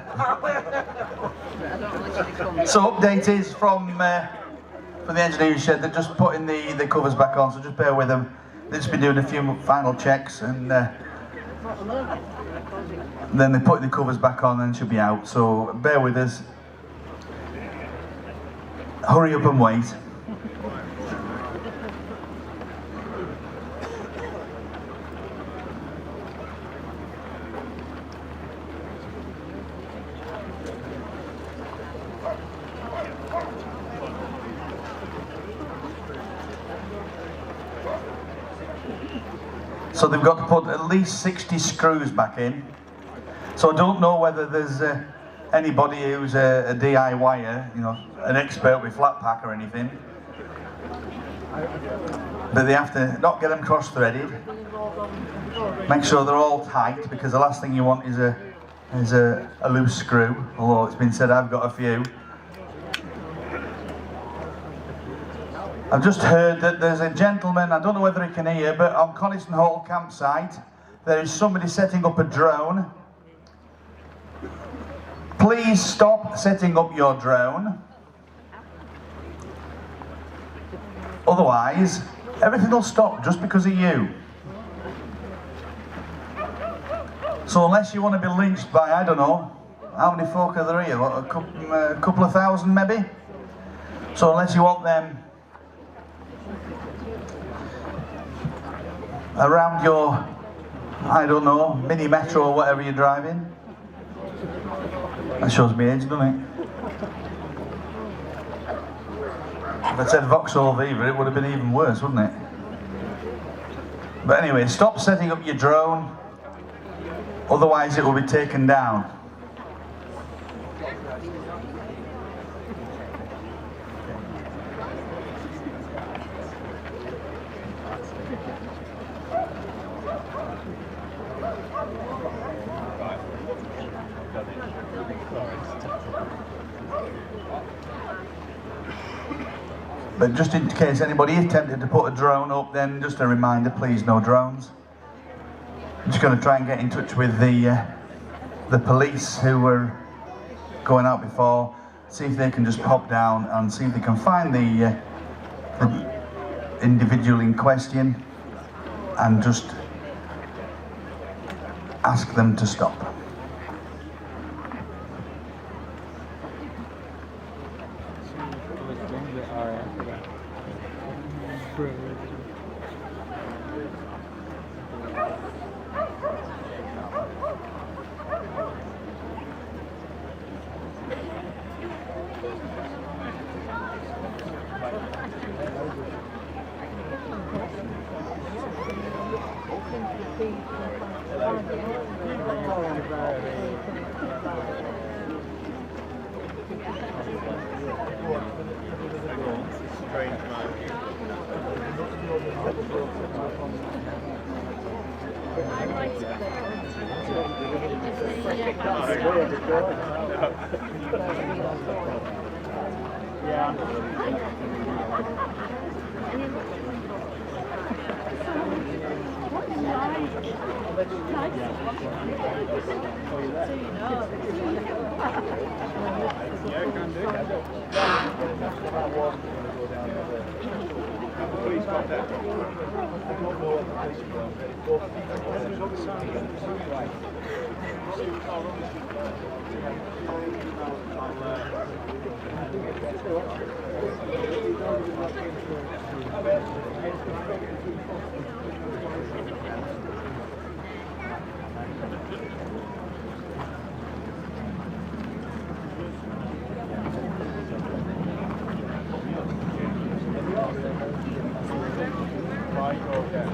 S1: So update is from the engineering shed. They're just putting the covers back on, so just bear with them. They've just been doing a few final checks, and then they're putting the covers back on and should be out. So bear with us. Hurry up and wait. So they've got to put at least 60 screws back in. So I don't know whether there's anybody who's a DIYer, you know, an expert with flat pack or anything. But they have to not get them cross-threaded. Make sure they're all tight, because the last thing you want is a loose screw. Although it's been said I've got a few. I've just heard that there's a gentleman, I don't know whether he can hear, but on Coniston Hall campsite, there is somebody setting up a drone. Please stop setting up your drone. Otherwise, everything will stop just because of you. So unless you want to be lynched by, I don't know, how many folk are there here? What, a couple of thousand maybe? So unless you want them around your, I don't know, mini metro or whatever you're driving. That shows me age, doesn't it? If I said Vauxhall Viva, it would have been even worse, wouldn't it? But anyway, stop setting up your drone, otherwise it will be taken down. But just in case anybody attempted to put a drone up, then just a reminder, please, no drones. I'm just going to try and get in touch with the police who were going out before, see if they can just pop down and see if they can find the individual in question and just ask them to stop.
S6: Brilliant.
S2: Strange man.
S6: Yeah, can do. Police contact. Right, okay.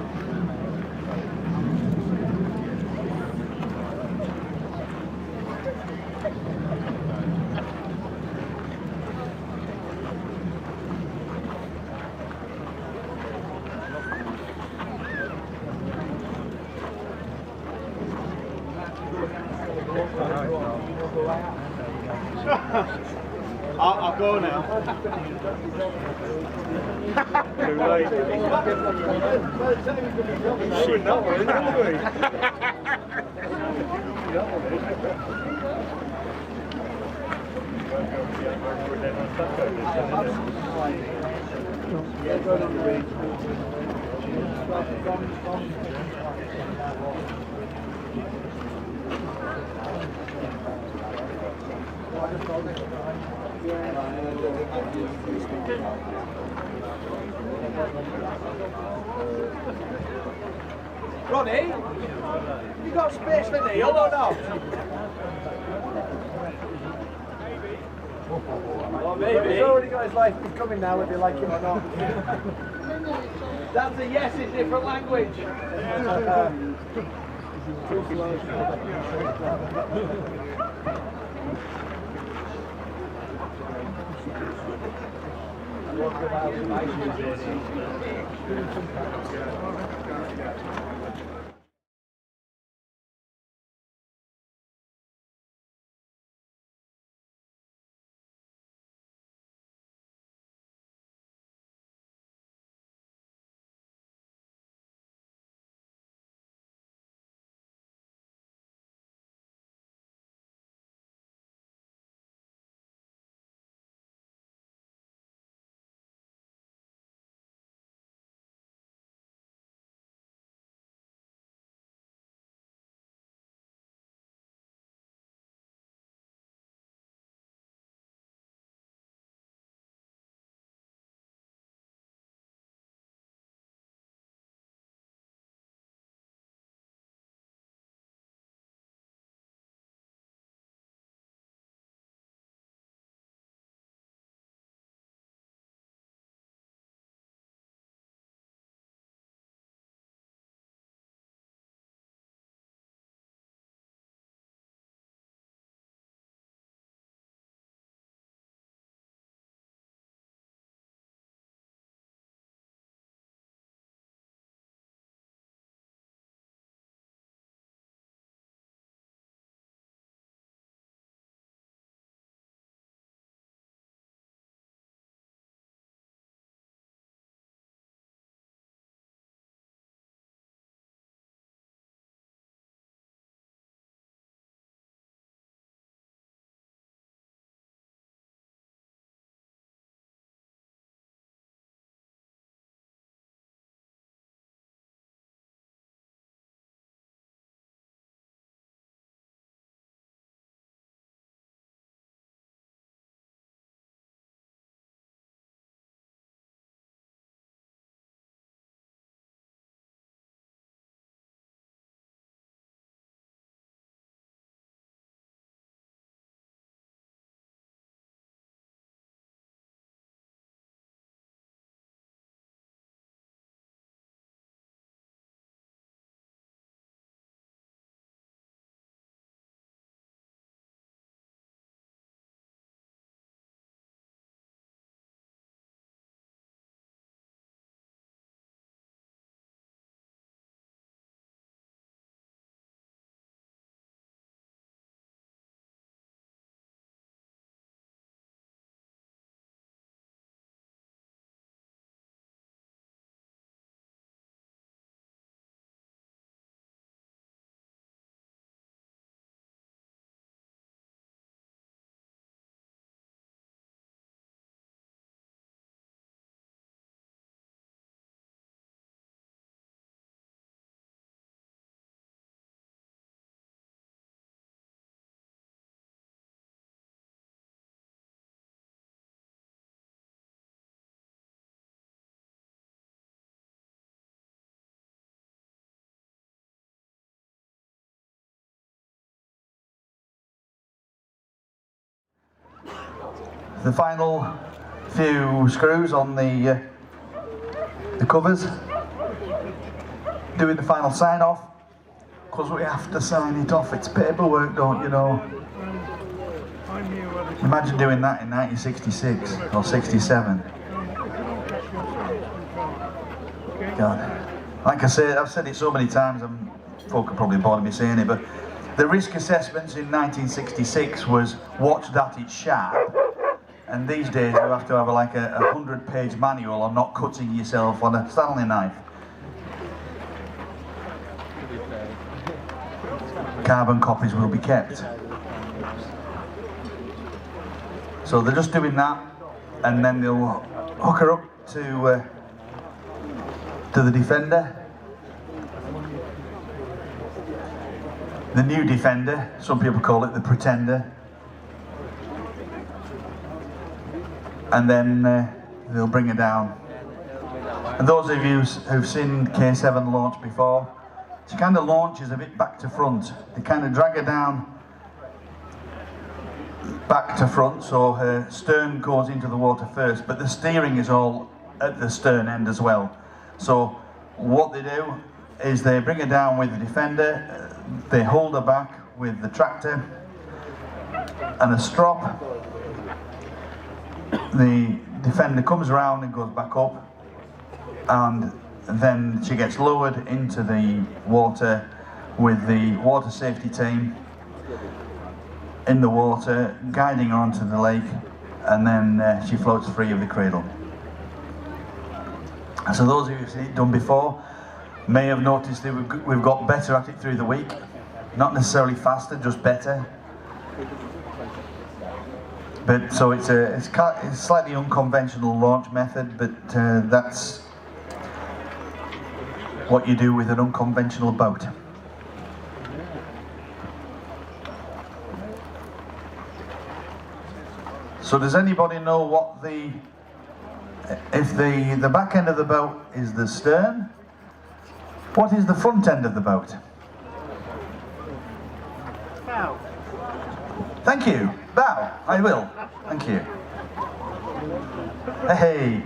S6: I'll go now. Too late. Shit, that one, didn't we?
S3: Ronnie, you got space for Neil or not? Well, maybe. He's already got his life coming now, whether you like him or not. That's a yes in different language.
S1: the final few screws on the covers, doing the final sign off, because we have to sign it off. It's paperwork, don't you know? Imagine doing that in 1966 or 67. God. Like I said, I've said it so many times, folk are probably bored of me saying it, but the risk assessments in 1966 was watch that it's sharp, and these days you have to have like a 100-page manual on not cutting yourself on a Stanley knife. Carbon copies will be kept. So they're just doing that, and then they'll hook her up to the Defender. The new Defender, some people call it the Pretender. And then they'll bring her down. And those of you who've seen K7 launch before, she kind of launches a bit back to front. They kind of drag her down back to front, so her stern goes into the water first, but the steering is all at the stern end as well. So what they do is they bring her down with the Defender, they hold her back with the tractor and a strop. The Defender comes around and goes back up, and then she gets lowered into the water with the water safety team in the water, guiding her onto the lake, and then she floats free of the cradle. So those of you who've seen it done before may have noticed that we've got better at it through the week. Not necessarily faster, just better. But so it's a slightly unconventional launch method, but that's what you do with an unconventional boat. So does anybody know what if the back end of the boat is the stern, what is the front end of the boat?
S2: Bow.
S1: Thank you. Bow. I will. Thank you. Hey.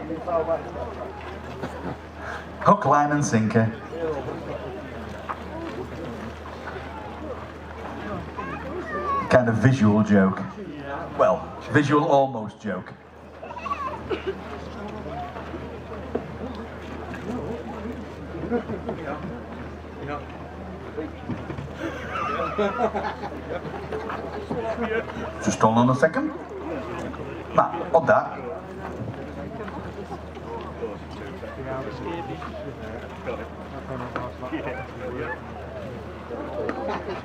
S1: Hook, line and sinker. Kind of visual joke. Well, visual almost joke. Just hold on a second. Matt, hold that.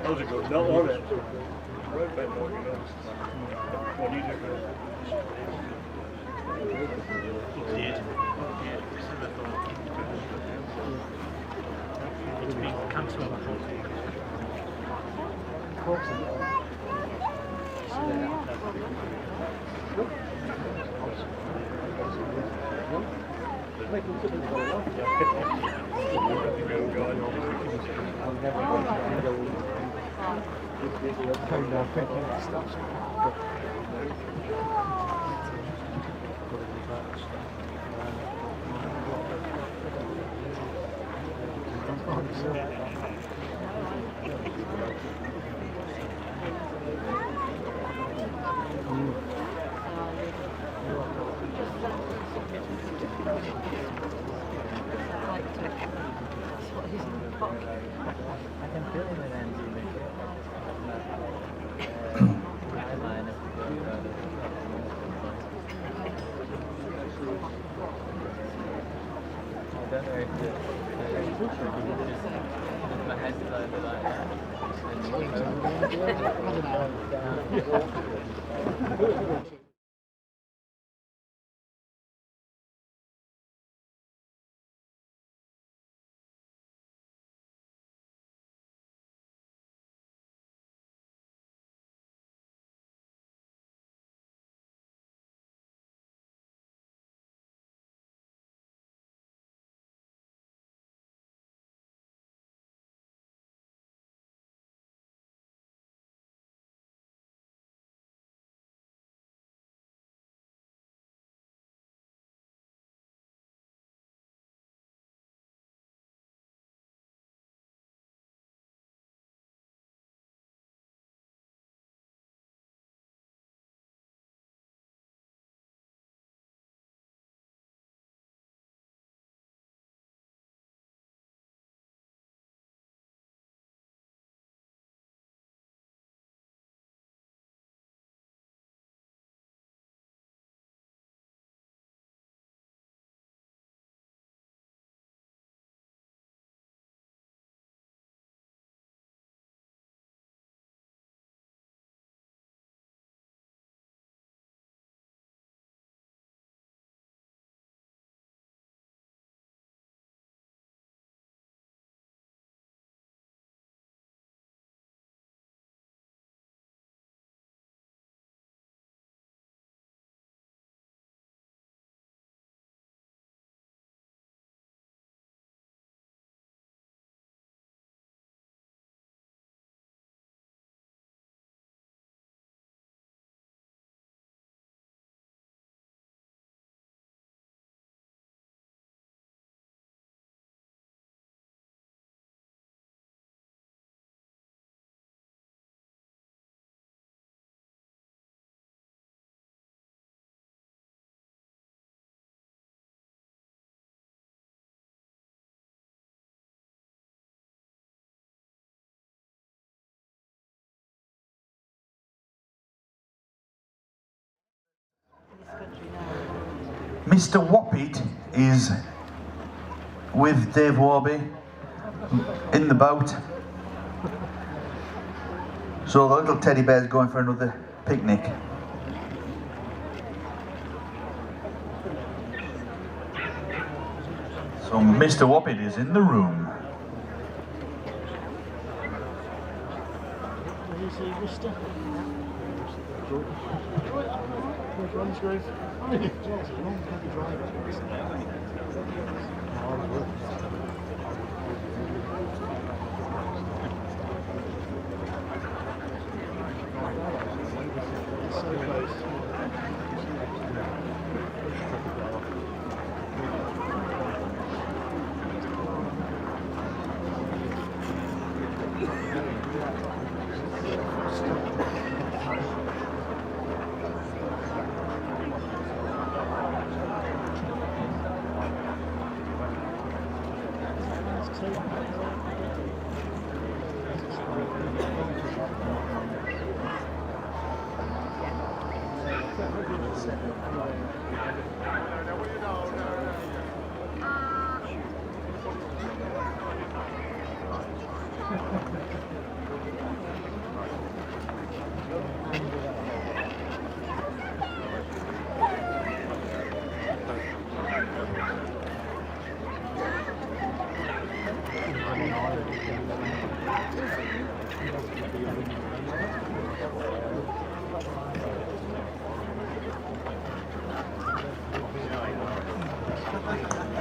S2: Those are good. Not on it. It's been cancelled.
S1: Mr. Whoppit is with Dave Warby in the boat. So the little teddy bear's going for another picnic. So Mr. Whoppit is in the room.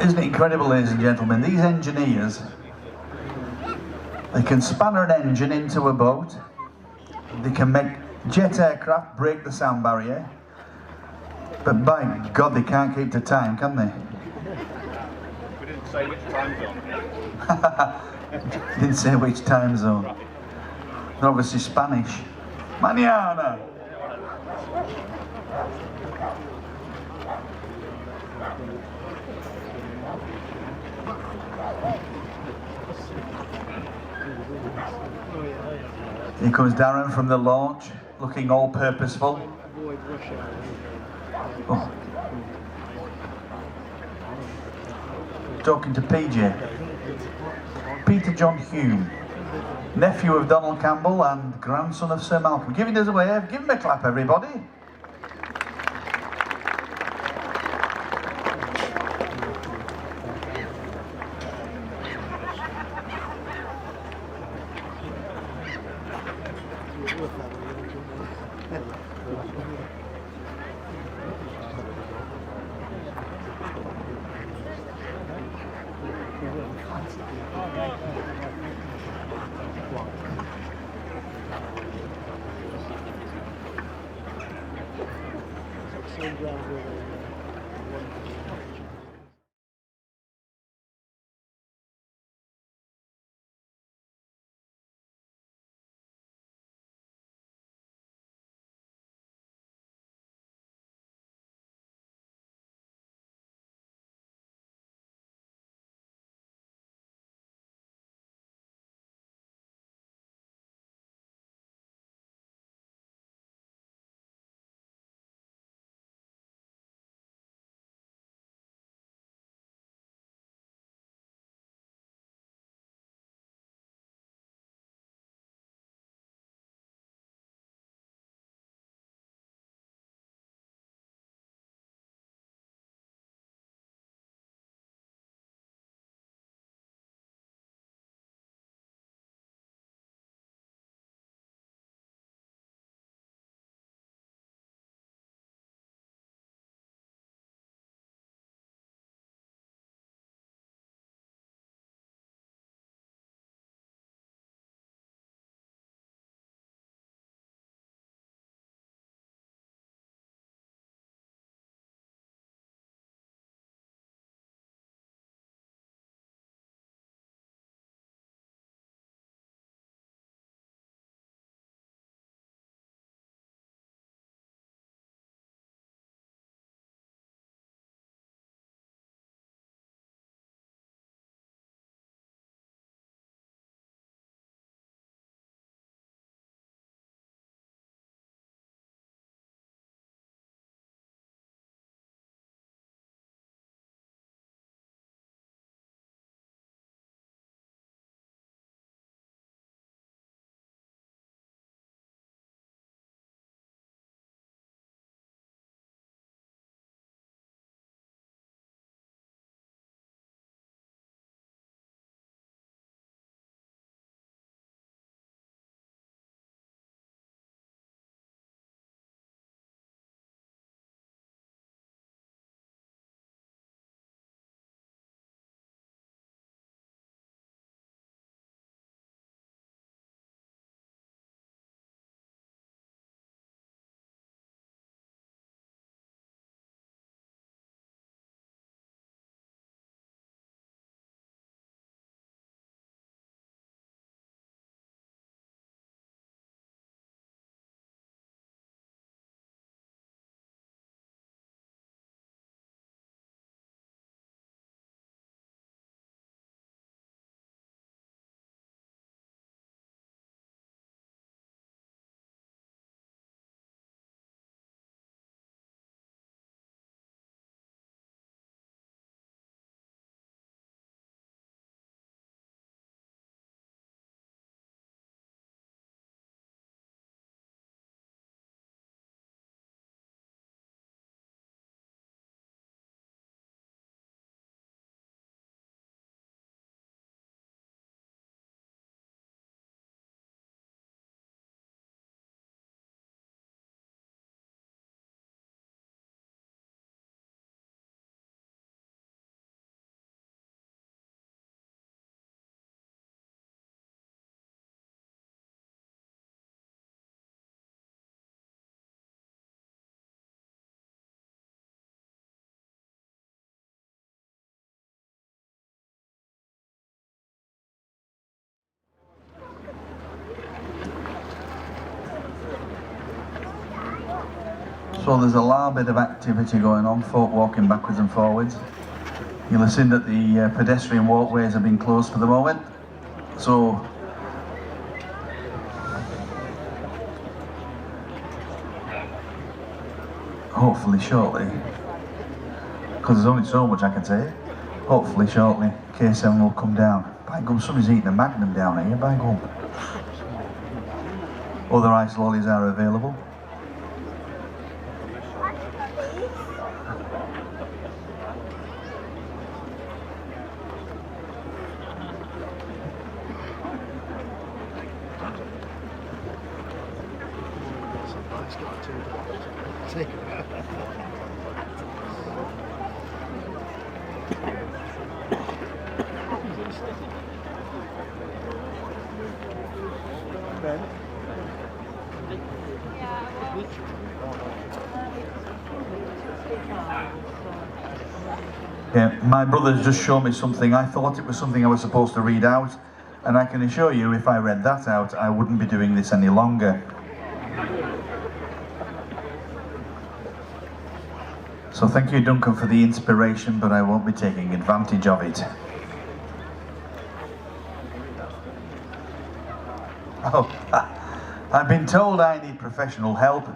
S1: Isn't it incredible, ladies and gentlemen? These engineers, they can spanner an engine into a boat, they can make jet aircraft break the sound barrier, but by God, they can't keep to time, can they?
S2: We didn't say which time zone.
S1: Didn't say which time zone. They're obviously Spanish. Mañana! Here comes Darren from the launch, looking all purposeful. Oh. Talking to PJ. Peter John Hume, nephew of Donald Campbell and grandson of Sir Malcolm. Giving us a wave, give him a clap, everybody.
S6: Same ground where
S1: So there's a little bit of activity going on, folk walking backwards and forwards. You'll have seen that the pedestrian walkways have been closed for the moment. So hopefully shortly, because there's only so much I can say, hopefully shortly K7 will come down. By gum, somebody's eating a Magnum down here, by gum. Other ice lollies are available. Yeah, my brother's just shown me something. I thought it was something I was supposed to read out, and I can assure you if I read that out, I wouldn't be doing this any longer. So thank you, Duncan, for the inspiration, but I won't be taking advantage of it. Oh, I've been told I need professional help.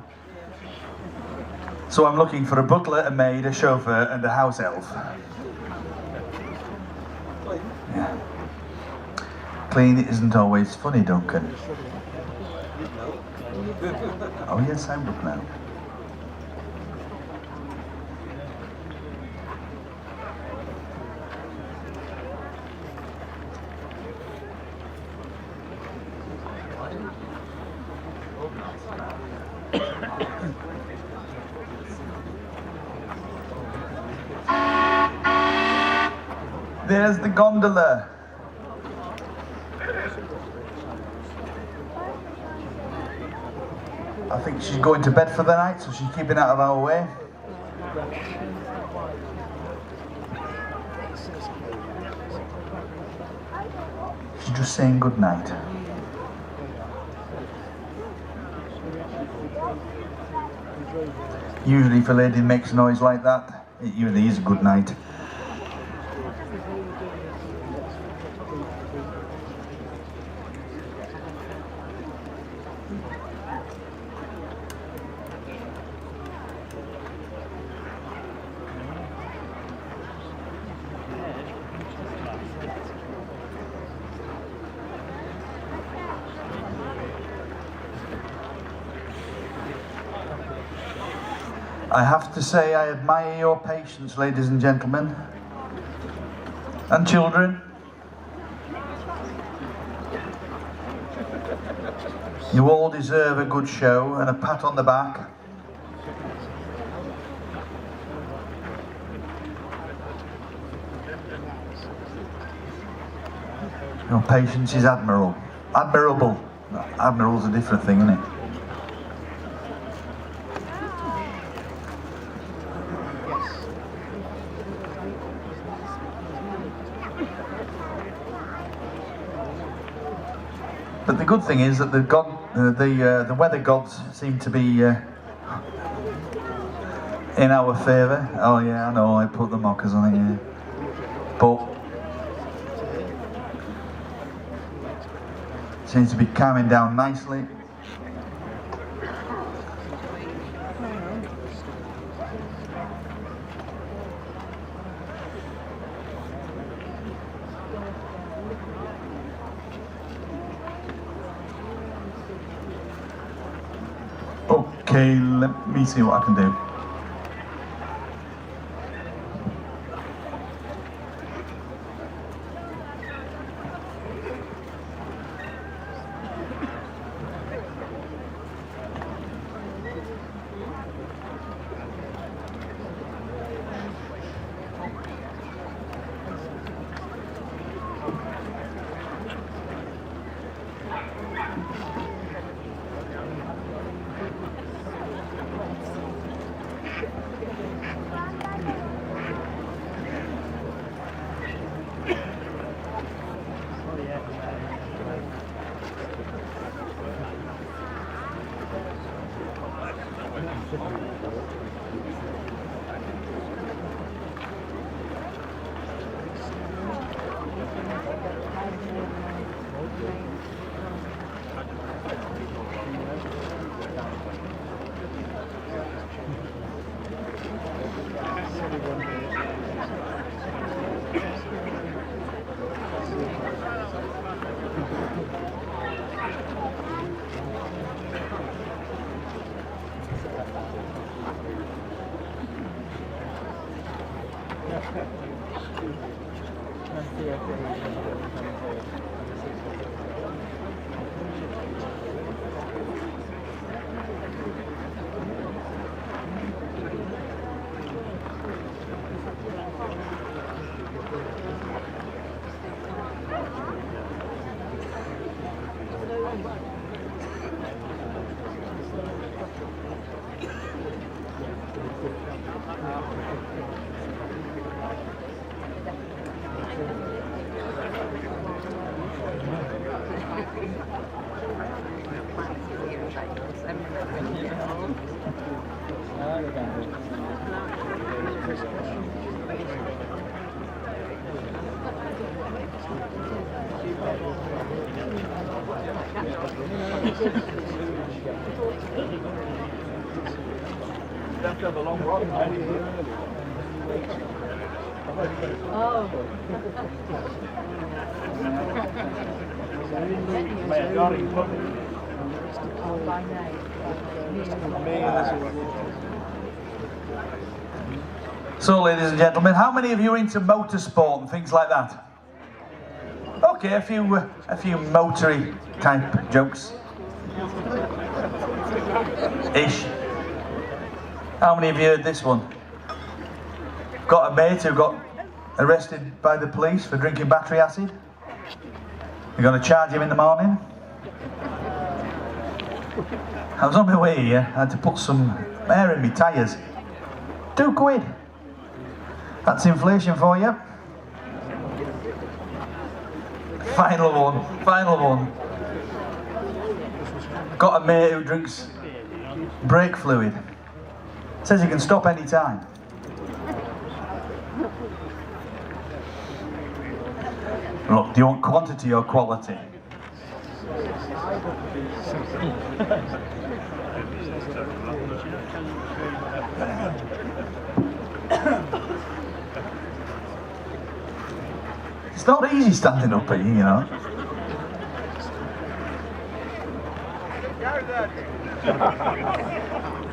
S1: So I'm looking for a butler, a maid, a chauffeur and a house elf. Yeah. Clean isn't always funny, Duncan. Oh yes, I would now. There's the gondola. I think she's going to bed for the night, so she's keeping out of our way. She's just saying good night. Usually if a lady makes noise like that, it usually is a good night. I have to say I admire your patience, ladies and gentlemen, and children. You all deserve a good show and a pat on the back. Your patience is admirable. Admirable. Admirable's a different thing, isn't it? But the good thing is that the weather gods seem to be in our favour. Oh yeah, I know, I put the mockers on it, yeah. But seems to be calming down nicely. Okay, let me see what I can do.
S6: Have to have a long run, maybe.
S10: Oh.
S6: Man, Johnny, put me.
S10: By name.
S1: So, ladies and gentlemen, how many of you are into motorsport and things like that? Okay, a few motory type jokes. Ish. How many of you heard this one? Got a mate who got arrested by the police for drinking battery acid. You're going to charge him in the morning. I was on my way here, I had to put some air in my tyres. £2. That's inflation for you. Final one. Got a mate who drinks brake fluid. Says he can stop any time. Look, do you want quantity or quality? It's not easy standing up here, you know.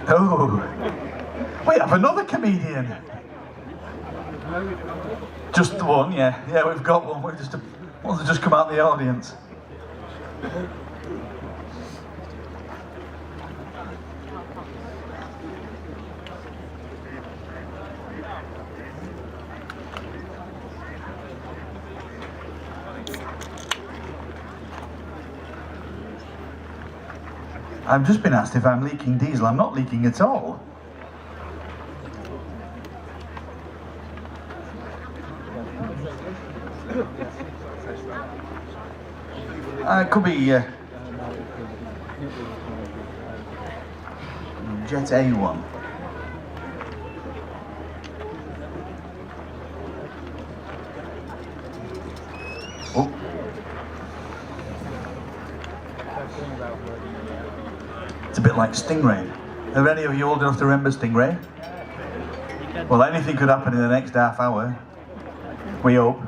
S1: Oh, we have another comedian. Just the one, yeah. Yeah, we've got one. We've just one's just come out of the audience. I've just been asked if I'm leaking diesel. I'm not leaking at all. It could be Jet A1. Oh. It's a bit like Stingray. Are any of you old enough to remember Stingray? Well, anything could happen in the next half hour. We hope.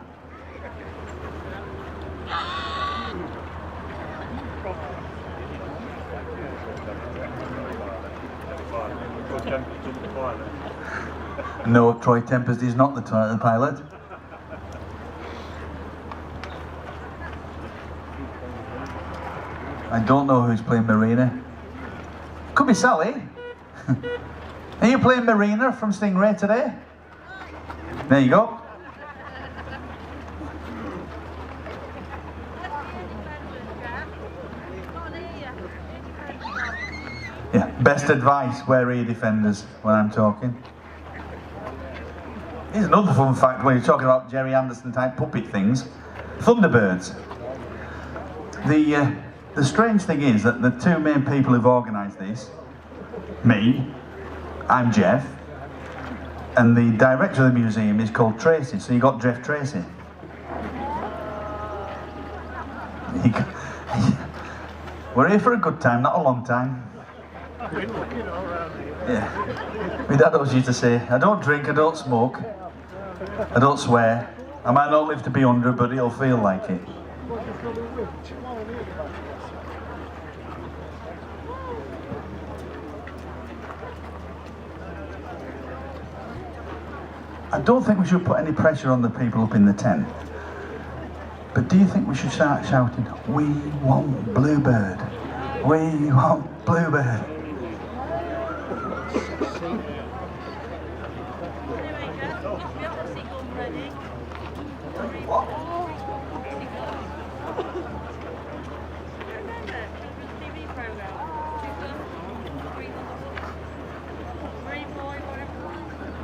S1: No, Troy Tempest is not the pilot. I don't know who's playing Marina. Could be Sally. Are you playing Marina from Stingray today? There you go. Yeah, best advice, wear ear defenders when I'm talking. Here's another fun fact when you're talking about Jerry Anderson type puppet things. Thunderbirds. The strange thing is that the two main people who've organised this, me, I'm Jeff, and the director of the museum is called Tracy, so you got Jeff Tracy. We're here for a good time, not a long time. Yeah. My dad always used to say, I don't drink, I don't smoke, I don't swear. I might not live to be 100, but it'll feel like it. I don't think we should put any pressure on the people up in the tent. But do you think we should start shouting, "We want Bluebird! We want Bluebird!"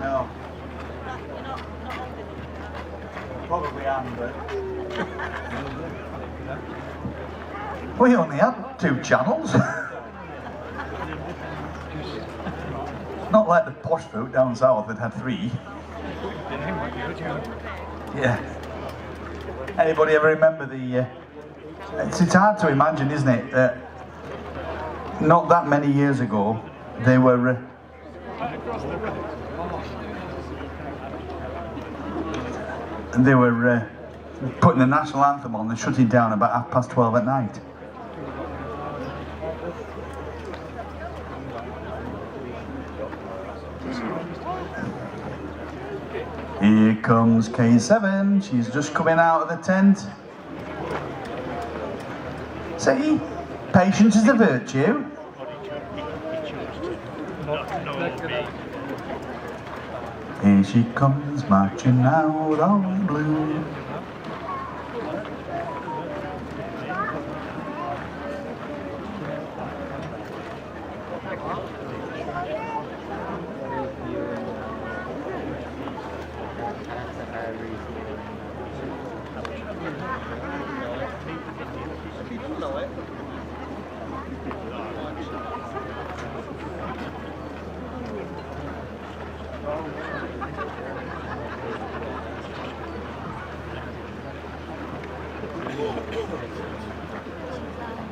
S1: No. Probably am, but we only had 2 channels. not like the posh folk down south that had 3. Yeah. Anybody ever remember the... It's hard to imagine, isn't it, that not that many years ago they were putting the national anthem on and shutting down about 12:30 at night. Here comes K7, she's just coming out of the tent. See, patience is a virtue. Here she comes marching out of blue.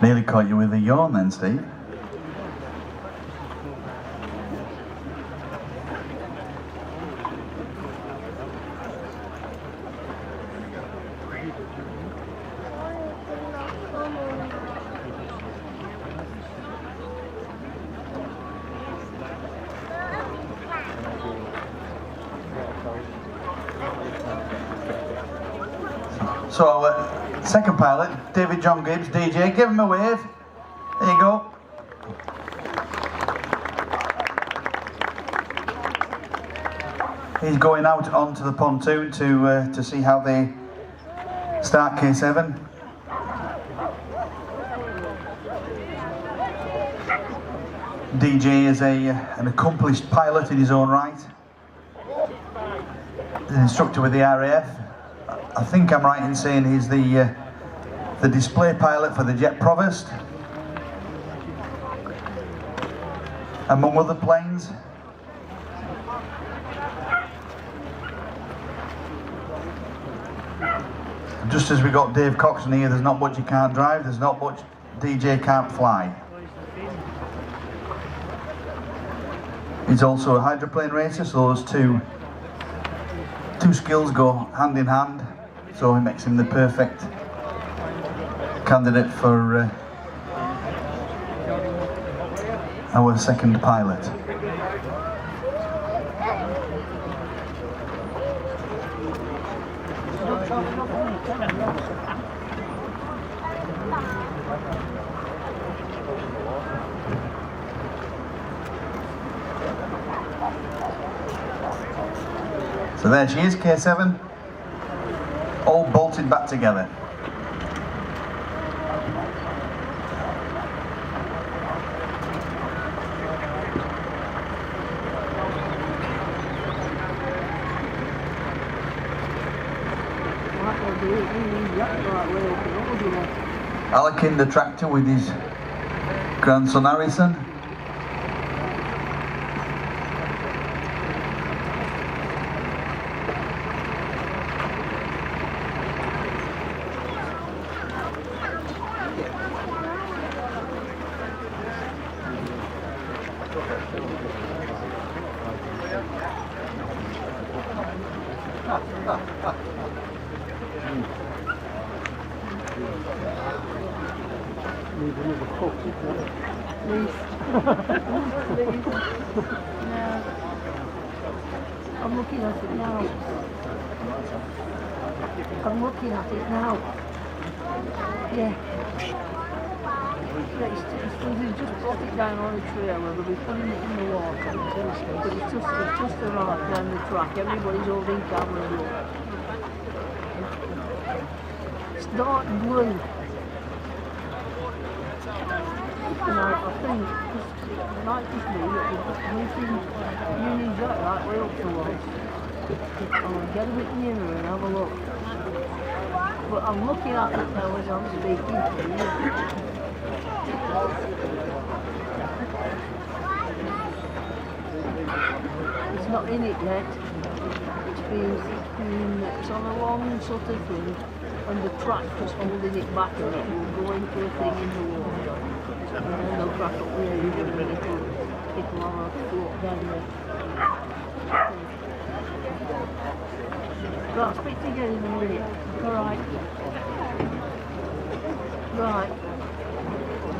S1: Nearly caught you with a yawn then, Steve. So, second pilot, David John Gibbs, DJ, give him a wave. There you go. He's going out onto the pontoon to see how they start K7. DJ is an accomplished pilot in his own right. He's an instructor with the RAF. I think I'm right in saying he's the display pilot for the Jet Provost, among other planes. Just as we got Dave Coxon here, there's not much he can't drive, there's not much DJ can't fly. He's also a hydroplane racer, so those two skills go hand in hand, so it makes him the perfect candidate for our second pilot. So there she is, K7, all bolted back together. Alec in the tractor with his grandson Harrison.
S10: I'm looking at it now. I'm looking at it now. Yeah. He's just brought it down on a tree, however, we're putting it in the water. But it's just a right down the track. Everybody's holding camera. It's dark blue. And I think, like this you need that right way up towards. I'll get a bit nearer and have a look. But I'm looking at it now as I'm speaking to you. not in it yet. It's on a long sort of thing, and the tractor's holding it back, and it will go into a thing in the water, and then they'll crack up the engine, and it'll have a float down there. Right, I'll speak to you again in a minute. Alright.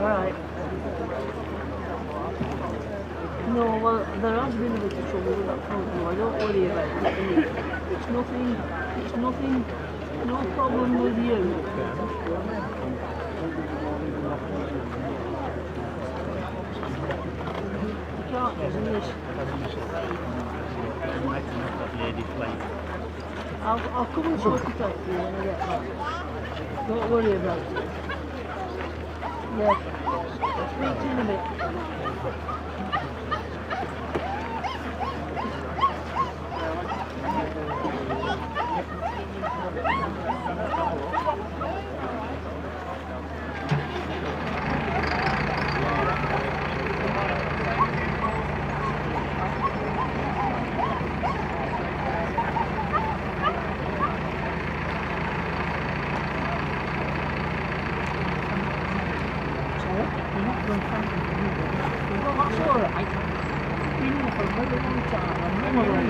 S10: Right. No, well, there has been a bit of trouble with that front door. Don't worry about it. It's nothing, no problem with you. You can't do this. I'll come and sort it out for you when I get back. Don't worry about it. Yeah. I'll speak to you in a bit. Well, that's all right. Been here for a very long time. I'm never on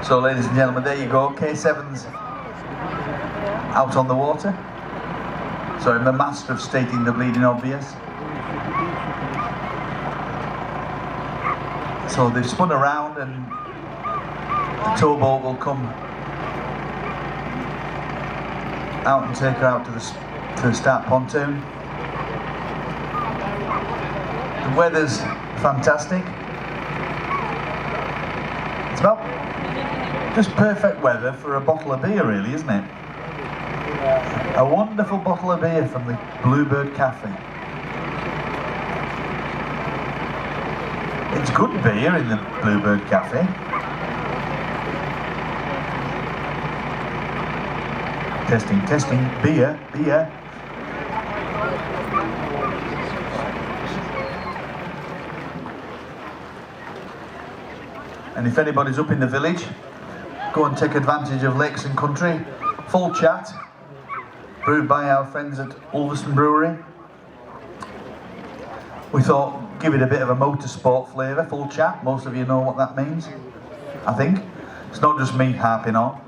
S1: So ladies and gentlemen, there you go, K7's out on the water. So I'm a master of stating the bleeding obvious. So they've spun around and the towboat will come out and take her out to the start pontoon. The weather's fantastic. It's about just perfect weather for a bottle of beer, really, isn't it? A wonderful bottle of beer from the Bluebird Cafe. It's good beer in the Bluebird Cafe. Testing, testing, beer, beer. And if anybody's up in the village, go and take advantage of Lakes and Country. Full chat, brewed by our friends at Ulverston Brewery. We thought, give it a bit of a motorsport flavour, full chat. Most of you know what that means, I think. It's not just me harping on.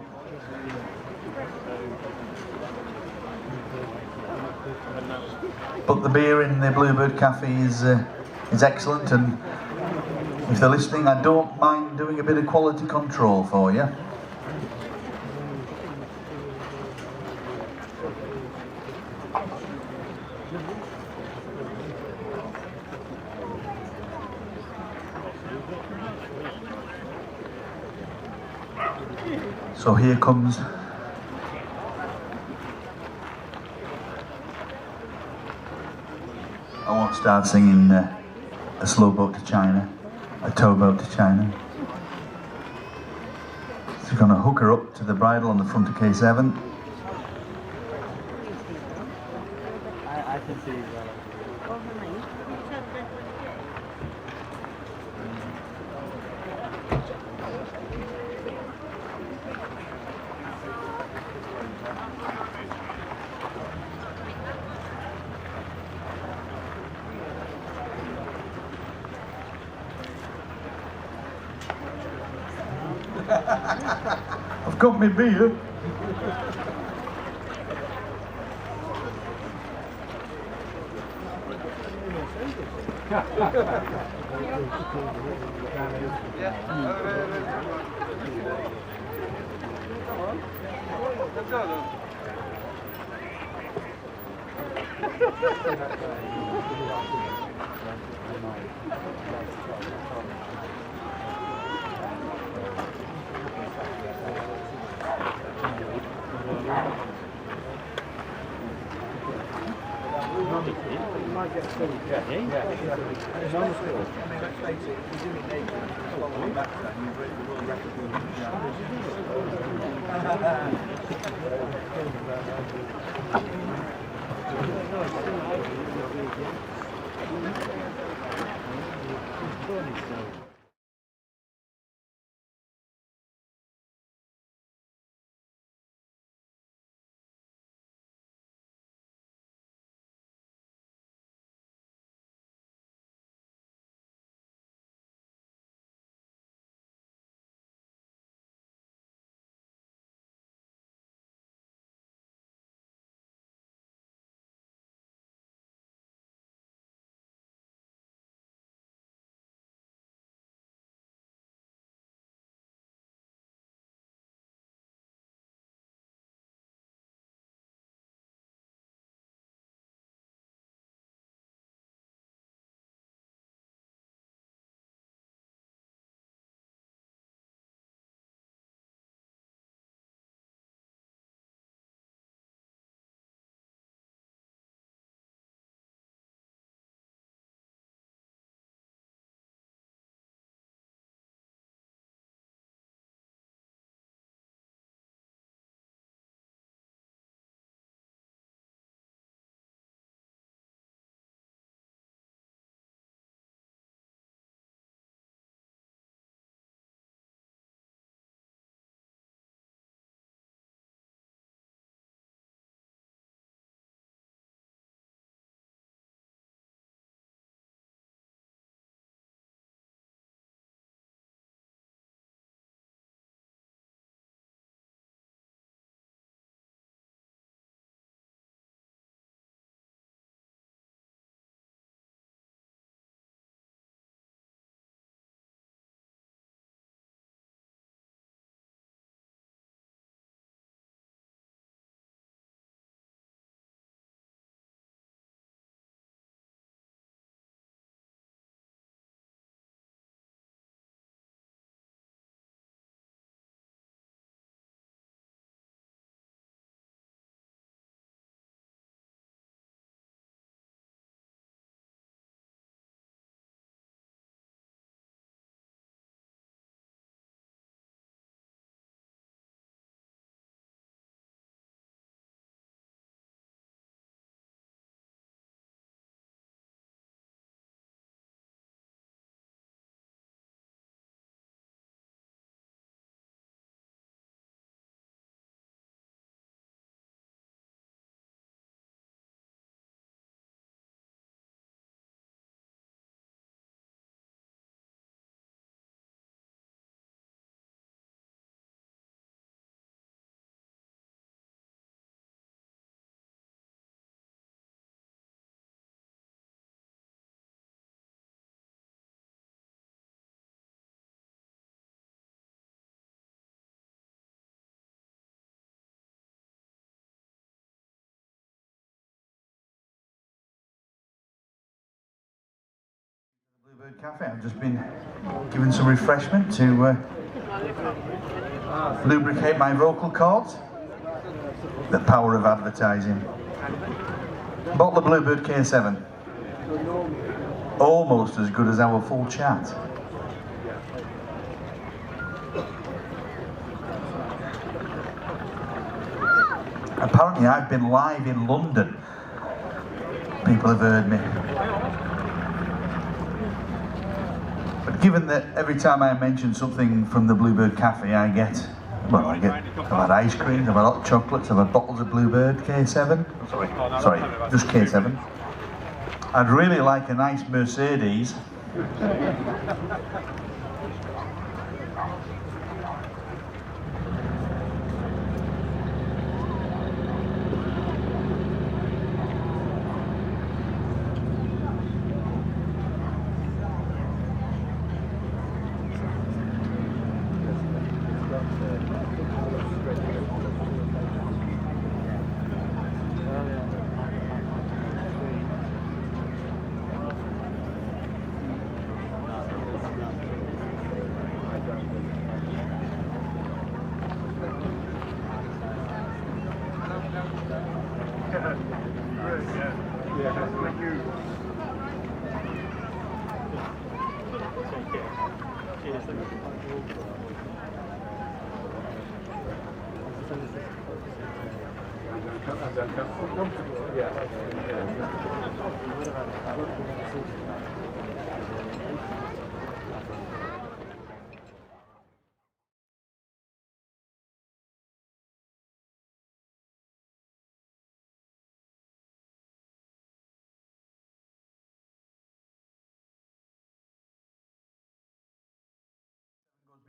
S1: But the beer in the Bluebird Cafe is excellent, and if they're listening, I don't mind doing a bit of quality control for you. So here comes I won't start singing a slow boat to China, a towboat to China. So we're going to hook her up to the bridle on the front of K7.
S8: I can see
S1: I've got my beer. Bluebird Cafe. I've just been given some refreshment to lubricate my vocal cords. The power of advertising. Bottle of Bluebird K7. Almost as good as our full chat. Apparently I've been live in London. People have heard me. But given that every time I mention something from the Bluebird Cafe I've had ice cream, I've had hot chocolates, I've had bottles of Bluebird K7. Sorry, just K7. I'd really like a nice Mercedes.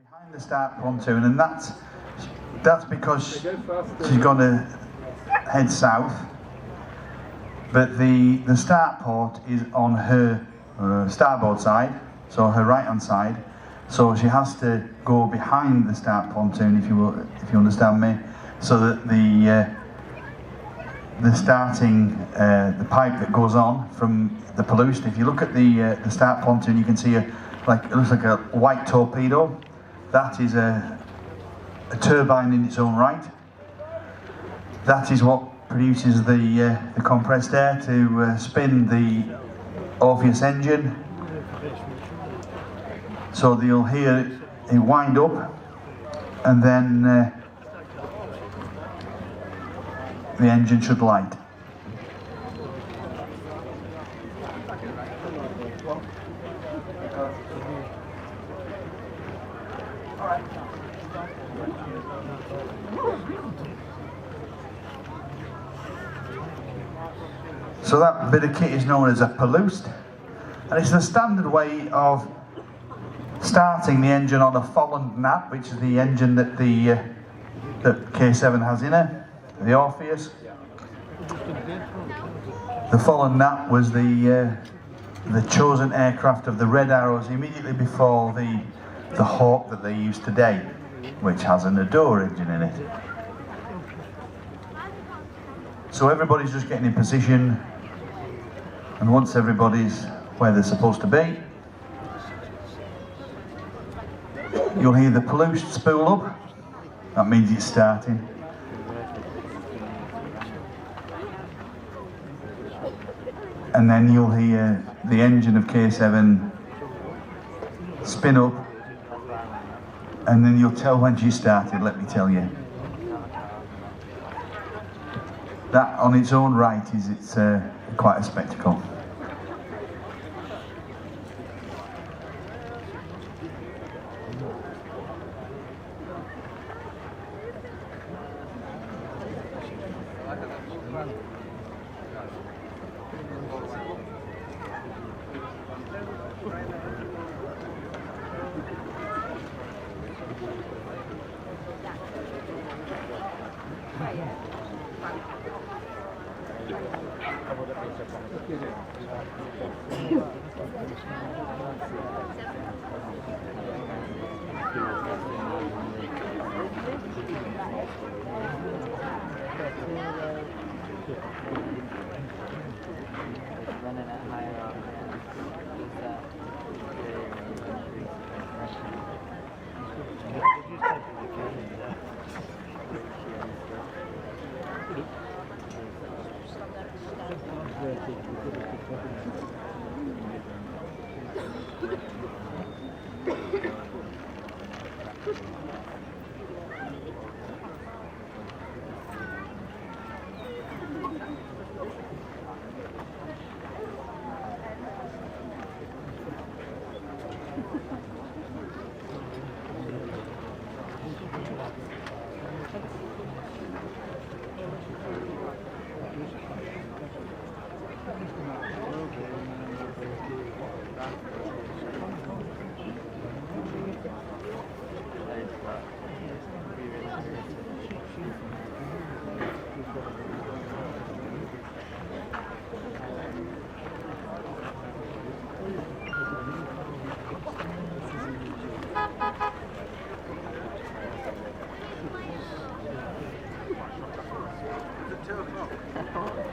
S1: Behind the start pontoon, and that's because she's going to head south, but the start port is on her starboard side, so her right hand side, so she has to go behind the start pontoon, if you understand me, so that the starting the pipe that goes on from the Palouse, if you look at the start pontoon, you can see it looks like a white torpedo. That is a turbine in its own right. That is what produces the compressed air to spin the Orpheus engine. So you'll hear it wind up, and then the engine should light. So that bit of kit is known as a Palouse, and it's the standard way of starting the engine on a Folland Nat, which is the engine that that K7 has in her, the Orpheus. The Folland Nat was the chosen aircraft of the Red Arrows immediately before the Hawk that they use today, which has an Adore engine in it. So everybody's just getting in position, and once everybody's where they're supposed to be, you'll hear the Palouse spool up. That means it's starting. And then you'll hear the engine of K7 spin up, and then you'll tell when she started, let me tell you. That on its own right it's quite a spectacle.
S6: Thank you.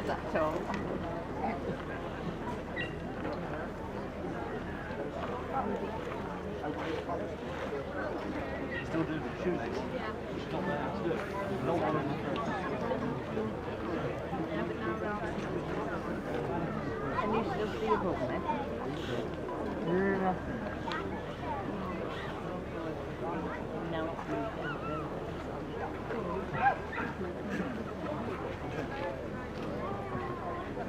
S10: That's all.
S2: Still doing the shoelace? She's not there to do it. No one in
S10: Can you still see above me? No.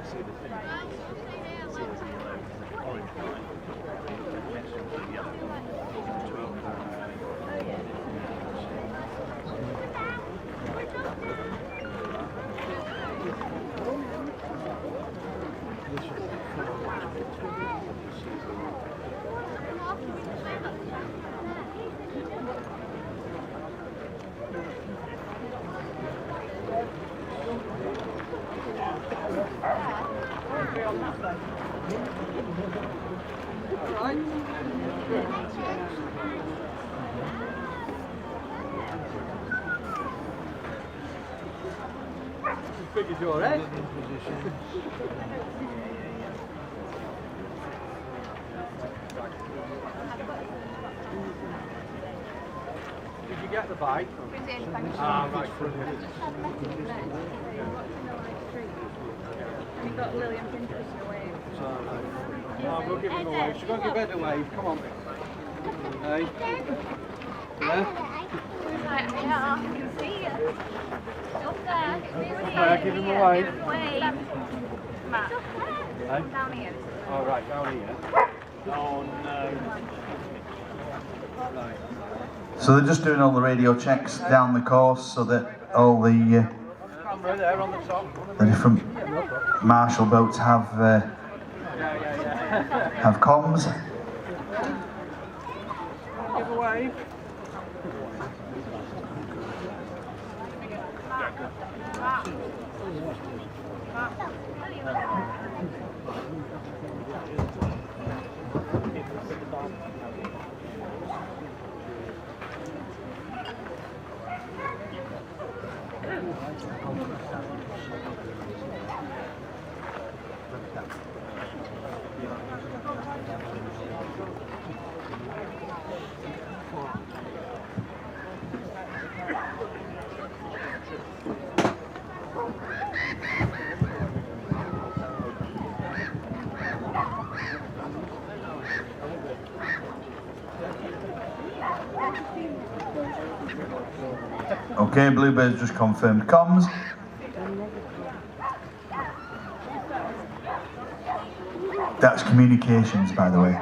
S2: see the thing. See it's a yellow, orange line. Next one's a yellow.
S3: 12. Figured you're right. Did you get the bike? Ah, right, brilliant.
S12: We got Lillian Pinterest away.
S3: Oh, we'll give him a wave. She's going to give Ed a wave. Come on. Hey. Yeah?
S12: Yeah, I can see you. Up there.
S3: Yeah, give him a wave.
S12: Matt.
S3: Hey?
S12: Down here.
S3: Oh, right, down here. Oh, no. Right.
S1: So they're just doing all the radio checks down the course so that all the
S3: Camera there on the top.
S1: the different marshal boats have comms.
S3: Give a wave.
S1: Okay, Bluebird's just confirmed comms. That's communications, by the way.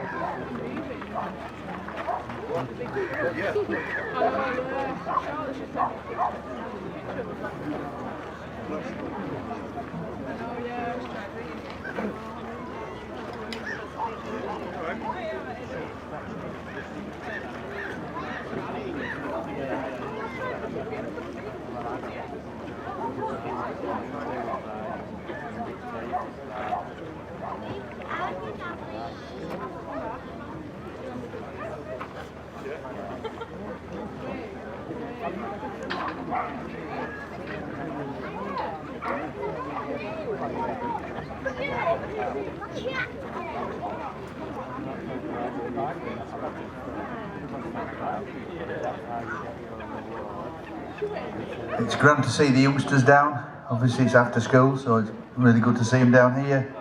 S1: It's grand to see the youngsters down. Obviously it's after school, so it's really good to see them down here.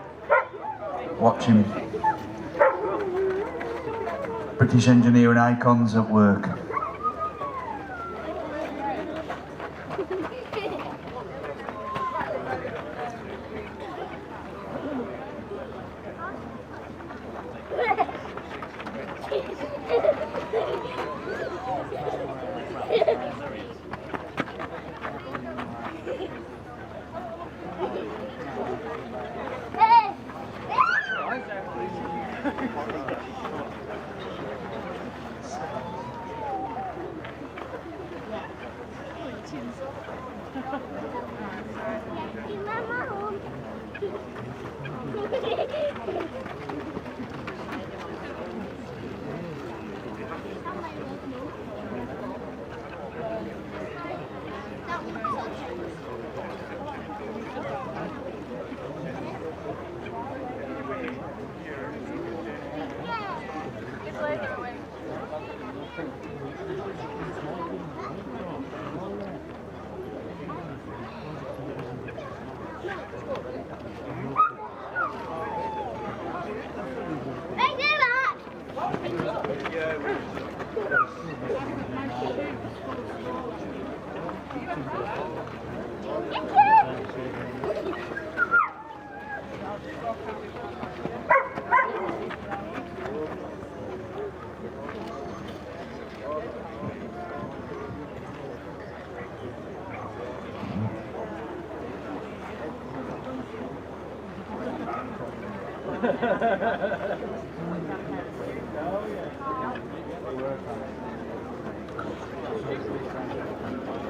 S1: Watching British engineering icons at work.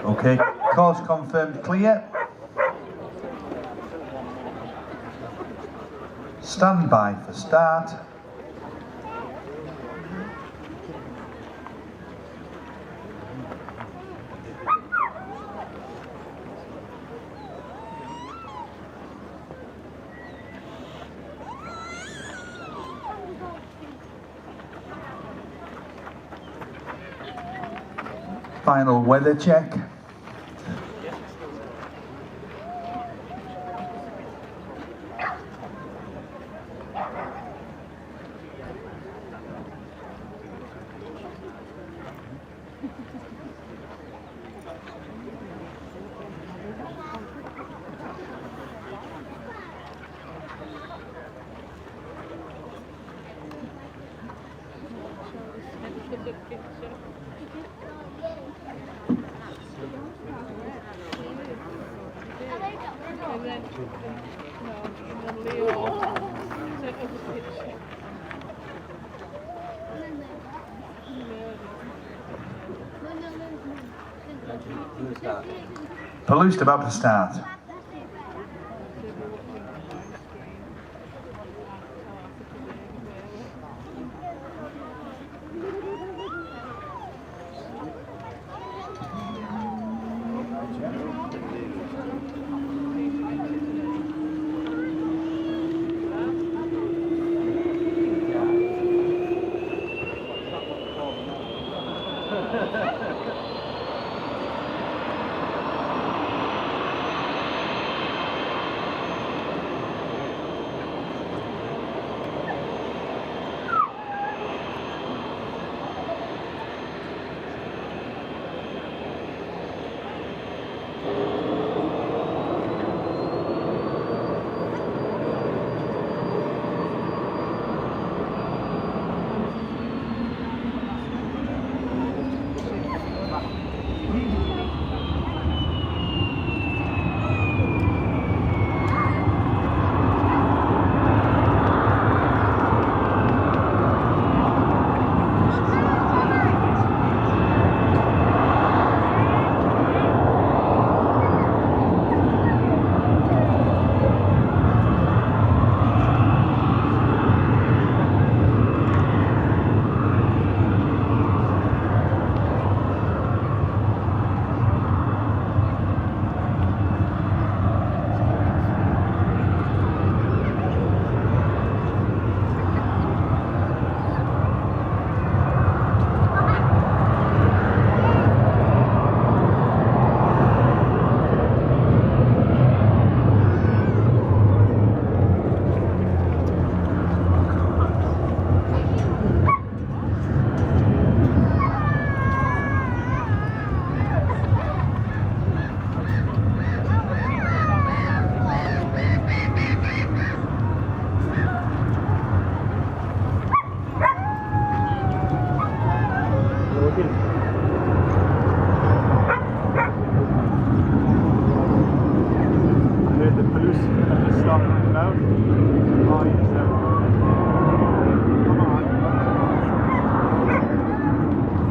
S1: Okay, course confirmed clear. Stand by for start. Final weather check. Palouse about to start.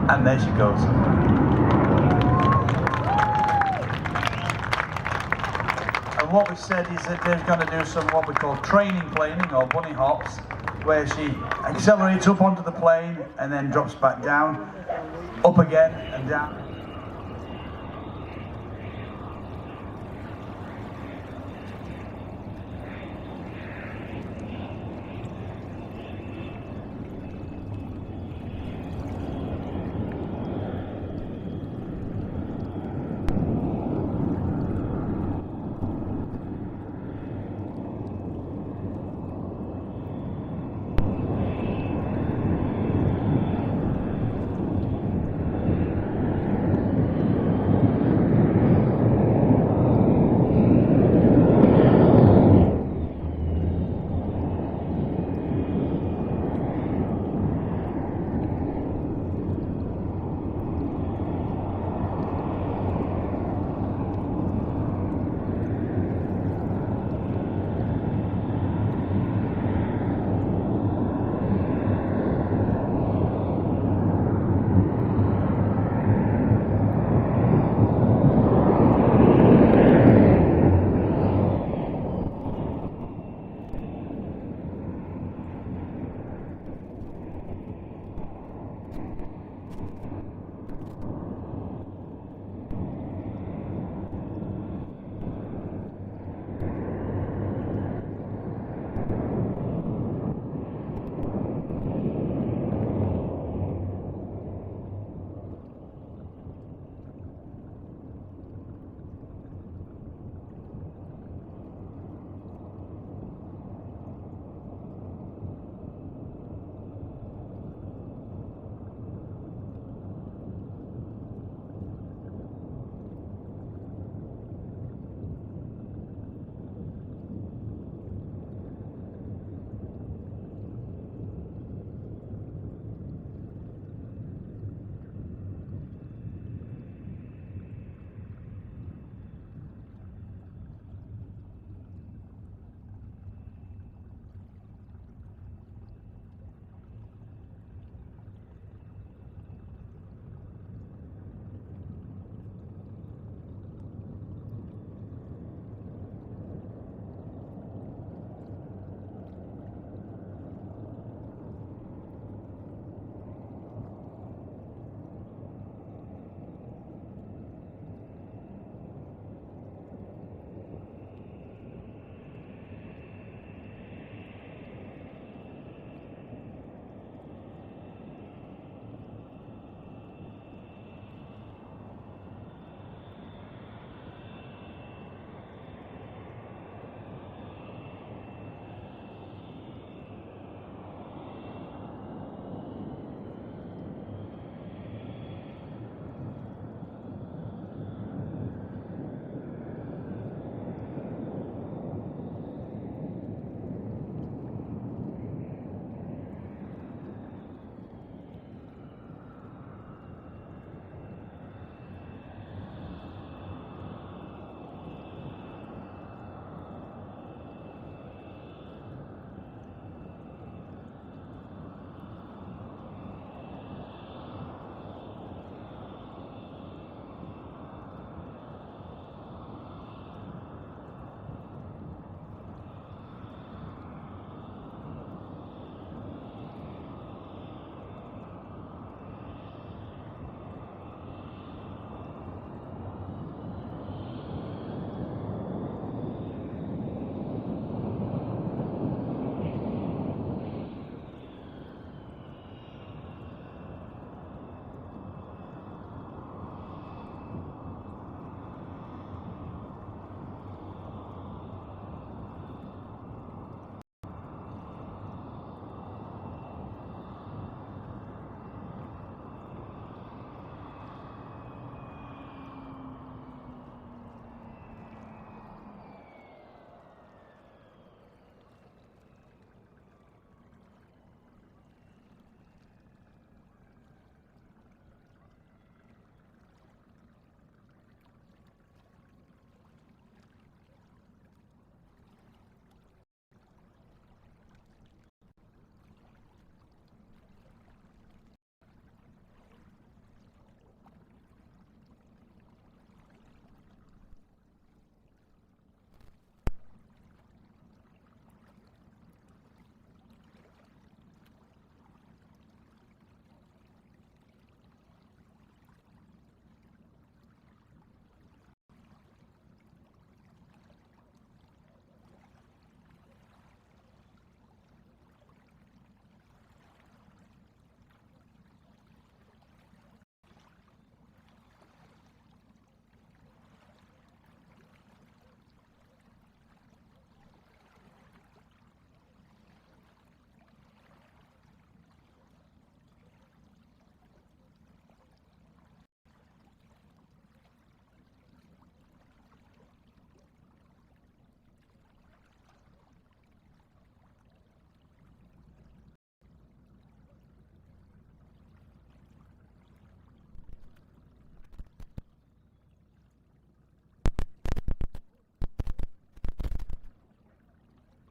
S1: And there she goes. what we said is that they're going to do some what we call training planing or bunny hops, where she accelerates up onto the plane and then drops back down, up again and down.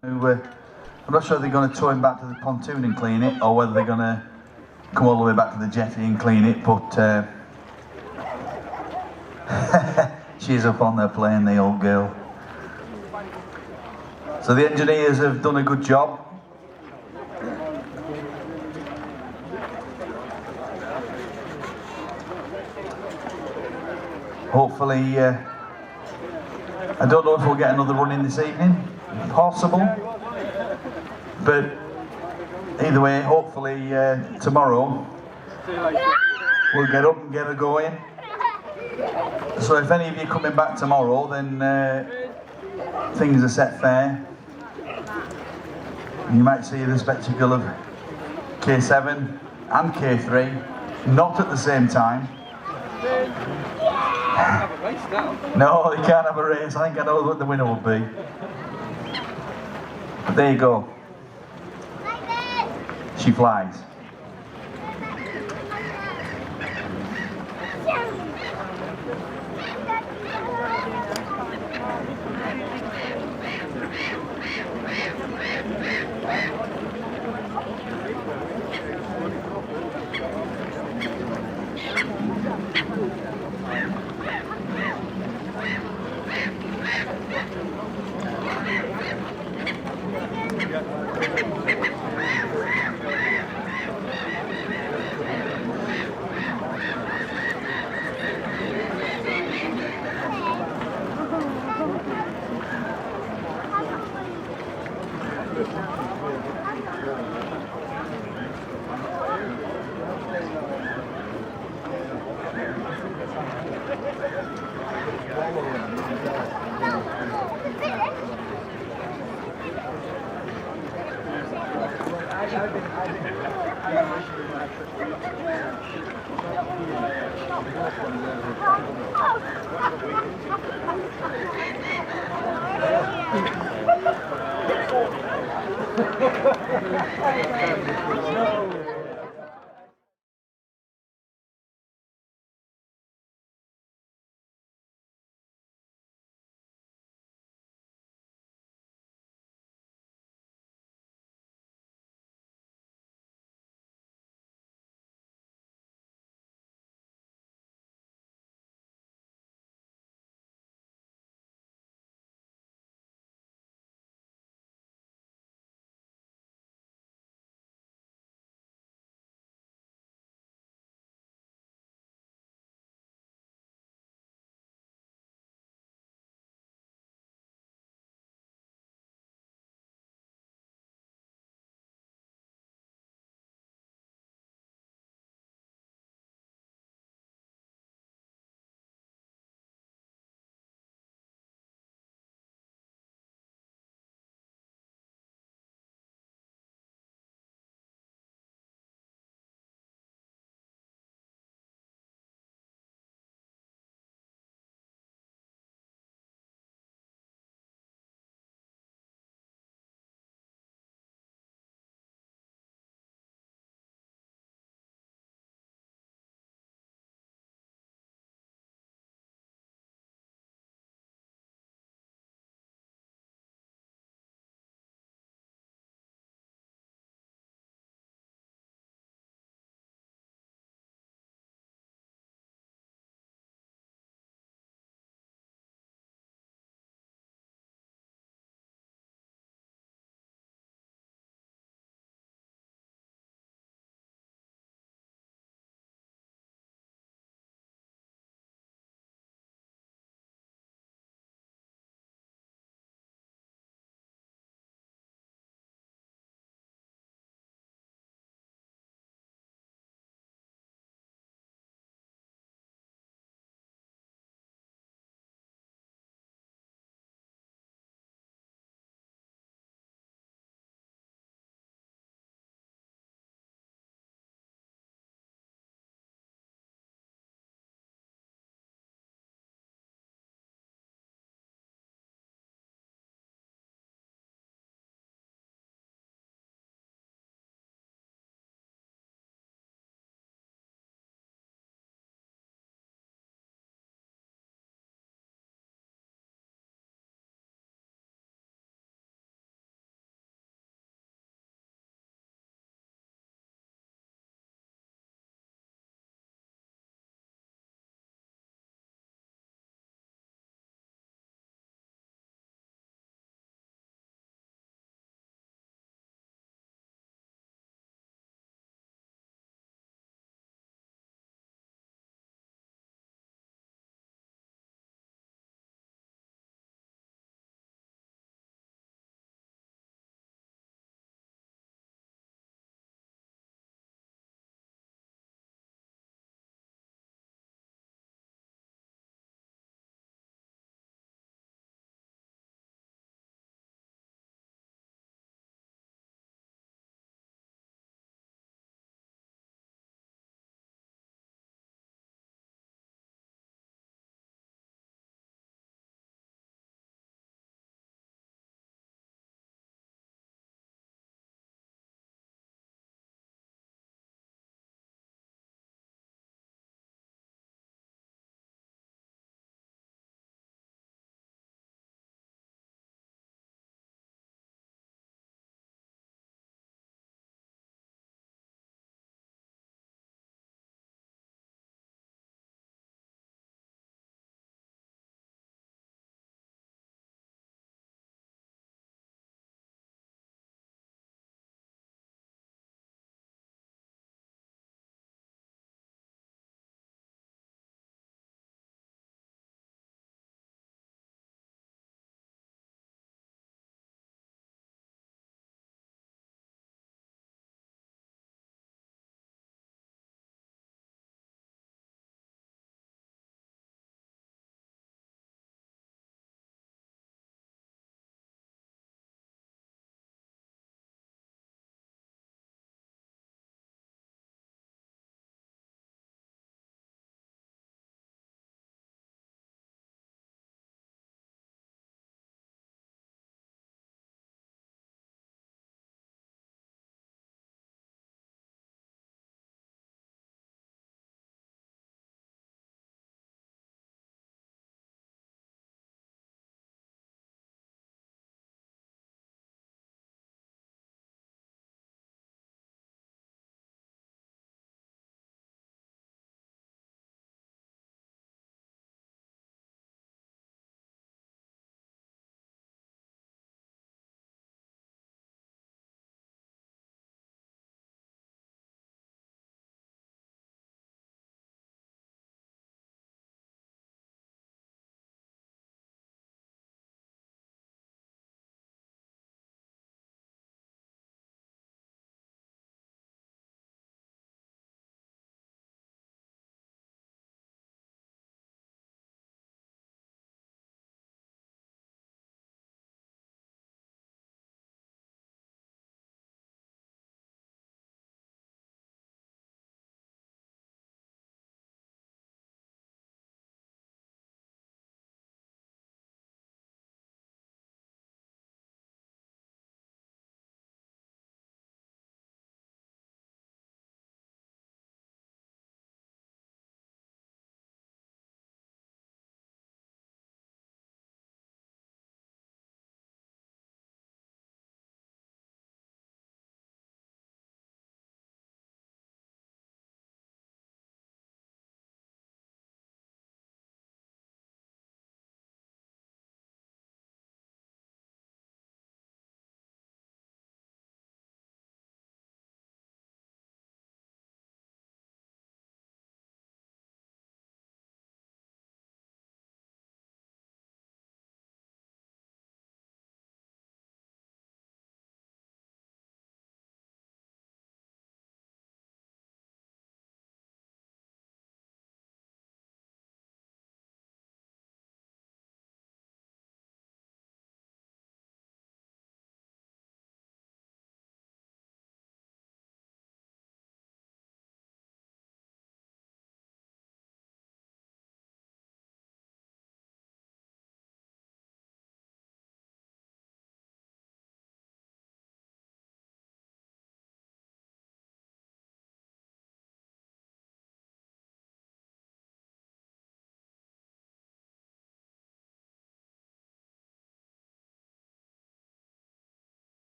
S1: I'm not sure if they're going to tow him back to the pontoon and clean it, or whether they're going to come all the way back to the jetty and clean it, but she's up on the plane, the old girl. So the engineers have done a good job. Hopefully, I don't know if we'll get another run in this evening, possible, but either way, hopefully tomorrow we'll get up and get her going. So if any of you are coming back tomorrow, then things are set fair. You might see the spectacle of K7 and K3, not at the same time. No, they can't have a race. I think I know what the winner will be. But there you go. She flies.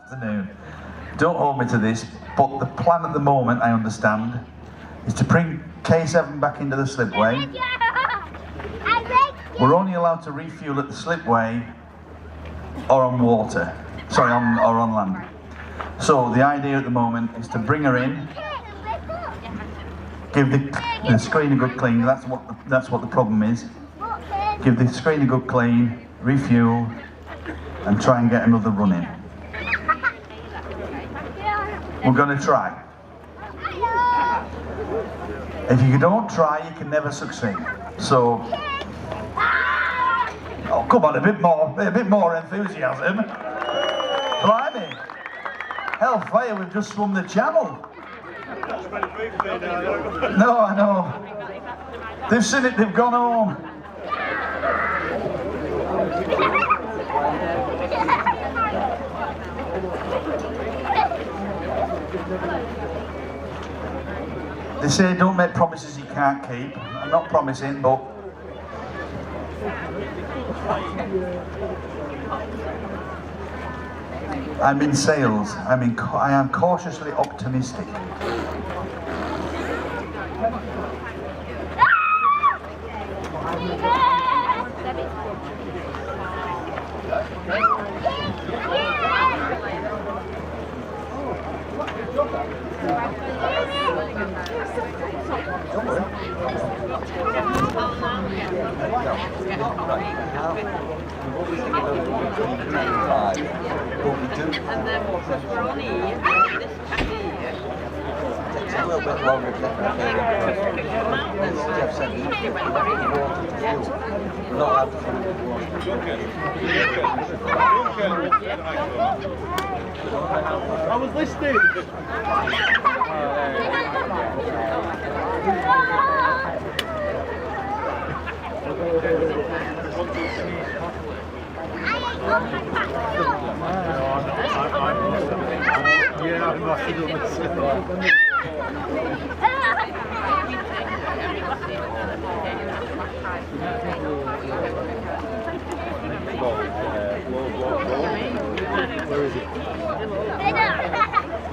S1: afternoon. Don't hold me to this, but the plan at the moment, I understand, is to bring K7 back into the slipway. We're only allowed to refuel at the slipway or on water. Sorry, or on land. So the idea at the moment is to bring her in, give the screen a good clean. That's what the problem is. Give the screen a good clean, refuel, and try and get another run in. We're going to try. If you don't try, you can never succeed. So, oh come on, a bit more enthusiasm. Blimey, hellfire! We've just swum the channel. No, I know. They've seen it. They've gone home. They say don't make promises you can't keep. I'm not promising, but I'm in sales. I am cautiously optimistic.
S13: And then because Ronnie, this cafe here, takes a little bit longer to get as Jeff said, he went very important to fuel. We're not allowed to fuel
S3: I was listening.
S6: Yeah, I'm not sure Where is it?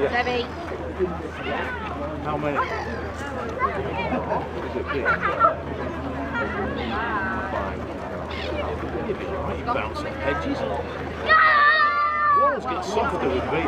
S12: Debbie.
S6: How many? Is it big? You bounce off edges. Walls get softer with me.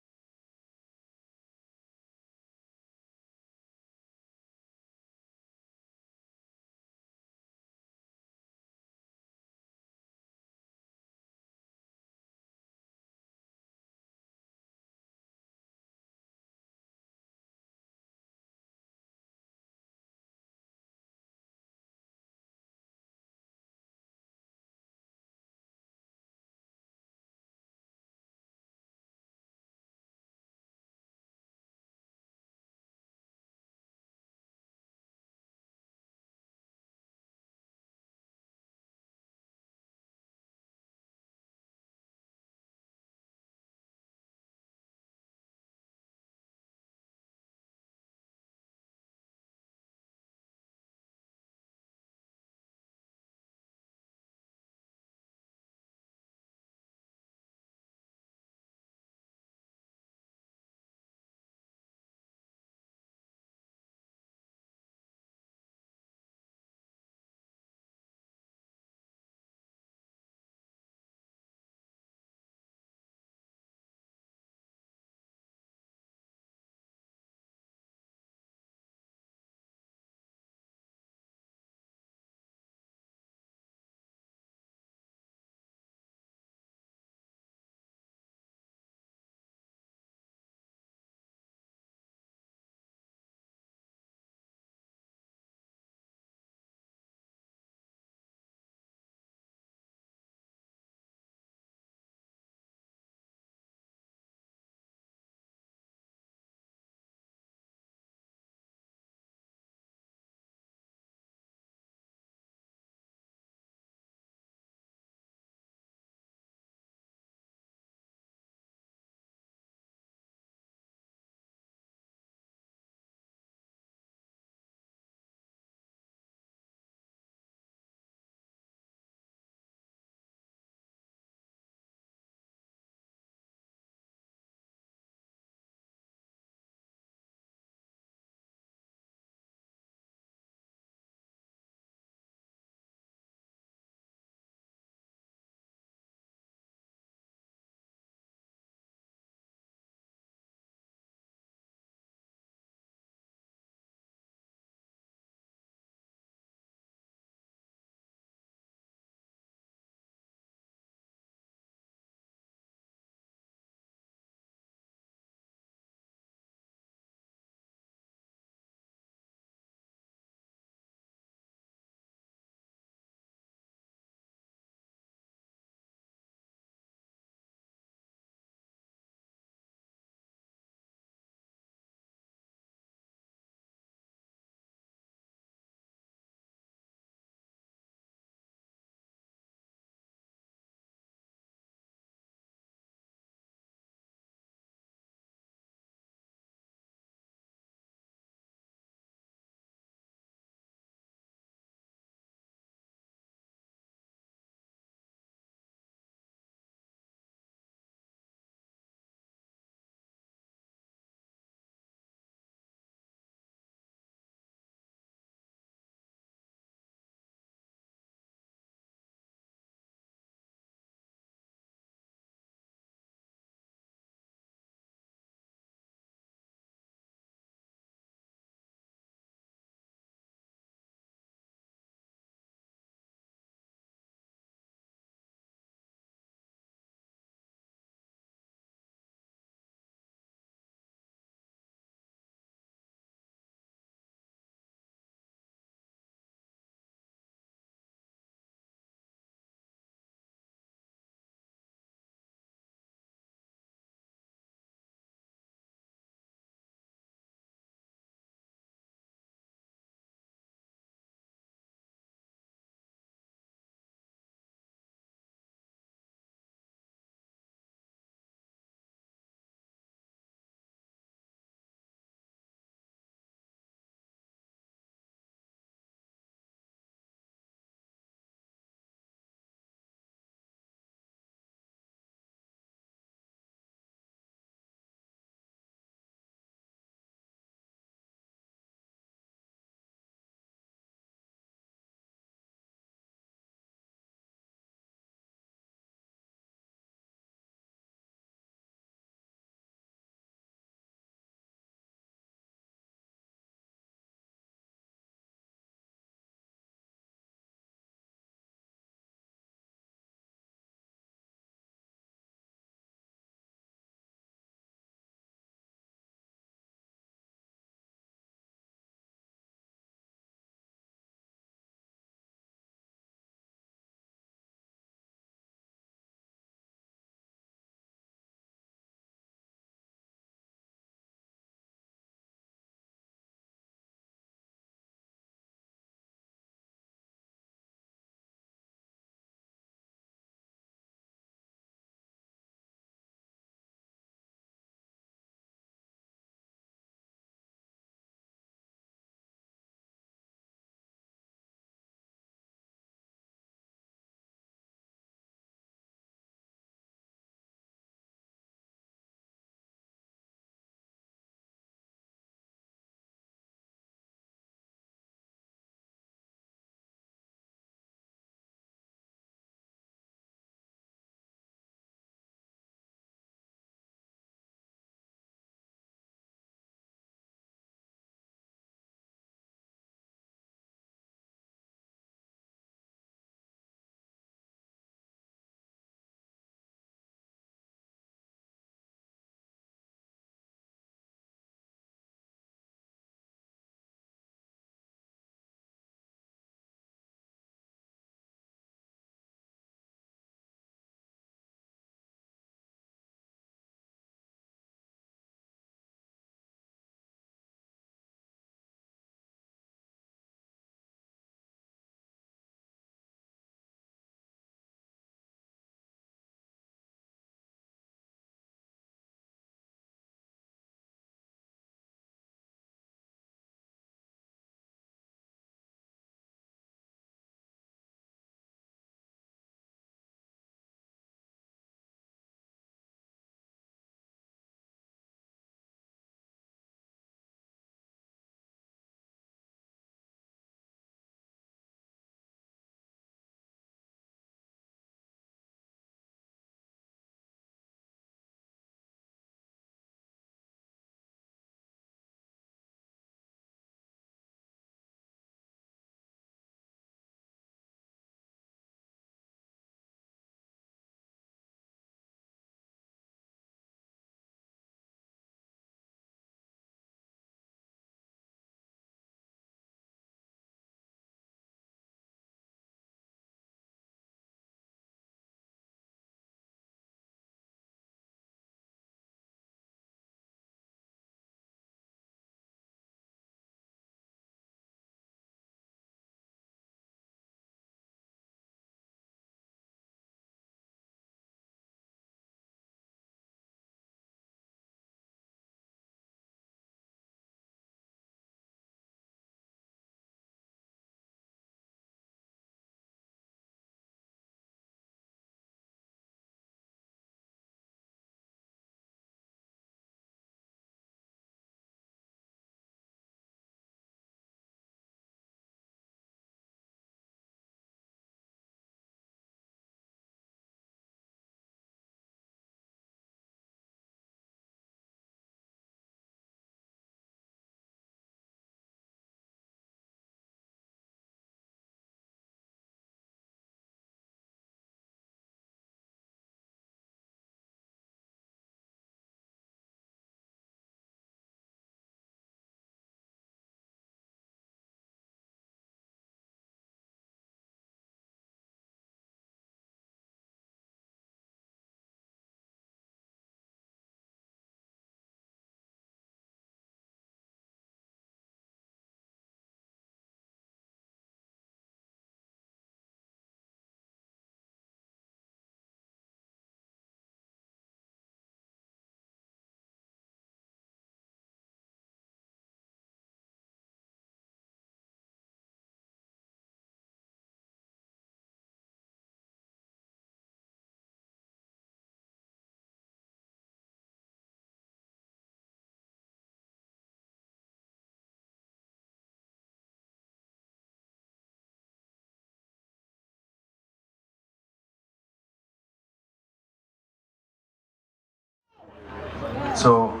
S1: So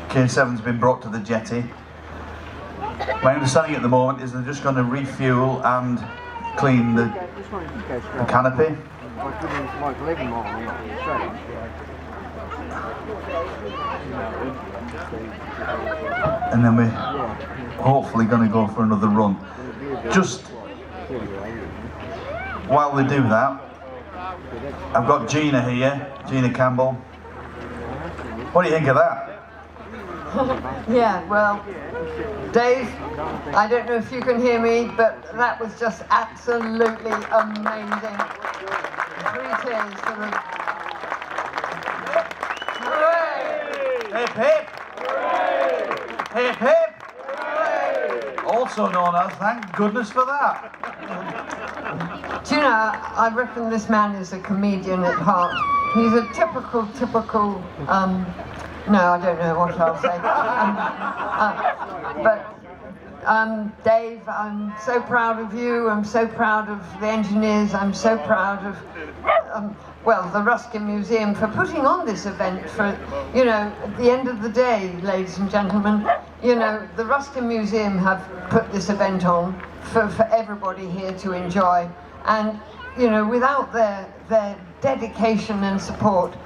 S1: K7's been brought to the jetty. My understanding at the moment is they're just going to refuel and clean the canopy. And then we're hopefully going to go for another run. Just while they do that, I've got Gina here, Gina Campbell. What do you think of that?
S5: Yeah, well, Dave, I don't know if you can hear me, but that was just absolutely amazing. 3 cheers for the... Hooray!
S1: Hip hip! Hooray! Hip hip! Hooray! Also known as thank goodness for that.
S5: Do you know, I reckon this man is a comedian at heart. He's a typical, no, I don't know what I'll say. Dave, I'm so proud of you. I'm so proud of the engineers. I'm so proud of, well, the Ruskin Museum for putting on this event. For, you know, at the end of the day, ladies and gentlemen, you know, the Ruskin Museum have put this event on for everybody here to enjoy. And, you know, without their dedication and support,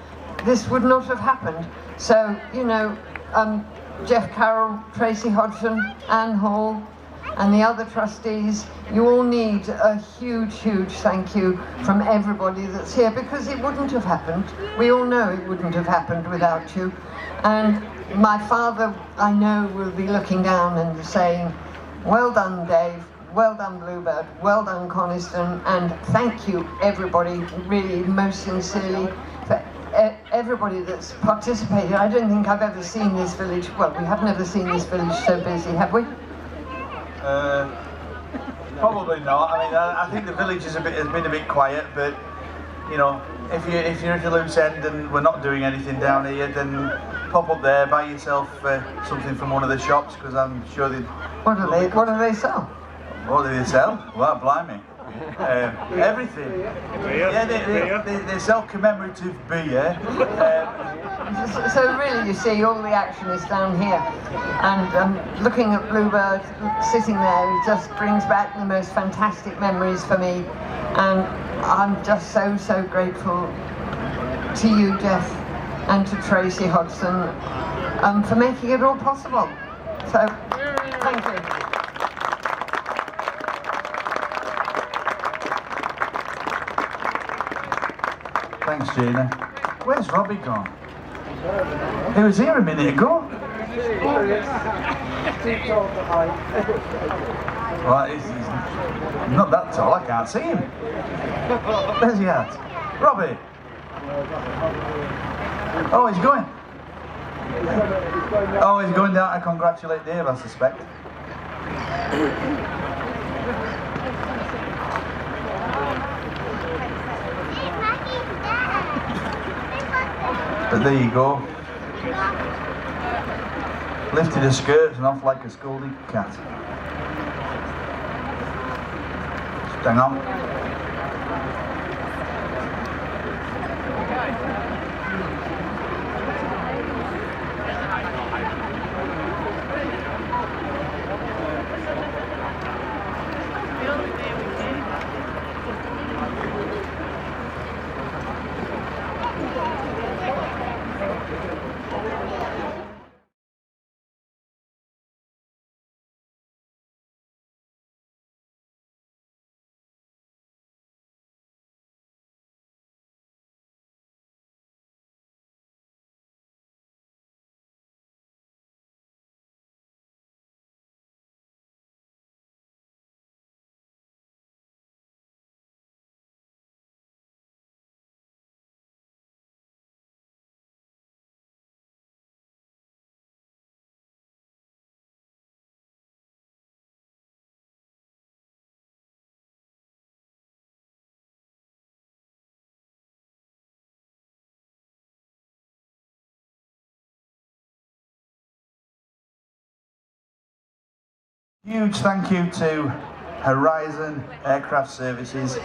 S5: this would not have happened. So, you know, Jeff Carroll, Tracy Hodgson, Anne Hall, and the other trustees, you all need a huge, huge thank you from everybody that's here, because it wouldn't have happened. We all know it wouldn't have happened without you. And my father, I know, will be looking down and saying, well done, Dave. Well done, Bluebird. Well done, Coniston. And thank you, everybody, really, most sincerely, for everybody that's participated. I don't think I've ever seen this village, well, we have never seen this village so busy, have we?
S1: Probably not. I mean, I think the village has been a bit quiet, but, you know, if you're at a loose end and we're not doing anything down here, then pop up there, buy yourself something from one of the shops, because I'm sure they'd...
S5: What do they sell?
S1: What do they sell? Well, blimey. Everything. Yeah, they sell commemorative beer.
S5: So really, you see, all the action is down here. And looking at Bluebird sitting there, it just brings back the most fantastic memories for me. And I'm just so, so grateful to you, Jeff, and to Tracy Hodgson for making it all possible. So, thank you.
S1: Thanks, Gina. Where's Robbie gone? He was here a minute ago. Well, he's not that tall, I can't see him. Where's he at? Robbie! Oh, he's going. Oh, he's going down to congratulate Dave, I suspect. But there you go. Lifted her skirts and off like a scolded cat. Just hang on. Huge thank you to Horizon Aircraft Services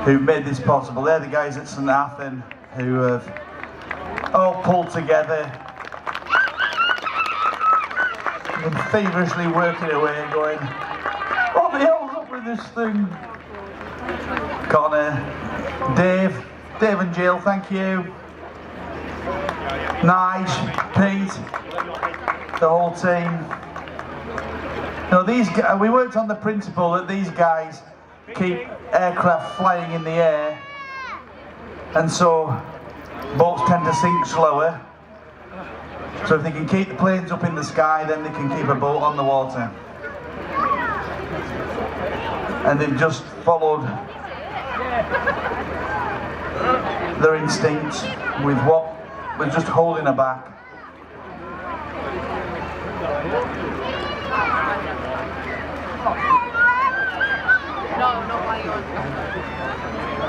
S1: who made this possible. They're the guys at St Athan who have all pulled together and feverishly working away going, what the hell's up with this thing? Connor, Dave and Jill, thank you. Nige, Pete, the whole team. You know, we worked on the principle that these guys keep aircraft flying in the air, and so boats tend to sink slower. So if they can keep the planes up in the sky, then they can keep a boat on the water. And they've just followed their instincts with what was just holding her back.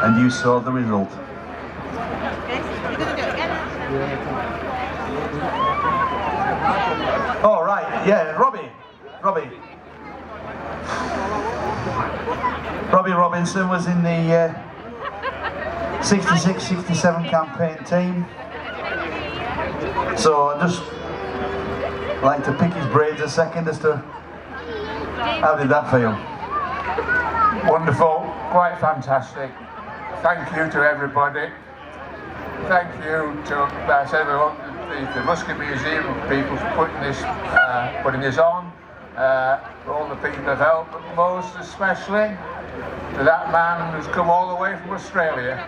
S1: And you saw the result. Oh right, yeah, Robbie Robinson was in the 66-67 campaign team. So I'd just like to pick his brains a second as to how did that feel?
S14: Wonderful, quite fantastic. Thank you to everybody. Thank you to the Musket Museum people for putting this on. All the people that helped, but most especially to that man who's come all the way from Australia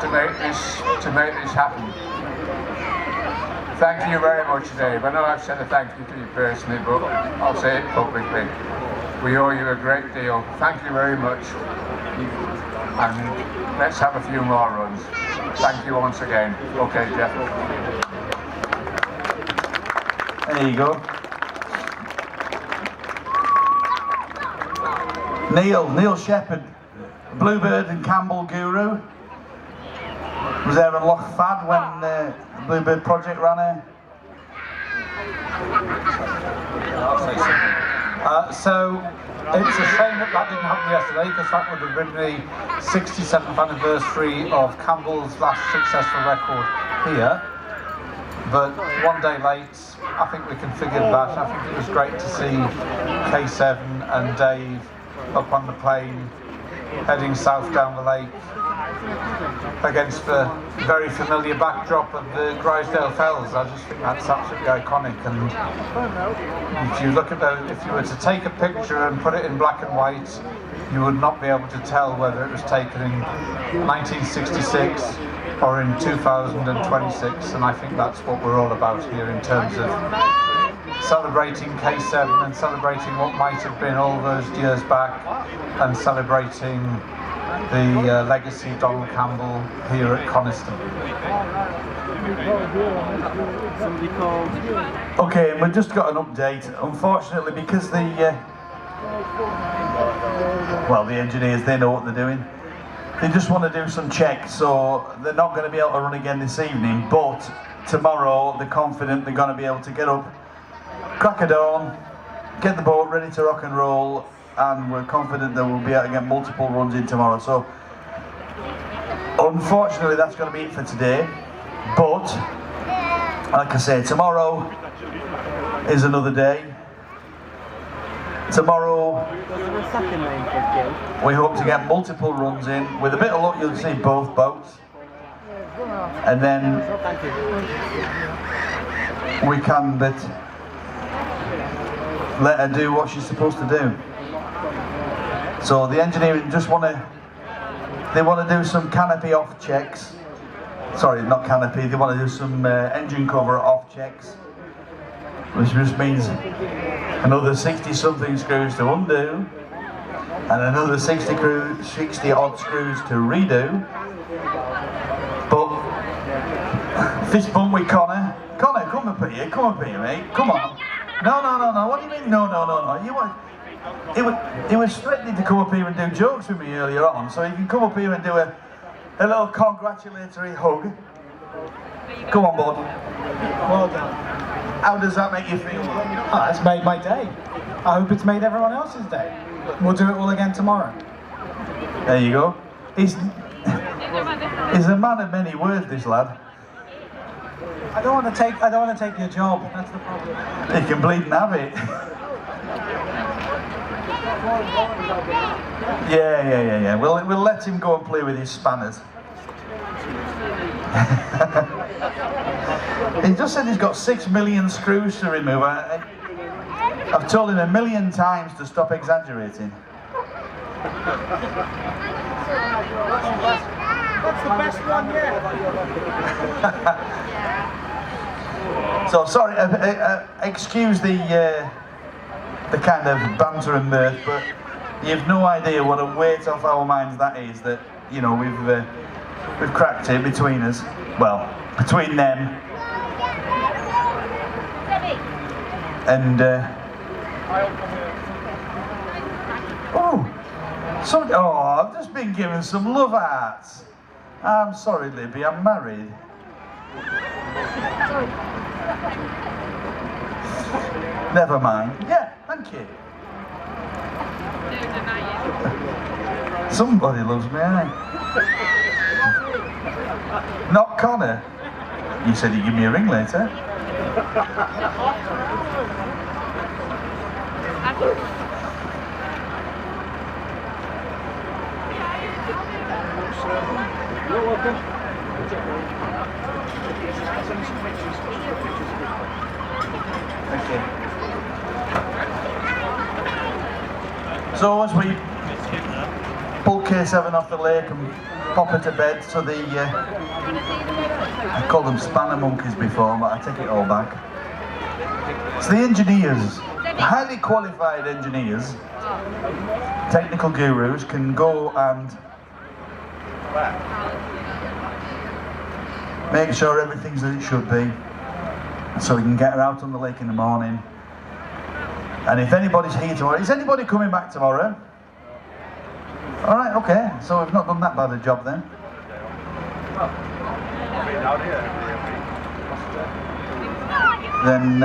S14: to make this happen. Thank you very much, Dave. I know I've said a thank you to you personally, but I'll say it publicly. We owe you a great deal. Thank you very much. And let's have a few more runs. Thank you once again. Okay, Jeff.
S1: There you go. Neil Shepherd, Bluebird and Campbell guru, was there in Loch Fad when the Bluebird project ran here.
S4: So it's a shame that didn't happen yesterday, because that would have been the 67th anniversary of Campbell's last successful record here. But one day late, I think we configured that. I think it was great to see K7 and Dave up on the plane, heading south down the lake, against the very familiar backdrop of the Grisdale Fells. I just think that's absolutely iconic. And if you look at if you were to take a picture and put it in black and white, you would not be able to tell whether it was taken in 1966 or in 2026. And I think that's what we're all about here in terms of celebrating K7 and celebrating what might have been all those years back, and celebrating the legacy of Donald Campbell here at Coniston.
S1: Okay, and we've just got an update. Unfortunately, because the engineers, they know what they're doing. They just want to do some checks, so they're not going to be able to run again this evening, but tomorrow they're confident they're going to be able to get up, crack of dawn, get the boat ready to rock and roll, and we're confident that we'll be able to get multiple runs in tomorrow. So unfortunately that's going to be it for today, but like I say, tomorrow is another day. Tomorrow we hope to get multiple runs in. With a bit of luck you'll see both boats, and then we can let her do what she's supposed to do. So the engineering they want to do some canopy off checks. Sorry, not canopy, they want to do some engine cover off checks, which just means another 60 something screws to undo and another 60 odd screws to redo. But fist bump with Connor, come up here mate, come on. No, what do you mean no? He was threatening to come up here and do jokes with me earlier on, so he can come up here and do a little congratulatory hug. Come on, bud. Well done. How does that make you feel?
S15: Oh, that's made my day. I hope it's made everyone else's day. We'll do it all again tomorrow.
S1: There you go. He's a man of many words, this lad.
S15: I don't want to take your job. That's the problem.
S1: He can bleed and have it. Yeah. We'll let him go and play with his spanners. He just said he's got 6 million screws to remove. I've told him 1 million times to stop exaggerating.
S6: That's the best one yet.
S1: So sorry, excuse the kind of banter and mirth, but you've no idea what a weight off our minds that is. That, you know, we've cracked it between us. Well, between them and I've just been given some love hearts. I'm sorry, Libby, I'm married. Never mind. Yeah, thank you. Somebody loves me, aye. Not Connor. You said you'd give me a ring later.
S6: You're welcome.
S1: Thank you. So as we pull K7 off the lake and pop her to bed, so I called them spanner monkeys before, but I take it all back. So the engineers, highly qualified engineers, technical gurus, can go and make sure everything's as it should be, so we can get her out on the lake in the morning. And if anybody's here tomorrow, is anybody coming back tomorrow? All right, okay, so we've not done that bad a job then. Then,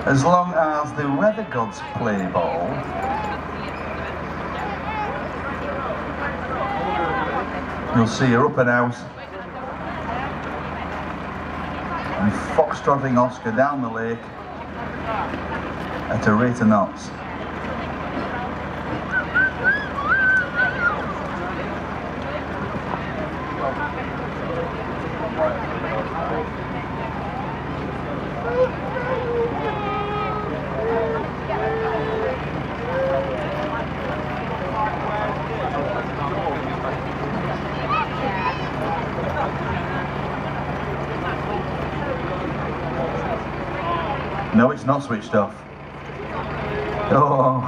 S1: as long as the weather gods play ball, you'll see her up and out and foxtrotting Oscar down the lake at a rate of knots. No, it's not switched off. Oh,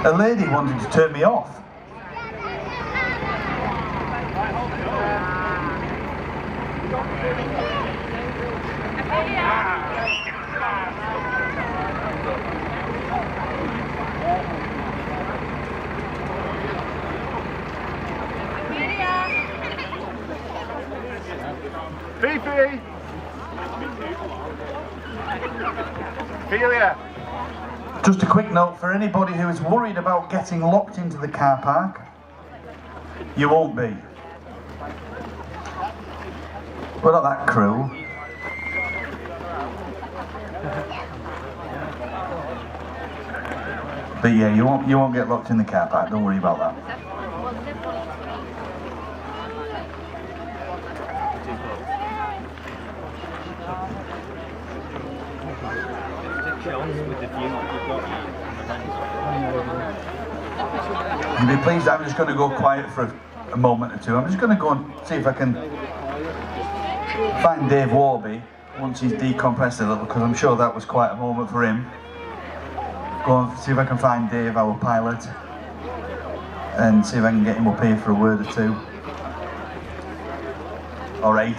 S1: a lady wanted to turn me off.
S6: Fifi! Ophelia!
S1: Just a quick note for anybody who is worried about getting locked into the car park, you won't be. We're not that cruel. But yeah, you won't get locked in the car park, don't worry about that. You'll be pleased I'm just going to go quiet for a moment or two. I'm just going to go and see if I can find Dave Warby once he's decompressed a little, because I'm sure that was quite a moment for him. Go and see if I can find Dave, our pilot, and see if I can get him up here for a word or two. Or 8.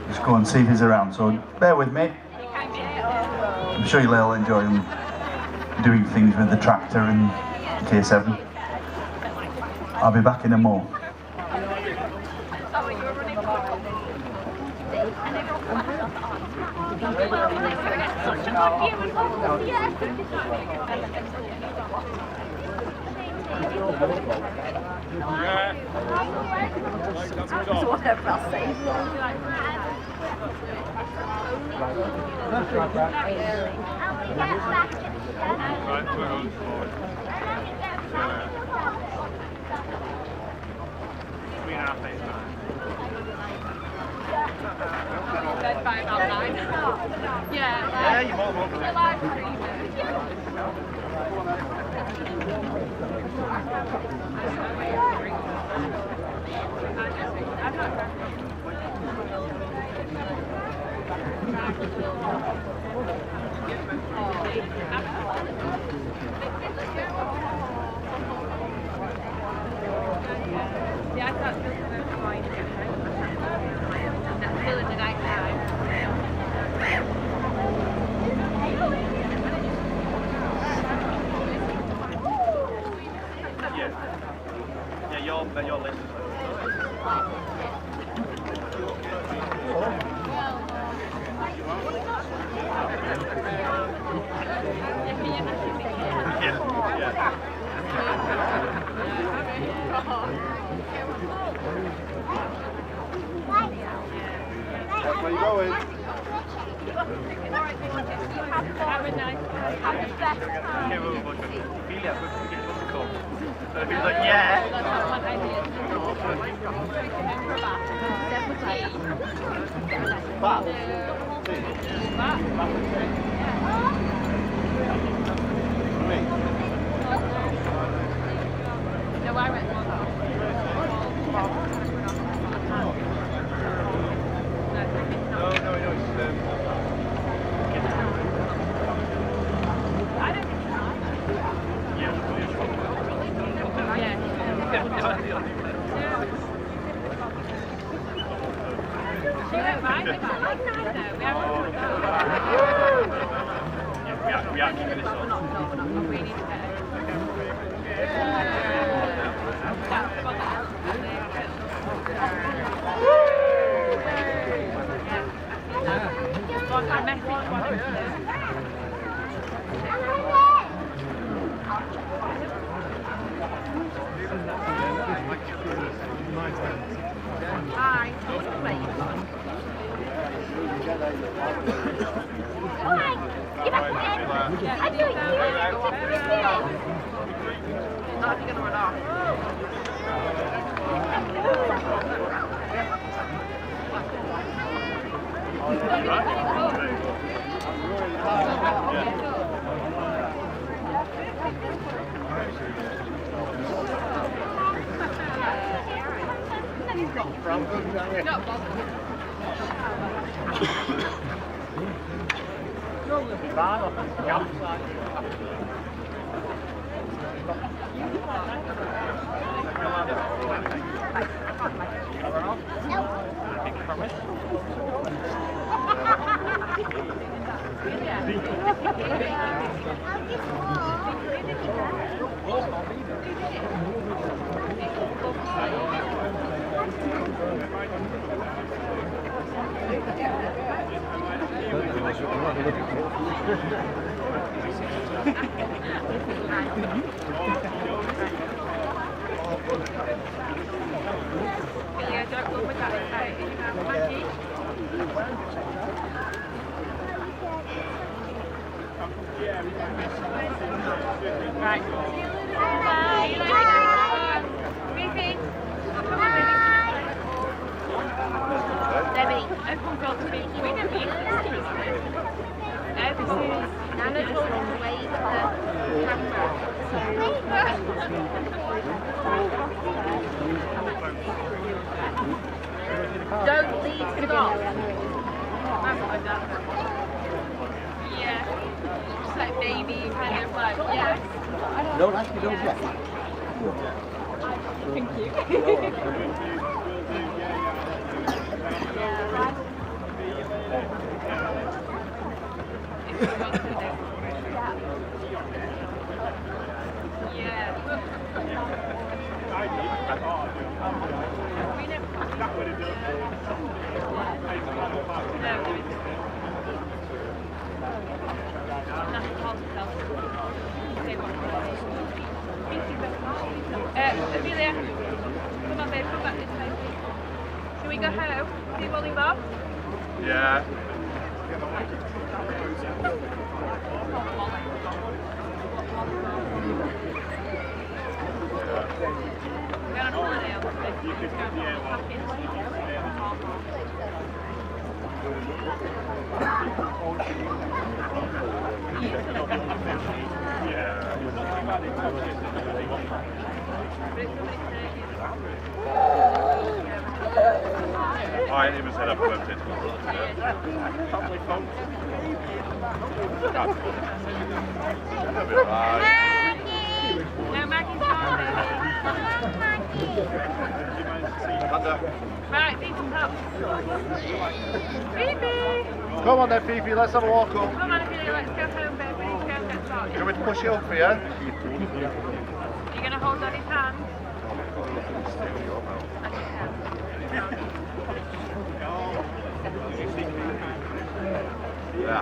S1: Just go and see if he's around, so bear with me. I'm sure you'll all enjoy doing things with the tractor and K7. I'll be back in a more.
S12: Whatever I'll say.
S16: By about 9. Yeah, you're more welcome. Yeah, I thought this was fine. That's still in the night time.
S2: Yeah, your list is
S3: Where you going?
S16: Have a nice time. Have the best time.
S2: So he's like, yeah.
S16: No, I went one.
S2: We are keeping this on.
S16: We need to Hi.
S12: Get back there. I do it.
S16: Not if you're gonna run off. Right. Debbie, everyone got to be. We didn't be everyone. Nana told us to wave the camera. Don't leave the dog. That's what I've done. Yeah. Just like baby, kind of like, yeah.
S3: No, actually don't yet.
S16: Thank you. Amelia, come on babe, come back this way. Shall we go home? See Molly Bob?
S2: Yeah.
S16: We're on holiday on
S2: I didn't even set up a web page. That'll be alright.
S16: No, Maggie's sorry. Right, Phoebe, come. Phoebe!
S2: Come on then, Phoebe, let's have a walk up.
S16: Come on, Amelia, let's go home, babe. We need to go and get started.
S2: Do you want me to push it up for you?
S16: Are you going to hold on his hand?
S2: Yeah.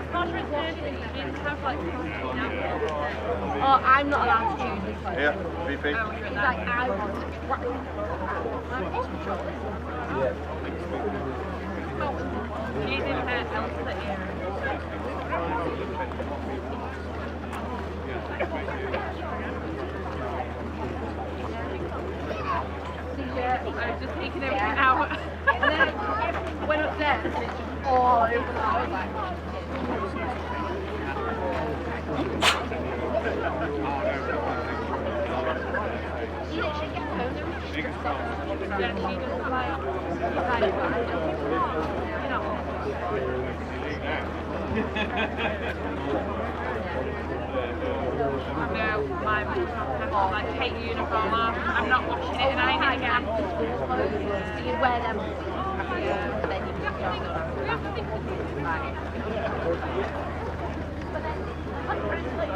S12: Oh, I'm not allowed to choose this one.
S2: Here, Phoebe.
S12: He's like, I want to try.
S16: She's in her outfit here. I was just taking everything out.
S12: And then I went upstairs and it's just all over the house. I was like, she literally gets home and she doesn't
S16: No, my like take the uniform off. I'm not washing it and I again.
S12: So you'd wear them. And then you just go.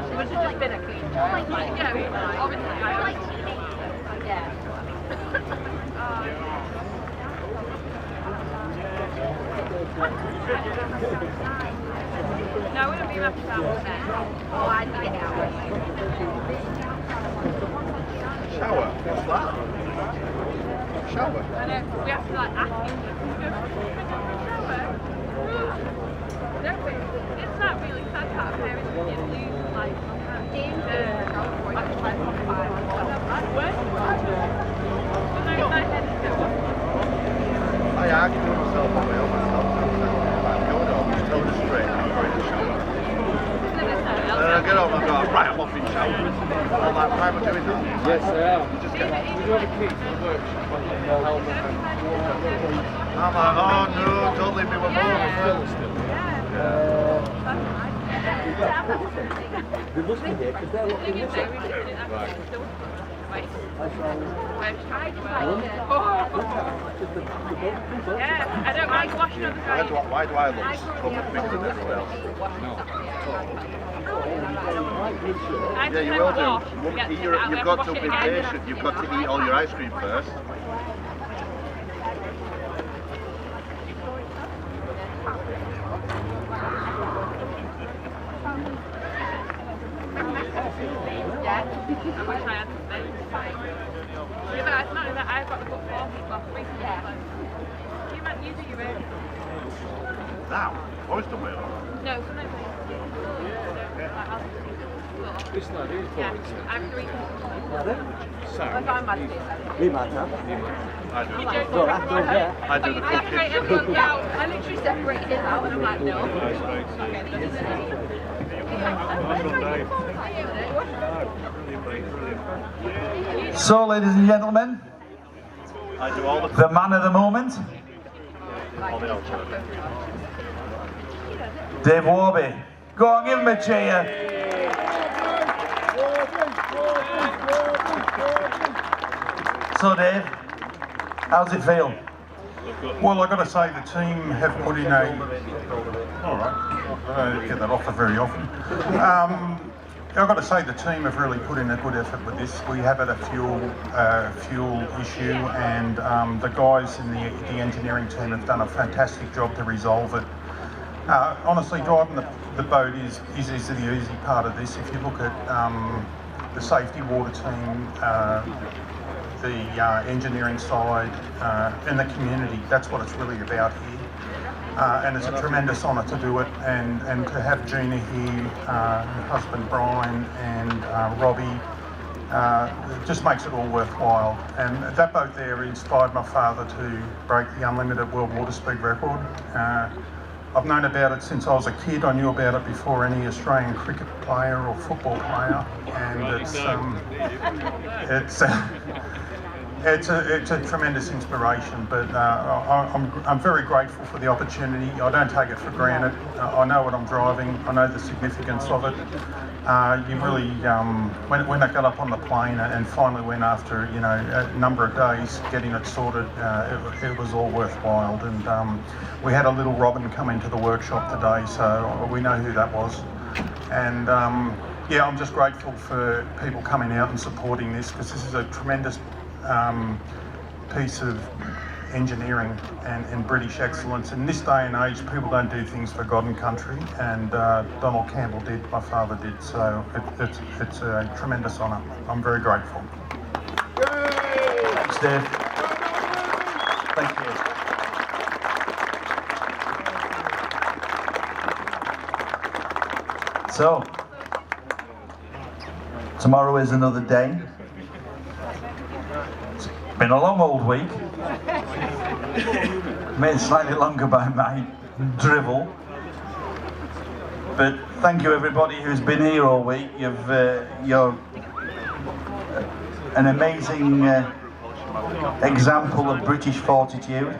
S16: It would have just been a clean job. Yeah, obviously.
S12: Yeah.
S16: No, I wouldn't be left out then.
S12: Oh, I'd get out.
S2: Shower? What's that? Shower?
S16: I know, we have to like ask him. Shower? No, but it's not really sad how parents can lose like
S2: I argue with myself on my own myself. I'm going home, just tell the straight, I'm going to shower. And then I get home and go, right, I'm off in shower. I'm like, why am I doing that?
S3: Yes, I am.
S2: You just get
S3: You have a key to the workshop, like your helmet and
S2: I'm like, oh no, don't leave me with more.
S3: They must be here because they're looking this way.
S16: Yeah, I don't mind washing on the side.
S2: Why do I look so much bigger than everyone else? Yeah, you will do. You've got to be patient. You've got to eat all your ice cream first.
S16: Yeah, I wish I had the same. Yeah, it's not that I've got the book 4 people last week. You might use it your own.
S2: Now, oyster whale.
S16: No, sometimes
S3: It's not here for it.
S16: I'm 3
S3: So,
S16: I'm
S3: we might have.
S2: I do.
S3: Well, I don't care.
S2: I do the cooking.
S16: I literally separated it out and I'm like, no.
S1: So, ladies and gentlemen,
S2: I do all
S1: the man of the moment,
S2: all the outside.
S1: Dave Warby. Go on, give him a cheer. So, Dave, how's it feel?
S6: Well, I've got to say the team have put in all right, I don't get that offer very often. I've got to say the team have really put in a good effort with this. We have had a fuel issue, and the guys in the engineering team have done a fantastic job to resolve it. Honestly, driving the boat is the easy part of this. If you look at the safety water team, the engineering side, and the community, that's what it's really about here. And it's a tremendous honour to do it, and to have Gina here, her husband Brian, and Robbie. It just makes it all worthwhile. And that boat there inspired my father to break the unlimited world water speed record. I've known about it since I was a kid. I knew about it before any Australian cricket player or football player, and it's a tremendous inspiration. But I'm very grateful for the opportunity. I don't take it for granted. I know what I'm driving. I know the significance of it. You really, when I got up on the plane and finally went after a number of days getting it sorted, it was all worthwhile. And we had a little Robin come into the workshop today, so we know who that was. And yeah, I'm just grateful for people coming out and supporting this, because this is a tremendous piece of engineering and British excellence. In this day and age, people don't do things for God and country, and Donald Campbell did, my father did, so it's a tremendous honour. I'm very grateful.
S1: Thanks, Dave. Thank you. So, tomorrow is another day. It's been a long old week. Made slightly longer by my drivel. But thank you everybody who's been here all week. You're an amazing example of British fortitude.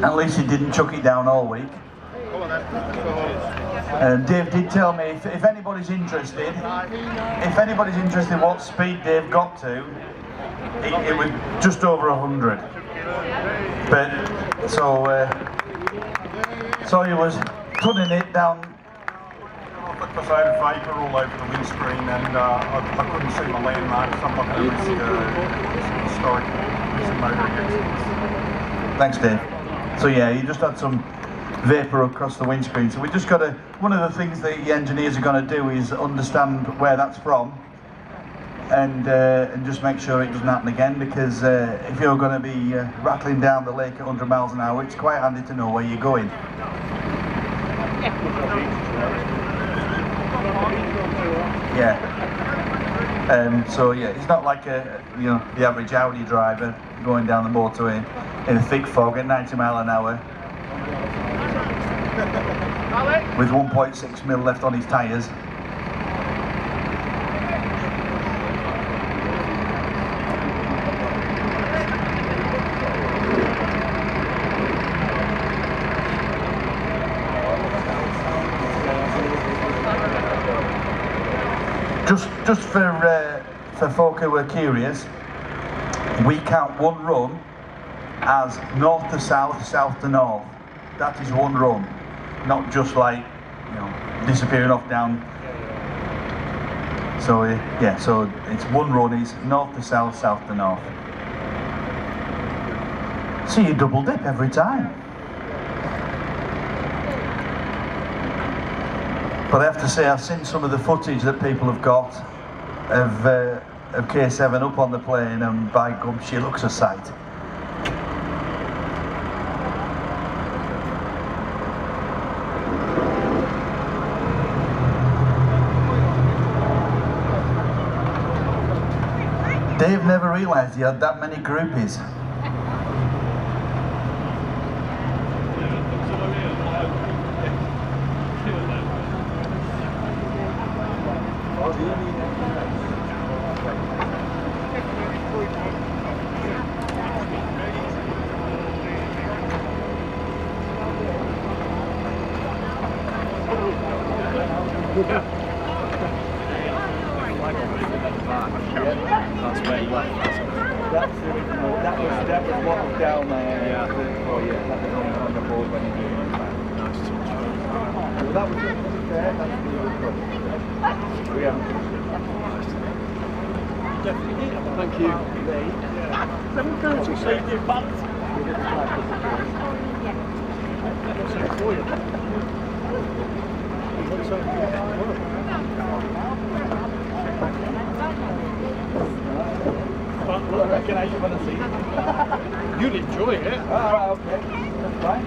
S1: At least you didn't chuck it down all week. Dave did tell me if anybody's interested, what speed Dave got to, it was just over 100. But so he was putting it down.
S6: Because I had vapour all over the windscreen, and I couldn't see my landmarks. I'm not going to risk historic motoring accidents.
S1: Thanks, Dave. So yeah, he just had some vapour across the windscreen. So we just got to. One of the things that the engineers are going to do is understand where that's from, and just make sure it doesn't happen again. Because if you're going to be rattling down the lake at 100 miles an hour, it's quite handy to know where you're going. Yeah. So yeah, it's not like the average Audi driver going down the motorway in a thick fog at 90 miles an hour with 1.6 mil left on his tyres. Just for folk who are curious, we count one run as north to south, south to north. That is one run, not just like disappearing off down. So yeah, so it's one run is north to south, south to north. So you double dip every time. But I have to say, I've seen some of the footage that people have got of K7 up on the plane, and by gum, she looks a sight. Dave never realised he had that many groupies.
S3: That was what was down there. That was on the board when he did it. Nice touch. Well, that was there. That's the other problem. We haven't. Thank you.
S10: 7:30 saved your balance.
S3: I recognise you when I see you. You'll enjoy it.
S13: Okay, that's fine.